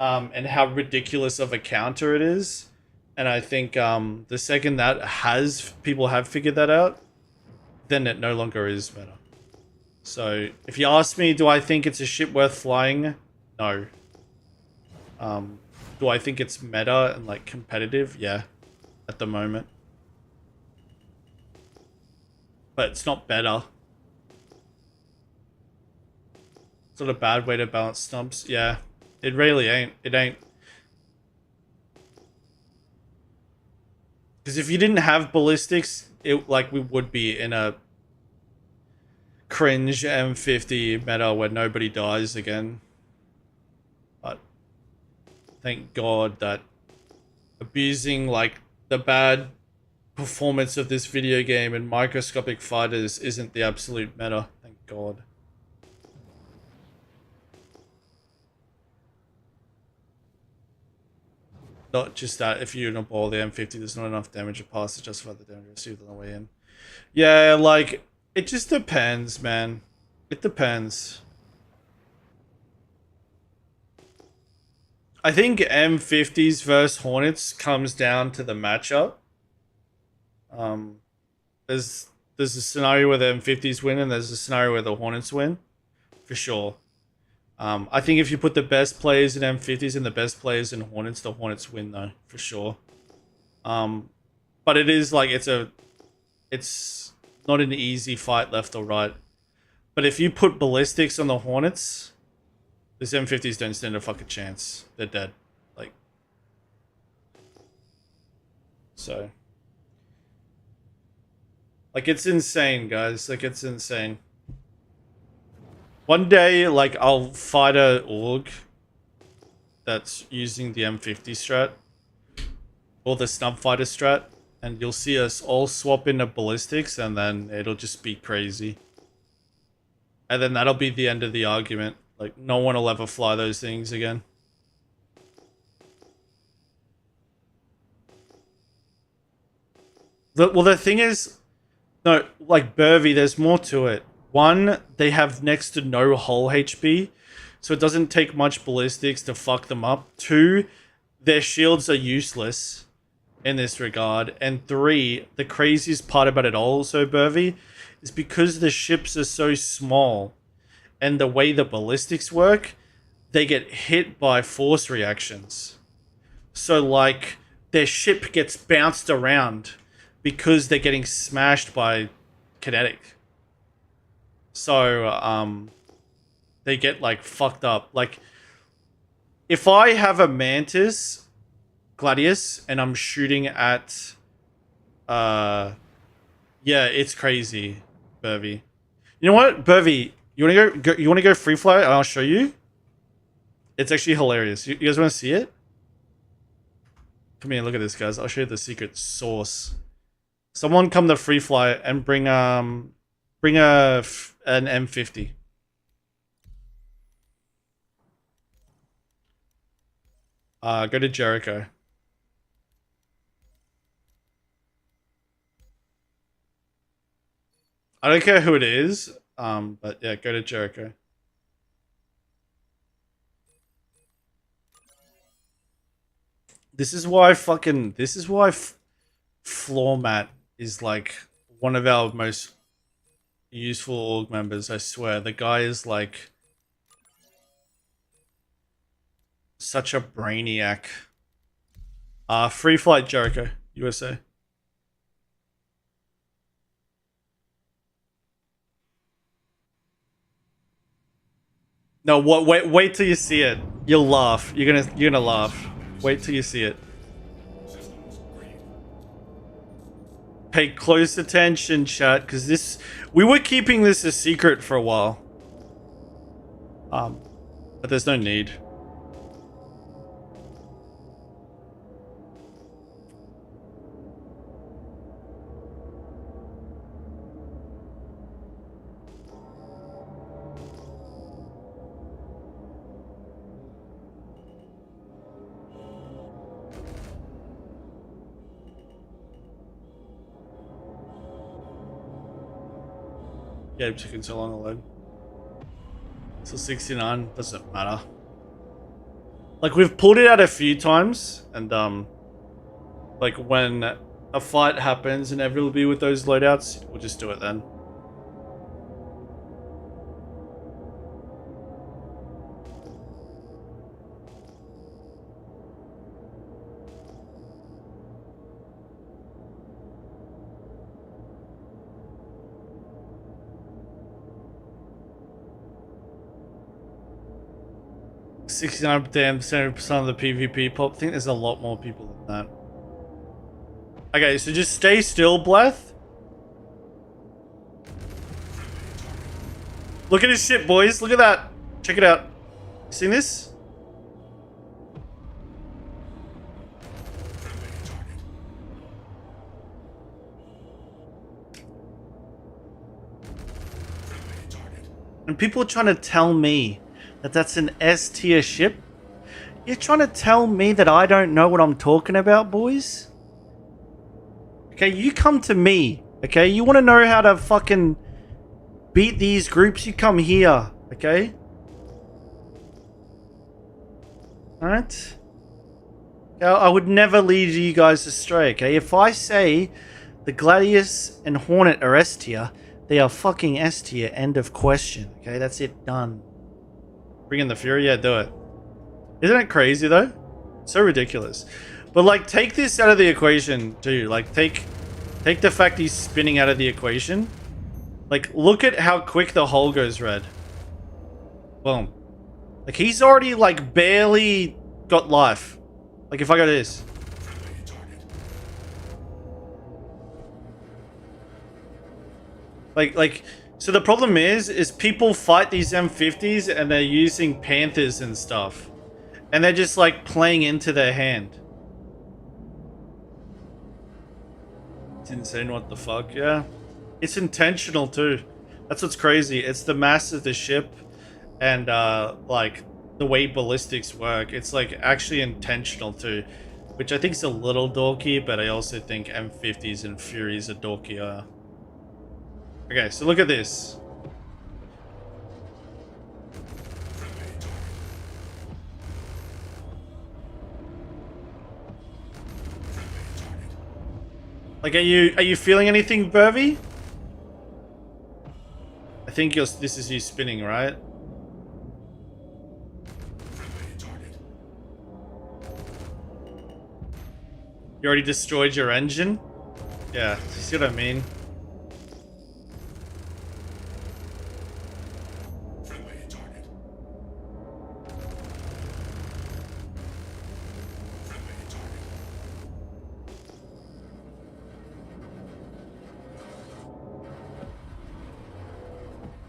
and how ridiculous of a counter it is. And I think the second that people have figured that out, then it no longer is meta. So if you ask me, do I think it's a ship worth flying? No. Do I think it's meta and like competitive? Yeah, at the moment. But it's not better. It's not a bad way to balance snubs. Yeah, it really ain't. It ain't. Because if you didn't have ballistics, like we would be in a cringe M50 meta where nobody dies again. But thank God that abusing like the bad performance of this video game and microscopic fighters isn't the absolute meta. Thank God. Not just that, if you uniball the M50, there's not enough damage to pass to justify the damage received on the way in. Yeah, like, it just depends, man. It depends. I think M50s versus Hornets comes down to the matchup. There's a scenario where the M50s win and there's a scenario where the Hornets win. For sure. I think if you put the best players in M50s and the best players in Hornets, the Hornets win though, for sure. But it is like, it's not an easy fight left or right. But if you put ballistics on the Hornets, these M50s don't stand a fucking chance. They're dead. Like, so. Like, it's insane, guys. Like, it's insane. One day, like, I'll fight a org that's using the M50 strat or the snub fighter strat, and you'll see us all swap into ballistics, and then it'll just be crazy. And then that'll be the end of the argument. Like, no one will ever fly those things again. The thing is, no, like Burvey, there's more to it. One, they have next to no hull HP, so it doesn't take much ballistics to fuck them up. Two, their shields are useless in this regard. And three, the craziest part about it also, Burvey, is because the ships are so small and the way the ballistics work, they get hit by force reactions. So, like, their ship gets bounced around because they're getting smashed by kinetic. So, they get, like, fucked up. Like, if I have a Mantis Gladius and I'm shooting at... yeah, it's crazy, Burvey. You know what, Burvey? You wanna go free fly and I'll show you? It's actually hilarious. You guys wanna see it? Come here, look at this, guys. I'll show you the secret sauce. Someone come to free fly and bring an M50. Go to Jericho. I don't care who it is, but yeah, go to Jericho. This is why Floor Mat is like one of our most useful org members, I swear. The guy is like such a brainiac. Free flight Jericho, USA. No, wait till you see it. You'll laugh. You're gonna laugh. Wait till you see it. Systems green. Pay close attention, chat, because we were keeping this a secret for a while. But there's no need. Yeah, I'm taking so long to load. So 69 doesn't matter. Like, we've pulled it out a few times, and like when a fight happens inevitably with those loadouts, we'll just do it then. $69 damn 70% of the PvP pop. I think there's a lot more people than that. Okay, so just stay still, Bleth. Look at his ship, boys. Look at that. Check it out. Seen this? And people are trying to tell me that that's an S tier ship. You're trying to tell me that I don't know what I'm talking about, boys? Okay, you come to me. Okay, you want to know how to fucking beat these groups? You come here. Okay? Alright? I would never lead you guys astray, okay? If I say the Gladius and Hornet are S tier, they are fucking S tier. End of question. Okay, that's it. Done. Bring in the Fury? Yeah, do it. Isn't it crazy, though? So ridiculous. But, like, take this out of the equation, too. Like, take the fact he's spinning out of the equation. Like, look at how quick the hull goes red. Boom. Like, he's already, like, barely got life. Like, if I go to this. Like, so the problem is people fight these M50s and they're using Panthers and stuff. And they're just, like, playing into their hand. It's insane, what the fuck, yeah. It's intentional, too. That's what's crazy. It's the mass of the ship and, like, the way ballistics work. It's, like, actually intentional, too. which I think is a little dorky, but I also think M50s and Furies are dorkier. Okay, so look at this. Like, are you feeling anything, Burvy? I think this is you spinning, right? You already destroyed your engine? Yeah, you see what I mean?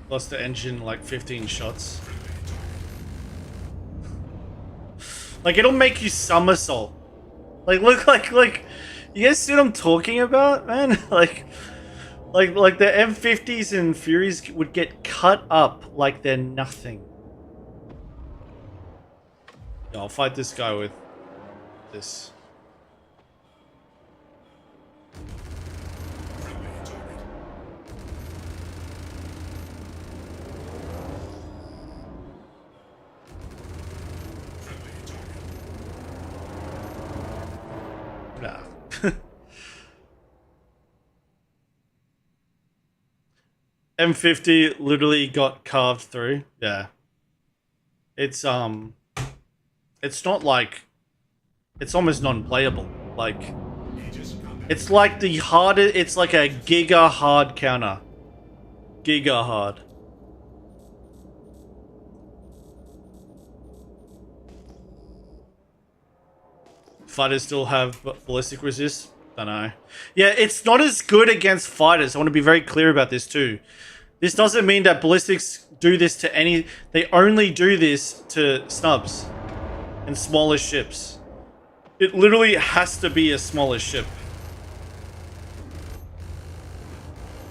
Lost the engine like 15 shots. Like, it'll make you somersault. Like, look, like, you guys see what I'm talking about, man? Like the M50s and Furies would get cut up like they're nothing. Yeah, I'll fight this guy with this. Nah. M50 literally got carved through. Yeah. It's not like, it's almost non-playable. Like, it's like the harder, it's like a giga hard counter. Giga hard. Fighters still have ballistic resist? Don't know. Yeah, it's not as good against fighters. I want to be very clear about this too. This doesn't mean that ballistics do this to any... They only do this to snubs and smaller ships. It literally has to be a smaller ship.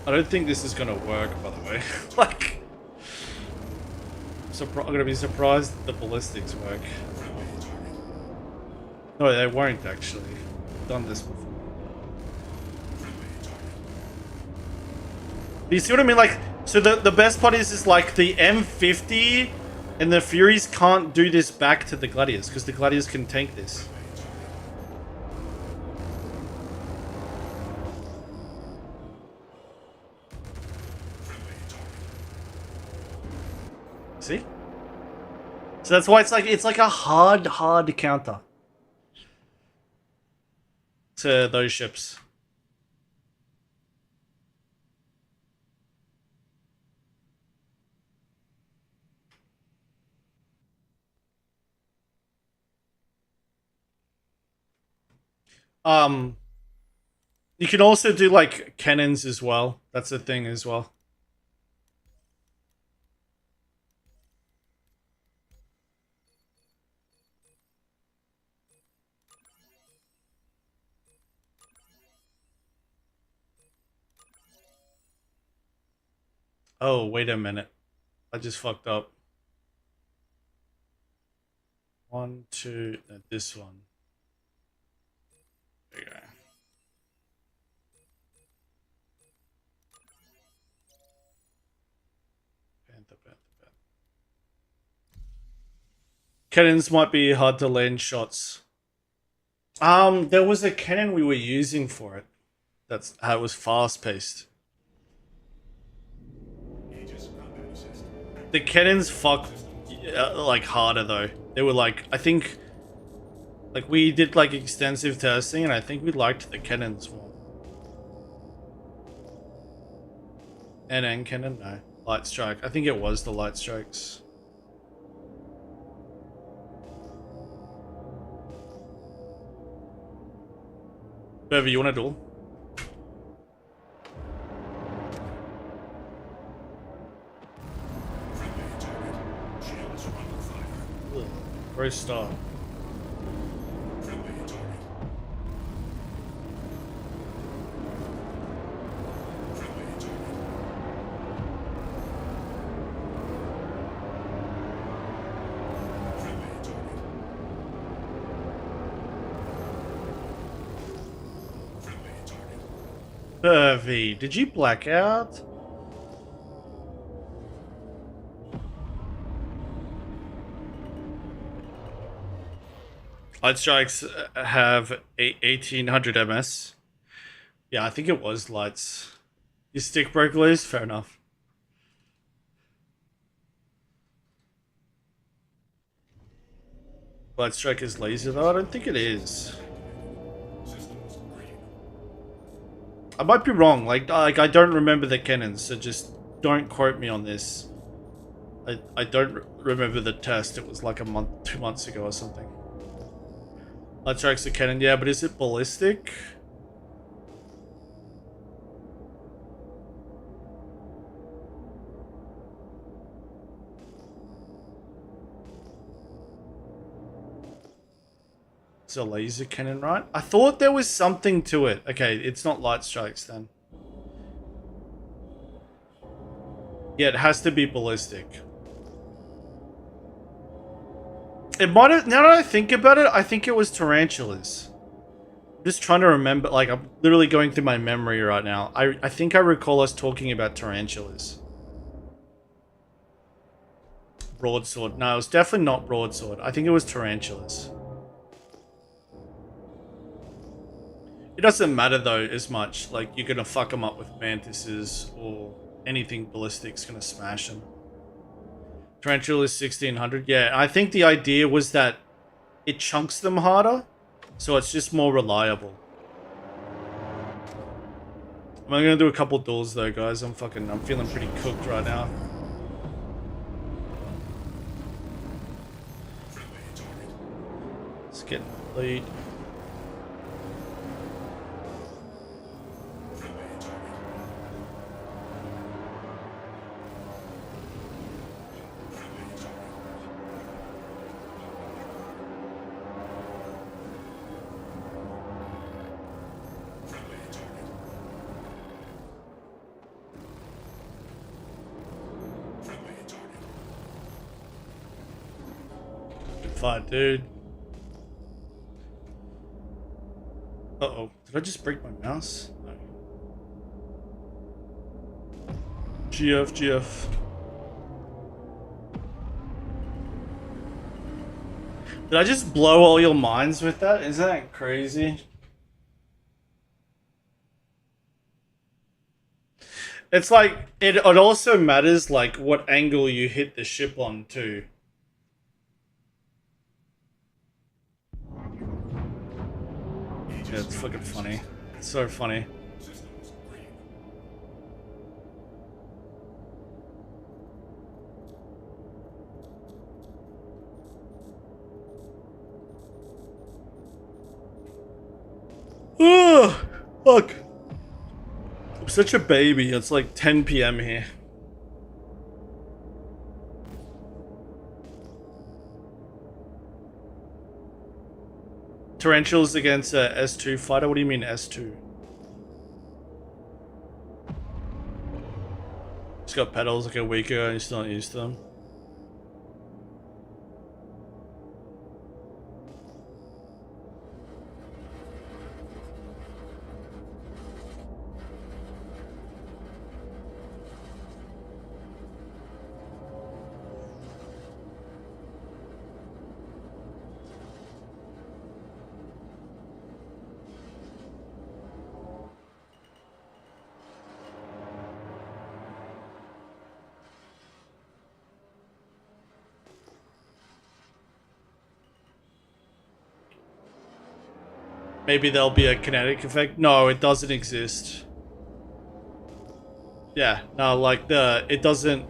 I don't think this is going to work, by the way. Like... I'm going to be surprised that the ballistics work. No, they won't actually. I've done this before. You see what I mean? Like, so the best part is like the M50 and the Furies can't do this back to the Gladiators because the Gladiators can tank this. See? So that's why it's like a hard counter to those ships. You can also do like cannons as well. That's a thing as well. Oh, wait a minute. I just fucked up. 1, 2, this one. There you go. Panther. Cannons might be hard to land shots. There was a cannon we were using for it. That's how it was fast paced. The cannons fuck like harder though. They were like, I think, like we did like extensive testing and I think we liked the cannons more. And cannon? No. Light strike. I think it was the light strikes. Bever, you want a duel? Very star. Pervy, did you black out? Light strikes have 1800 ms. Yeah, I think it was lights. Your stick broke loose? Fair enough. Light strike is laser though? I don't think it is. Systems green. I might be wrong. Like I don't remember the cannons, so just don't quote me on this. I don't remember the test. It was like a month, 2 months ago or something. Light strike's a cannon, yeah, but is it ballistic? It's a laser cannon, right? I thought there was something to it. Okay, it's not light strikes then. Yeah, it has to be ballistic. It might have, now that I think about it, I think it was tarantulas. I'm just trying to remember, like, I'm literally going through my memory right now. I think I recall us talking about tarantulas. Broadsword. No, it was definitely not broadsword. I think it was tarantulas. It doesn't matter though as much. Like, you're gonna fuck them up with mantises or anything ballistic's gonna smash them. Tarantula is 1600. Yeah, I think the idea was that it chunks them harder, so it's just more reliable. I'm gonna do a couple duels though, guys. I'm feeling pretty cooked right now. Let's get lead. Fight, dude. Uh-oh. Did I just break my mouse? No. GF. Did I just blow all your minds with that? Isn't that crazy? It's like, it also matters like what angle you hit the ship on too. Yeah, it's fucking funny. It's so funny. Systems green. Oh, fuck. I'm such a baby. It's like 10 PM here. Tarantulas against S2 fighter? What do you mean S2? Just got pedals like a week ago and you're still not used to them. Maybe there'll be a kinetic effect. No, it doesn't exist. Yeah, no, like it doesn't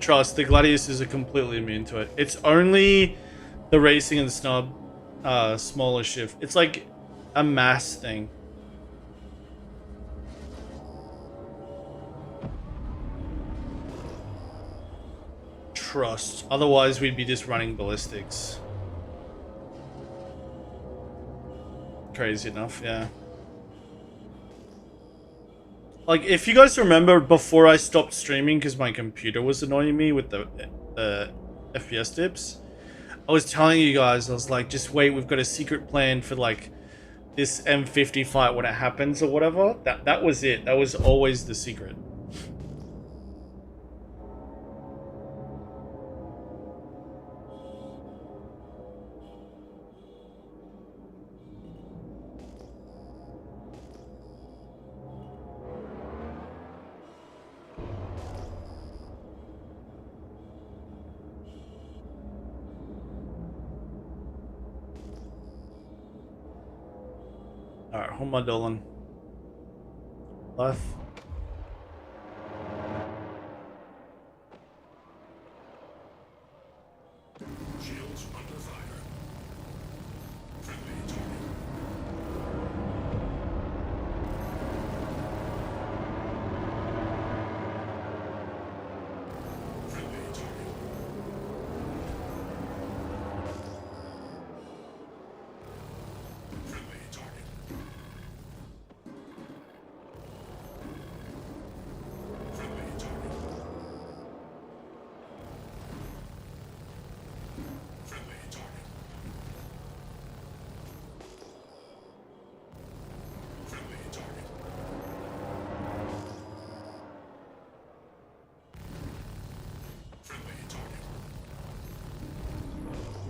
trust. The Gladiuses are completely immune to it. It's only the racing and snub smaller shift. It's like a mass thing. Trust. Otherwise, we'd be just running ballistics. Crazy enough, yeah. Like, if you guys remember, before I stopped streaming because my computer was annoying me with the FPS dips, I was telling you guys, I was like, just wait, we've got a secret plan for, like, this M50 fight when it happens or whatever. That was it. That was always the secret. Alright, who am I doing? Life. Shields under fire. Friendly target. Friendly target. Friendly target. Friendly target. Friendly target. Friendly target. Friendly target.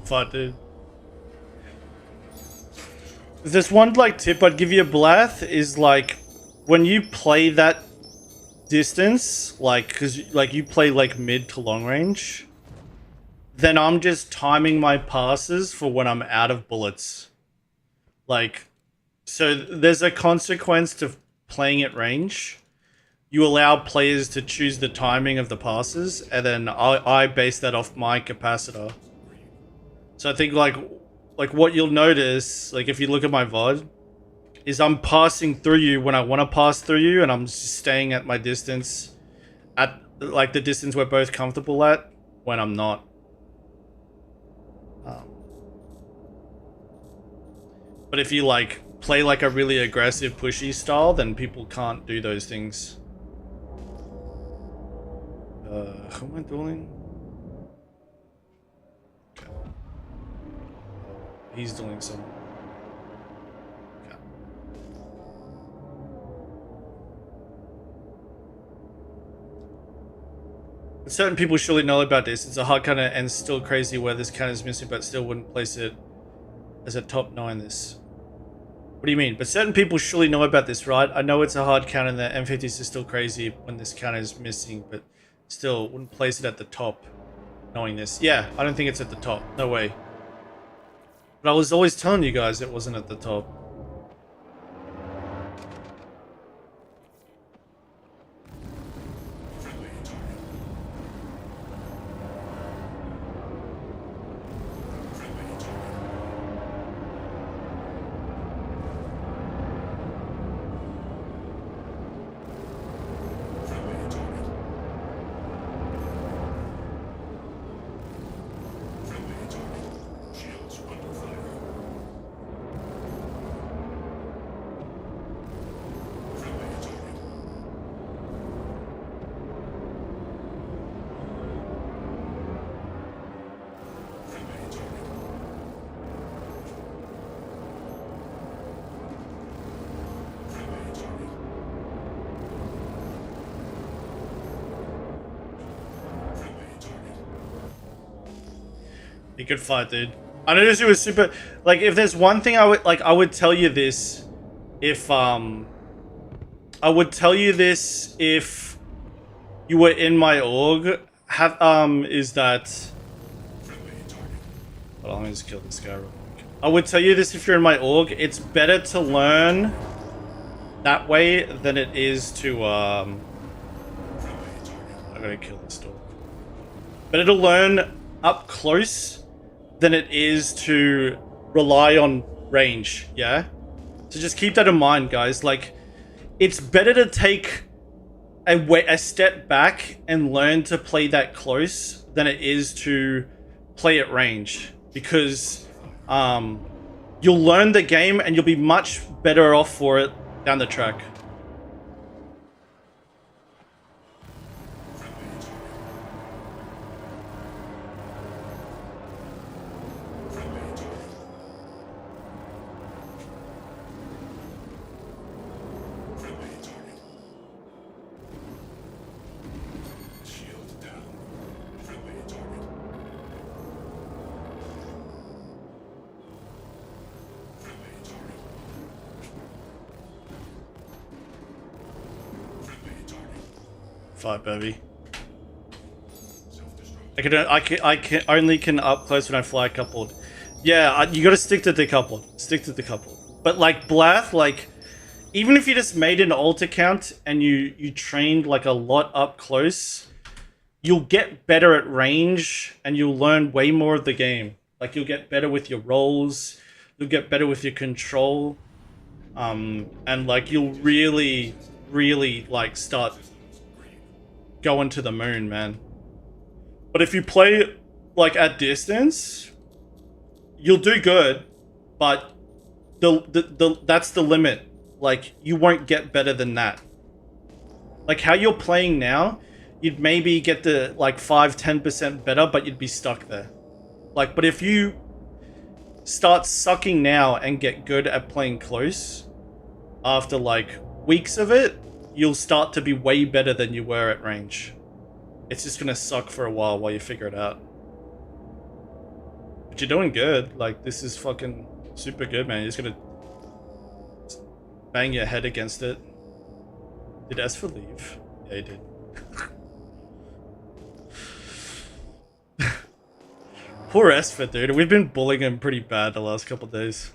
Fuck, dude. There's one like tip I'd give you, Blath, is like when you play that distance, like because like you play like mid to long range, then I'm just timing my passes for when I'm out of bullets. Like, so there's a consequence to playing at range. You allow players to choose the timing of the passes, and then I base that off my capacitor. So I think like what you'll notice, like if you look at my VOD, is I'm passing through you when I want to pass through you, and I'm just staying at my distance, at like the distance we're both comfortable at when I'm not. But if you like play like a really aggressive pushy style, then people can't do those things. Who am I dueling? Okay. He's doing some. Okay. Certain people surely know about this. It's a hard counter and still crazy where this counter is missing, but still wouldn't place it as a top knowing this. What do you mean? But certain people surely know about this, right? I know it's a hard counter and the M50s is still crazy when this counter is missing, but still wouldn't place it at the top knowing this. Yeah, I don't think it's at the top. No way. But I was always telling you guys it wasn't at the top. Friendly target. Friendly target. Friendly target. Friendly target. Shields under fire. Friendly target. Friendly target. Friendly target. Friendly target. Be good fight, dude. I noticed it was super. Like, if there's one thing I would tell you this, if I would tell you this if you were in my org. Is that? Friendly target. Hold on, let me just kill this guy real quick. I would tell you this if you're in my org. It's better to learn that way than it is to Friendly target. I gotta kill this dog. Better to learn up close than it is to rely on range, yeah? So just keep that in mind, guys. Like, it's better to take a step back and learn to play that close than it is to play at range. Because you'll learn the game and you'll be much better off for it down the track. fight, baby. Self-destruct. I can only can up close when I fly coupled. Yeah, you gotta stick to decoupled. Stick to decoupled. But like Blath, like even if you just made an alt account and you trained like a lot up close, you'll get better at range and you'll learn way more of the game. Like you'll get better with your rolls, you'll get better with your control, and like you'll really like start going to the moon, man. But if you play like at distance, you'll do good, but that's the limit. Like you won't get better than that. Like how you're playing now, you'd maybe get the like 5-10% better, but you'd be stuck there. Like, but if you start sucking now and get good at playing close after like weeks of it, you'll start to be way better than you were at range. It's just gonna suck for a while you figure it out. But you're doing good. Like, this is fucking super good, man. You're just gonna bang your head against it. Did Esper leave? Yeah, he did. Poor Esper, dude. We've been bullying him pretty bad the last couple days.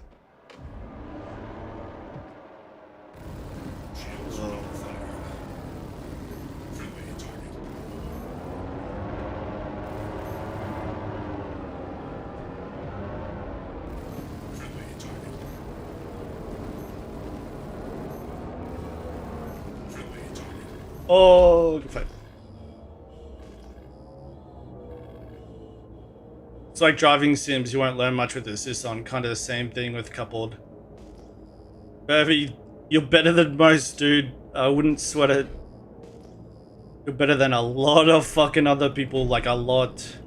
Shields under fire. Friendly target. Friendly target. Friendly target. Oh, good fight. It's like driving sims, you won't learn much with assist on. Kind of the same thing with coupled. Bervy, you're better than most, dude. I wouldn't sweat it. You're better than a lot of fucking other people, like a lot.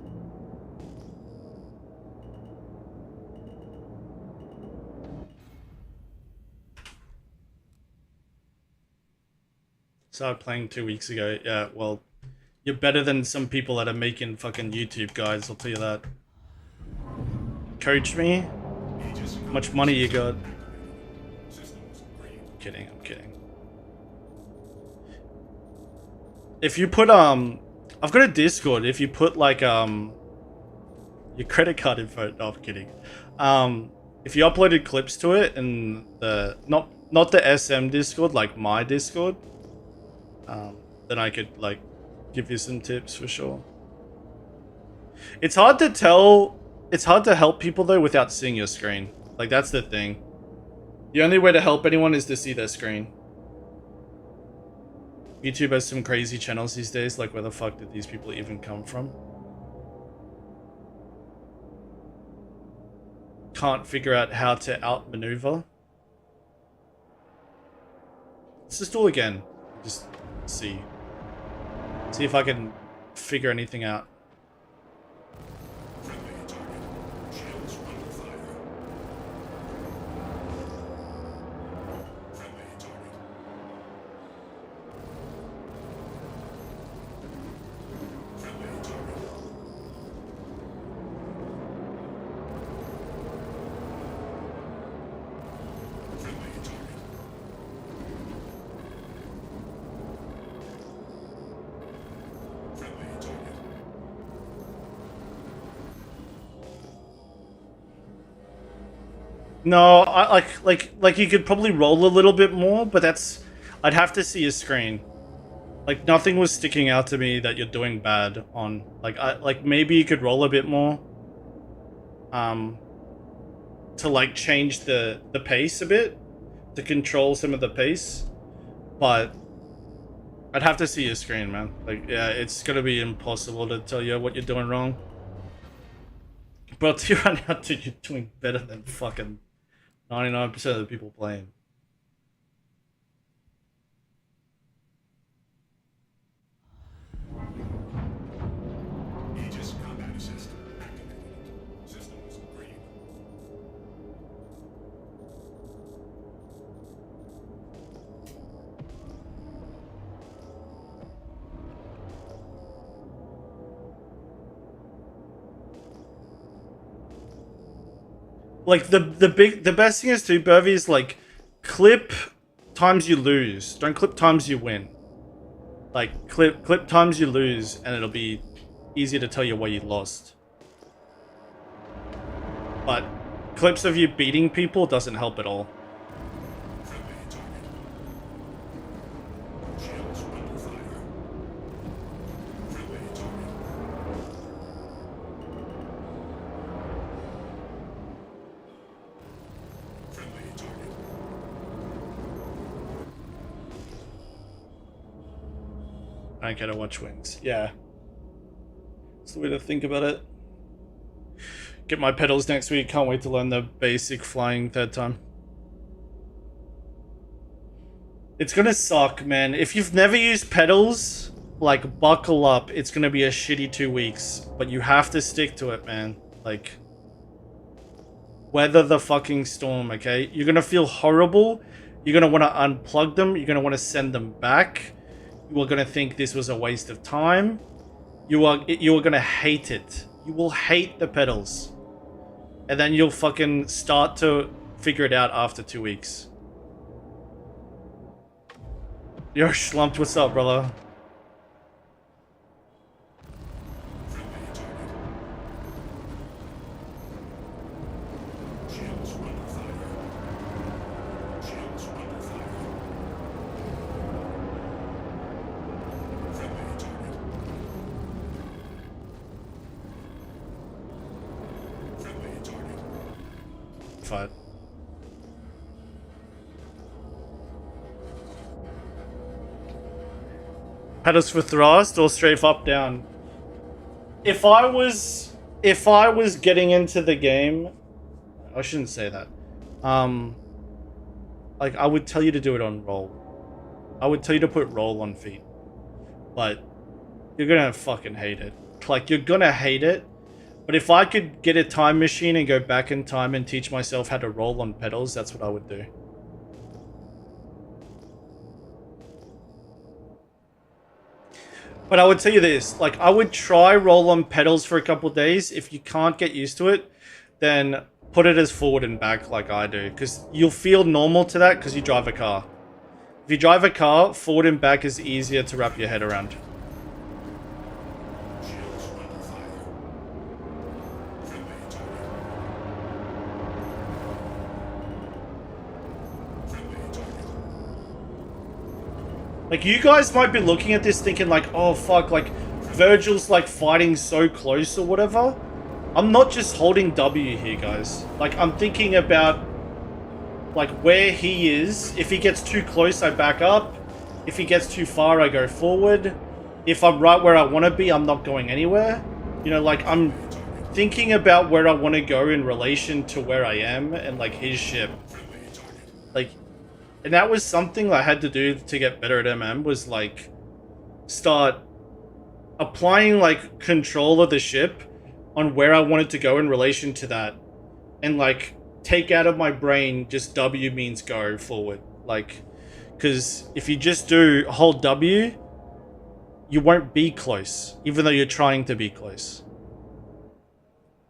Started playing 2 weeks ago. Yeah, well, you're better than some people that are making fucking YouTube guides, I'll tell you that. Coach me? How much money you got? Systems green. I'm kidding. If you put I've got a Discord. If you put like your credit card info, no, I'm kidding. If you uploaded clips to it and the not the SM Discord, like my Discord, then I could like give you some tips for sure. It's hard to tell. It's hard to help people though without seeing your screen. Like that's the thing. The only way to help anyone is to see their screen. YouTube has some crazy channels these days. Like where the fuck did these people even come from? Can't figure out how to outmaneuver. Let's just do it again. Just see. See if I can figure anything out. Friendly target. Shields under fire. Friendly target. Friendly target. Friendly target. Friendly target. No, I like you could probably roll a little bit more, but that's I'd have to see your screen. Like nothing was sticking out to me that you're doing bad on. Like maybe you could roll a bit more. To like change the pace a bit, to control some of the pace, but I'd have to see your screen, man. Like yeah, it's gonna be impossible to tell you what you're doing wrong. But I'll tell you right now, dude, you're doing better than fucking 99% of the people playing. Aegis combat assist activated. Systems green. Like the best thing is too, Burvy, is like clip times you lose. Don't clip times you win. Like, clip times you lose, and it'll be easier to tell you why you lost. But clips of you beating people doesn't help at all. I don't get to watch wings. Yeah. That's the way to think about it. Get my pedals next week. Can't wait to learn the basic flying third time. It's gonna suck, man. If you've never used pedals, like, buckle up. It's gonna be a shitty 2 weeks. But you have to stick to it, man. Like, weather the fucking storm, okay? You're gonna feel horrible. You're gonna want to unplug them. You're gonna want to send them back. You are going to think this was a waste of time. You are going to hate it. You will hate the pedals. And then you'll fucking start to figure it out after 2 weeks. Yo, Slumped, what's up, brother? Fight. Pedals for thrust or strafe up down? If I was getting into the game, I shouldn't say that. Like, I would tell you to do it on roll. I would tell you to put roll on feet. But you're gonna fucking hate it. Like, you're gonna hate it. But if I could get a time machine and go back in time and teach myself how to roll on pedals, that's what I would do. But I would tell you this, like, I would try roll on pedals for a couple of days. If you can't get used to it, then put it as forward and back like I do. Because you'll feel normal to that because you drive a car. If you drive a car, forward and back is easier to wrap your head around. Like, you guys might be looking at this thinking like, oh fuck, like, Virgil's like fighting so close or whatever. I'm not just holding W here, guys. Like, I'm thinking about like where he is. If he gets too close, I back up. If he gets too far, I go forward. If I'm right where I want to be, I'm not going anywhere. You know, like, I'm thinking about where I want to go in relation to where I am and like his ship. Like, and that was something I had to do to get better at MM, was like start applying like control of the ship on where I wanted to go in relation to that, and like take out of my brain just W means go forward. Like, because if you just do hold W, you won't be close, even though you're trying to be close.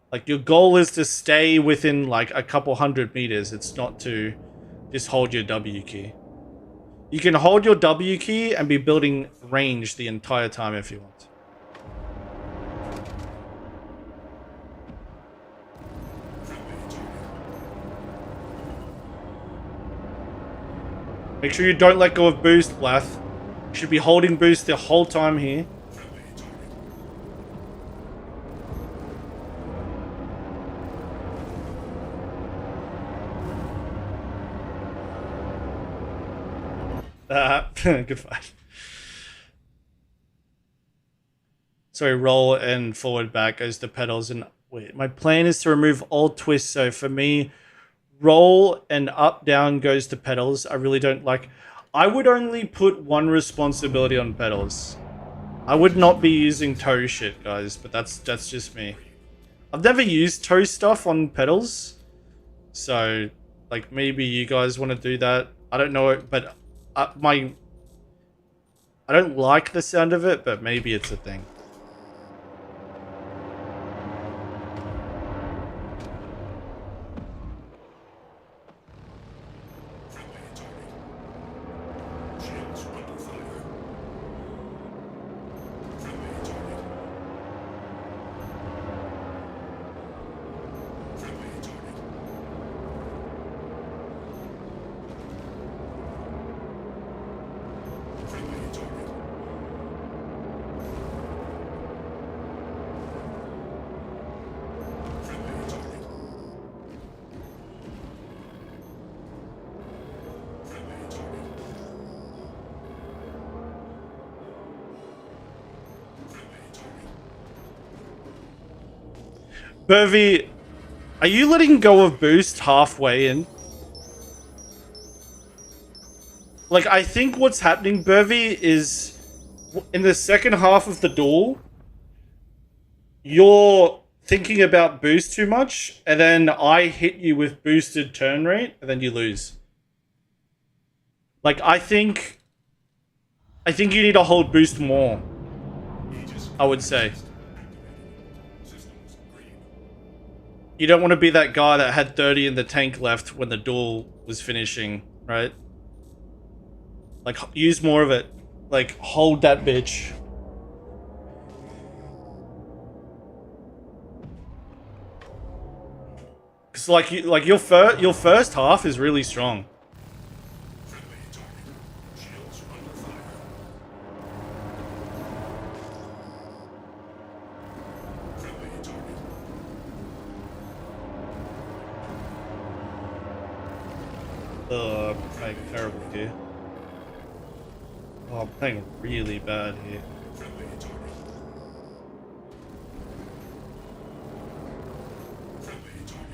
Like, your goal is to stay within like a couple 100 meters. It's not to just hold your W key. You can hold your W key and be building range the entire time if you want. Make sure you don't let go of boost, Blath. You should be holding boost the whole time here. Good fight. Sorry, roll and forward back goes to pedals. And wait, my plan is to remove all twists. So for me, roll and up down goes to pedals. I really don't like. I would only put one responsibility on pedals. I would not be using toe shit, guys, but that's just me. I've never used toe stuff on pedals, so like maybe you guys want to do that. I don't know, but I don't like the sound of it, but maybe it's a thing. Burvey, are you letting go of boost halfway in? Like, I think what's happening, Burvey, is in the second half of the duel, you're thinking about boost too much, and then I hit you with boosted turn rate, and then you lose. Like, I think you need to hold boost more, I would say. Systems green. You don't want to be that guy that had 30 in the tank left when the duel was finishing, right? Like, use more of it. Like, hold that bitch. Cause like your first half is really strong. Friendly target. Shields under fire. Friendly target. I'm playing terrible here. Oh, I'm playing really bad here. Friendly target. Friendly target.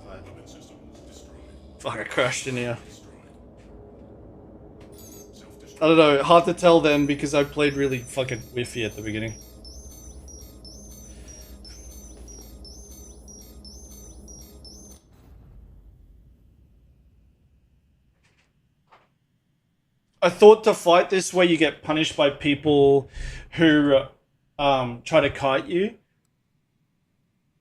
Weapon systems destroyed. Fuck, I crashed in here. Destroyed. Self-destruct. I don't know, hard to tell then because I played really fucking whiffy at the beginning. I thought to fight this where you get punished by people who try to kite you.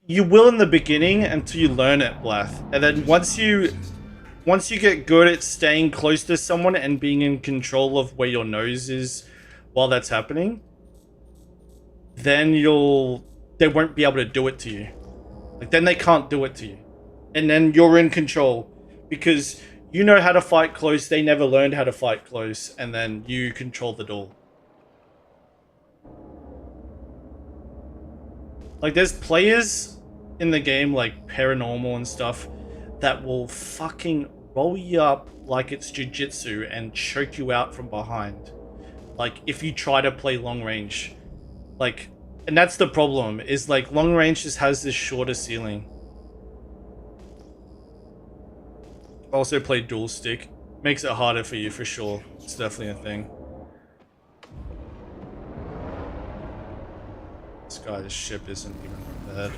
You will in the beginning until you learn it, Blath. And then once you get good at staying close to someone and being in control of where your nose is while that's happening, then they won't be able to do it to you. Like, then they can't do it to you. And then you're in control because you know how to fight close, they never learned how to fight close, and then you control the duel. Like, there's players in the game, like Paranormal and stuff, that will fucking roll you up like it's jiu-jitsu and choke you out from behind. Like, if you try to play long range. Like, and that's the problem, is like, long range just has this shorter ceiling. Also play dual stick. Makes it harder for you for sure. It's definitely a thing. This guy's ship isn't even bad.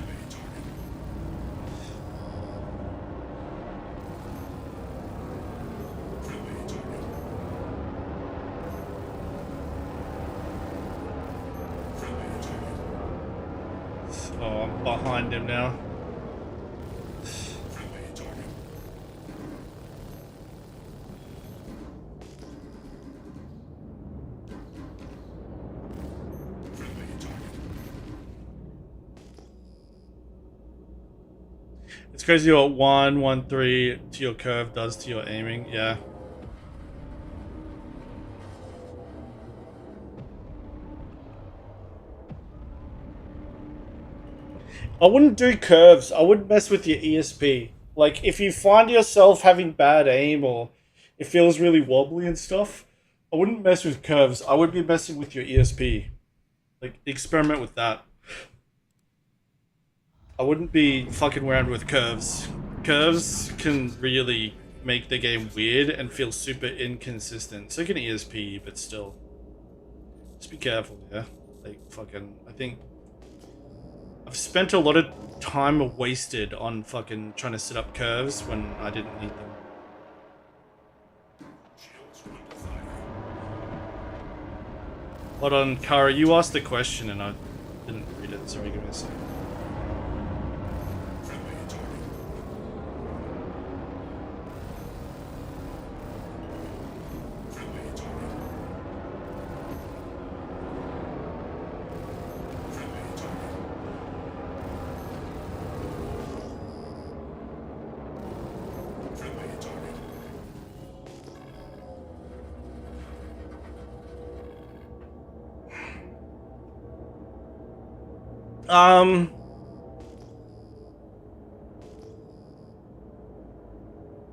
Oh, I'm behind him now. It's crazy what 1-1-3 to your curve does to your aiming, yeah. I wouldn't do curves. I wouldn't mess with your ESP. Like, if you find yourself having bad aim or it feels really wobbly and stuff, I wouldn't mess with curves. I would be messing with your ESP. Like, experiment with that. I wouldn't be fucking around with curves. Curves can really make the game weird and feel super inconsistent. So can ESP, but still. Just be careful, yeah? Like, fucking, I think I've spent a lot of time wasted on fucking trying to set up curves when I didn't need them. Hold on, Kara, you asked the question and I didn't read it. Sorry, give me a second.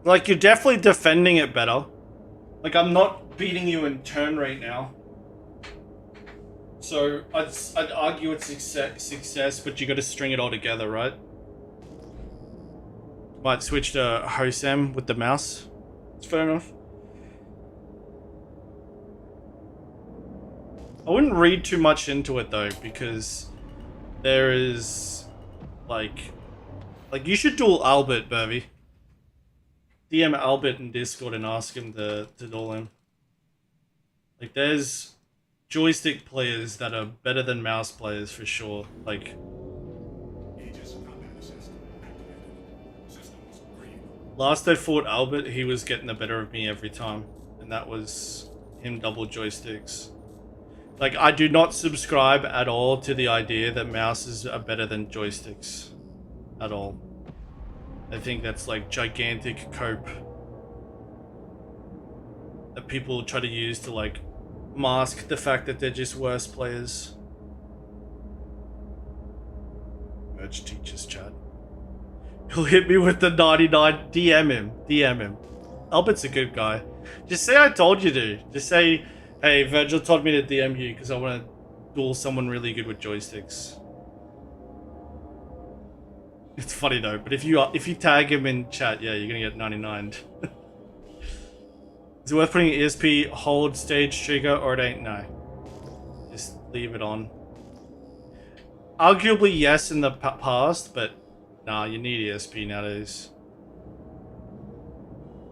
Like, you're definitely defending it better. Like, I'm not beating you in turn right now. So, I'd argue it's success, but you gotta string it all together, right? might switch to Hosem with the mouse. It's fair enough. I wouldn't read too much into it though, because there is like you should duel Albert, Burby. DM Albert in Discord and ask him to duel him. Like there's joystick players that are better than mouse players for sure. Like Aegis combat assist activated. Systems green. last I fought Albert, he was getting the better of me every time, and that was him double joysticks. Like, I do not subscribe at all to the idea that mouses are better than joysticks. At all. I think that's like gigantic cope that people try to use to like mask the fact that they're just worse players. Merge teachers chat. He'll hit me with the 99. DM him. Albert's a good guy. Just say I told you to. Just say, hey, Virgil told me to DM you because I want to duel someone really good with joysticks. It's funny though, but if you tag him in chat, yeah, you're gonna get 99. Is it worth putting ESP hold stage trigger or it ain't? No. Just leave it on. Arguably yes in the past, but nah, you need ESP nowadays.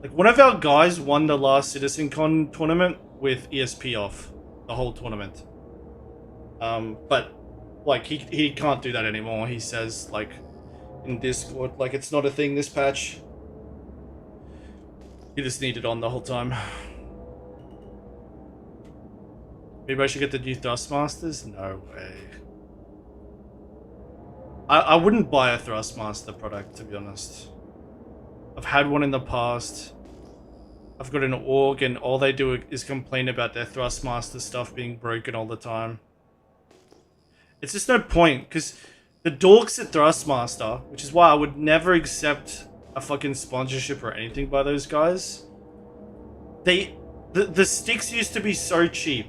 Like one of our guys won the last CitizenCon tournament with ESP off the whole tournament. But like he can't do that anymore. He says like in Discord, like it's not a thing this patch. You just need it on the whole time. Maybe I should get the new Thrustmasters? No way. I wouldn't buy a Thrustmaster product, to be honest. I've had one in the past. I've got an org and all they do is complain about their Thrustmaster stuff being broken all the time. It's just no point, because the dorks at Thrustmaster, which is why I would never accept a fucking sponsorship or anything by those guys. The sticks used to be so cheap,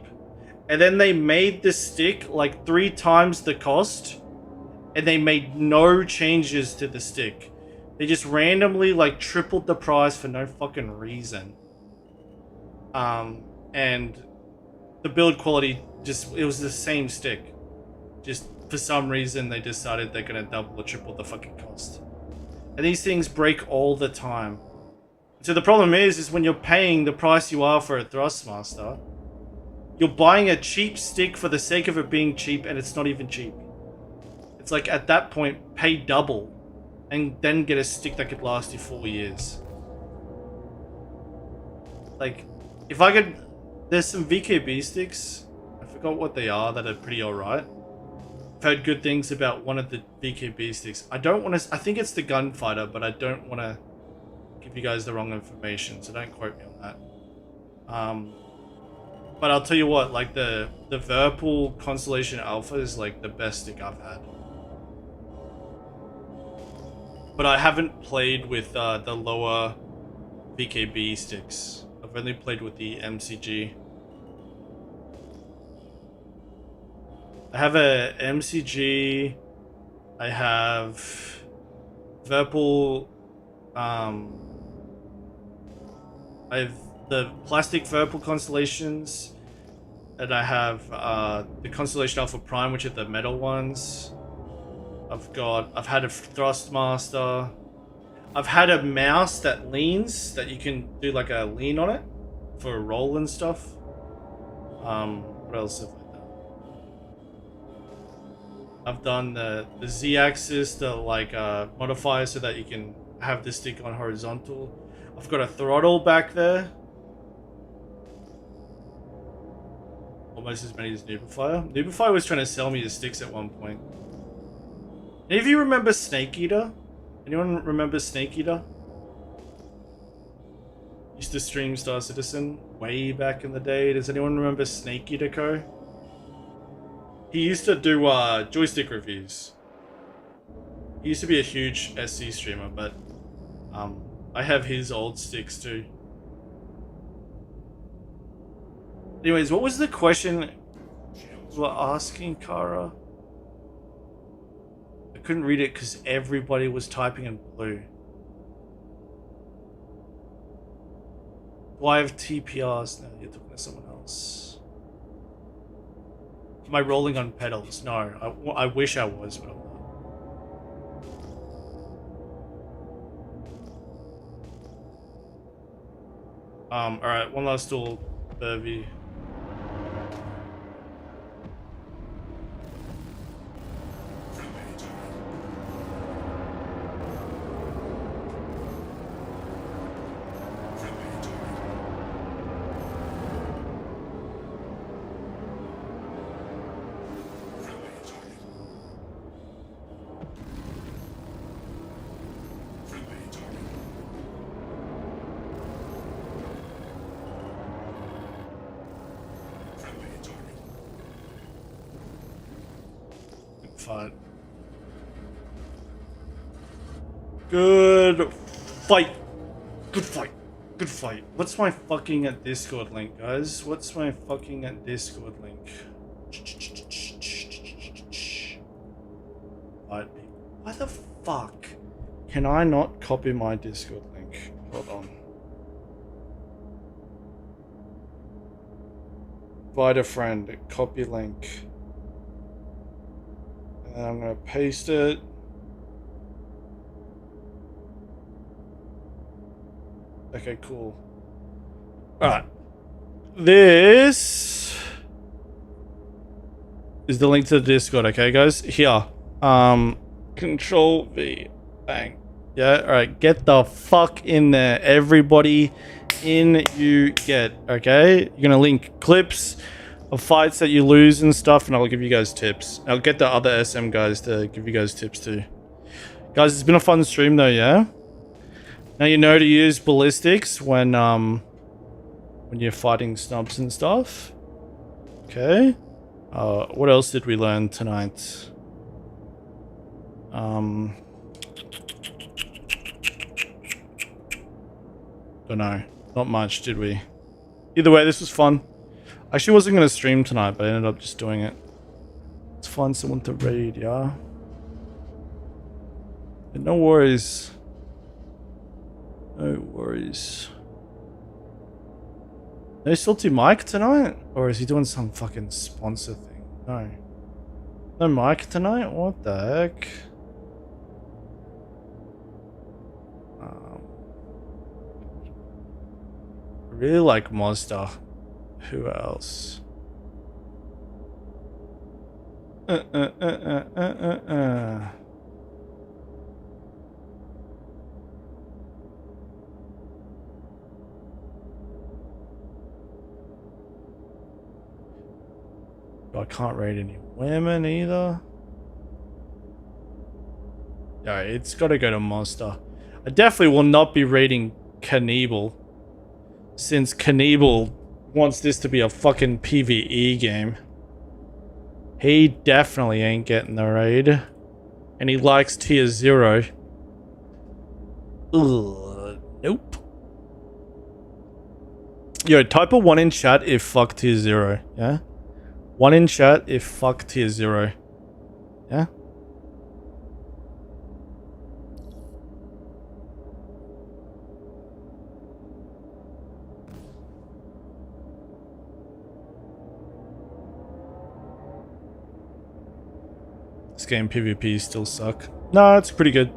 and then they made the stick like 3 times the cost, and they made no changes to the stick. They just randomly like tripled the price for no fucking reason. And the build quality it was the same stick. Just for some reason they decided they're gonna double or triple the fucking cost. And these things break all the time. So the problem is when you're paying the price you are for a Thrustmaster, you're buying a cheap stick for the sake of it being cheap, and it's not even cheap. It's like at that point, pay double and then get a stick that could last you 4 years. Like, if I could... There's some VKB sticks, I forgot what they are, that are pretty alright. I've heard good things about one of the VKB sticks. I don't want to... I think it's the Gunfighter, but I don't want to give you guys the wrong information, so don't quote me on that. But I'll tell you what, like the Virpul Constellation Alpha is like the best stick I've had. But I haven't played with the lower VKB sticks. I've only played with the MCG. I have a MCG. I have Virpul. I have the plastic Virpul constellations, and I have the Constellation Alpha Prime, which are the metal ones. I've had a Thrustmaster. I've had a mouse that leans, that you can do like a lean on it for a roll and stuff. What else have I done? I've done the Z-axis, the like modifier so that you can have the stick on horizontal. I've got a throttle back there. Almost as many as Noobifier. Noobifier was trying to sell me the sticks at one point. Any of you remember Snake Eater? Anyone remember Snake Eater? Used to stream Star Citizen way back in the day. Does anyone remember Snake Eater Co? He used to do joystick reviews. He used to be a huge SC streamer, but I have his old sticks too. Anyways, what was the question you were asking, Kara? I couldn't read it because everybody was typing in blue. Do I have TPRs? No, you're talking to someone else. Am I rolling on pedals? No, I wish I was, but I'm not. Alright, one last duel, Burvey. Fight. Good fight. Good fight. Good fight. What's my fucking Discord link, guys? What's my fucking Discord link? Why the fuck can I not copy my Discord link? Hold on. Invite a friend. Copy link. And I'm gonna paste it. Okay, cool. Alright. This is the link to the Discord, okay guys? Here. Control V. Bang. Yeah, alright. Get the fuck in there. Everybody in you get, okay? You're gonna link clips of fights that you lose and stuff, and I'll give you guys tips. I'll get the other SM guys to give you guys tips too. Guys, it's been a fun stream though, yeah? Now you know to use ballistics when you're fighting snubs and stuff. Okay. What else did we learn tonight? Don't know. Not much, did we? Either way, this was fun. I actually wasn't going to stream tonight, but I ended up just doing it. Let's find someone to raid, yeah? And no worries. No worries. No Salty Mike tonight? Or is he doing some fucking sponsor thing? No. No Mike tonight? What the heck? I really like Mazda. Who else? I can't rate any women either. Yeah, it's got to go to Monster. I definitely will not be rating Knievel, since Knievel wants this to be a fucking PvE game. He definitely ain't getting the raid. And he likes tier 0. Ugh, nope. Yo, type a 1 in chat if fuck tier 0, yeah? 1 in chat if fuck tier 0. Yeah? This game PvP still suck. No, it's pretty good.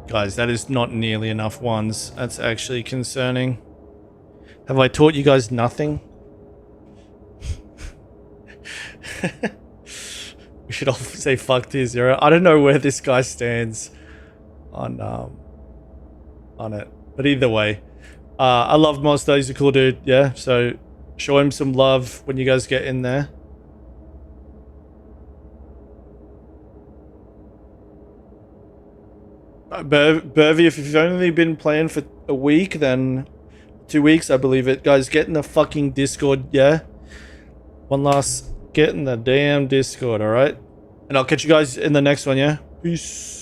Guys, that is not nearly enough ones. That's actually concerning. Have I taught you guys nothing? We should all say fuck tier 0. I don't know where this guy stands on it. But either way. I love Monster, he's a cool dude, yeah. So show him some love when you guys get in there. Burvey, if you've only been playing for a week, then 2 weeks, I believe it. Guys, get in the fucking Discord, yeah? One last, get in the damn Discord, alright? And I'll catch you guys in the next one, yeah? Peace.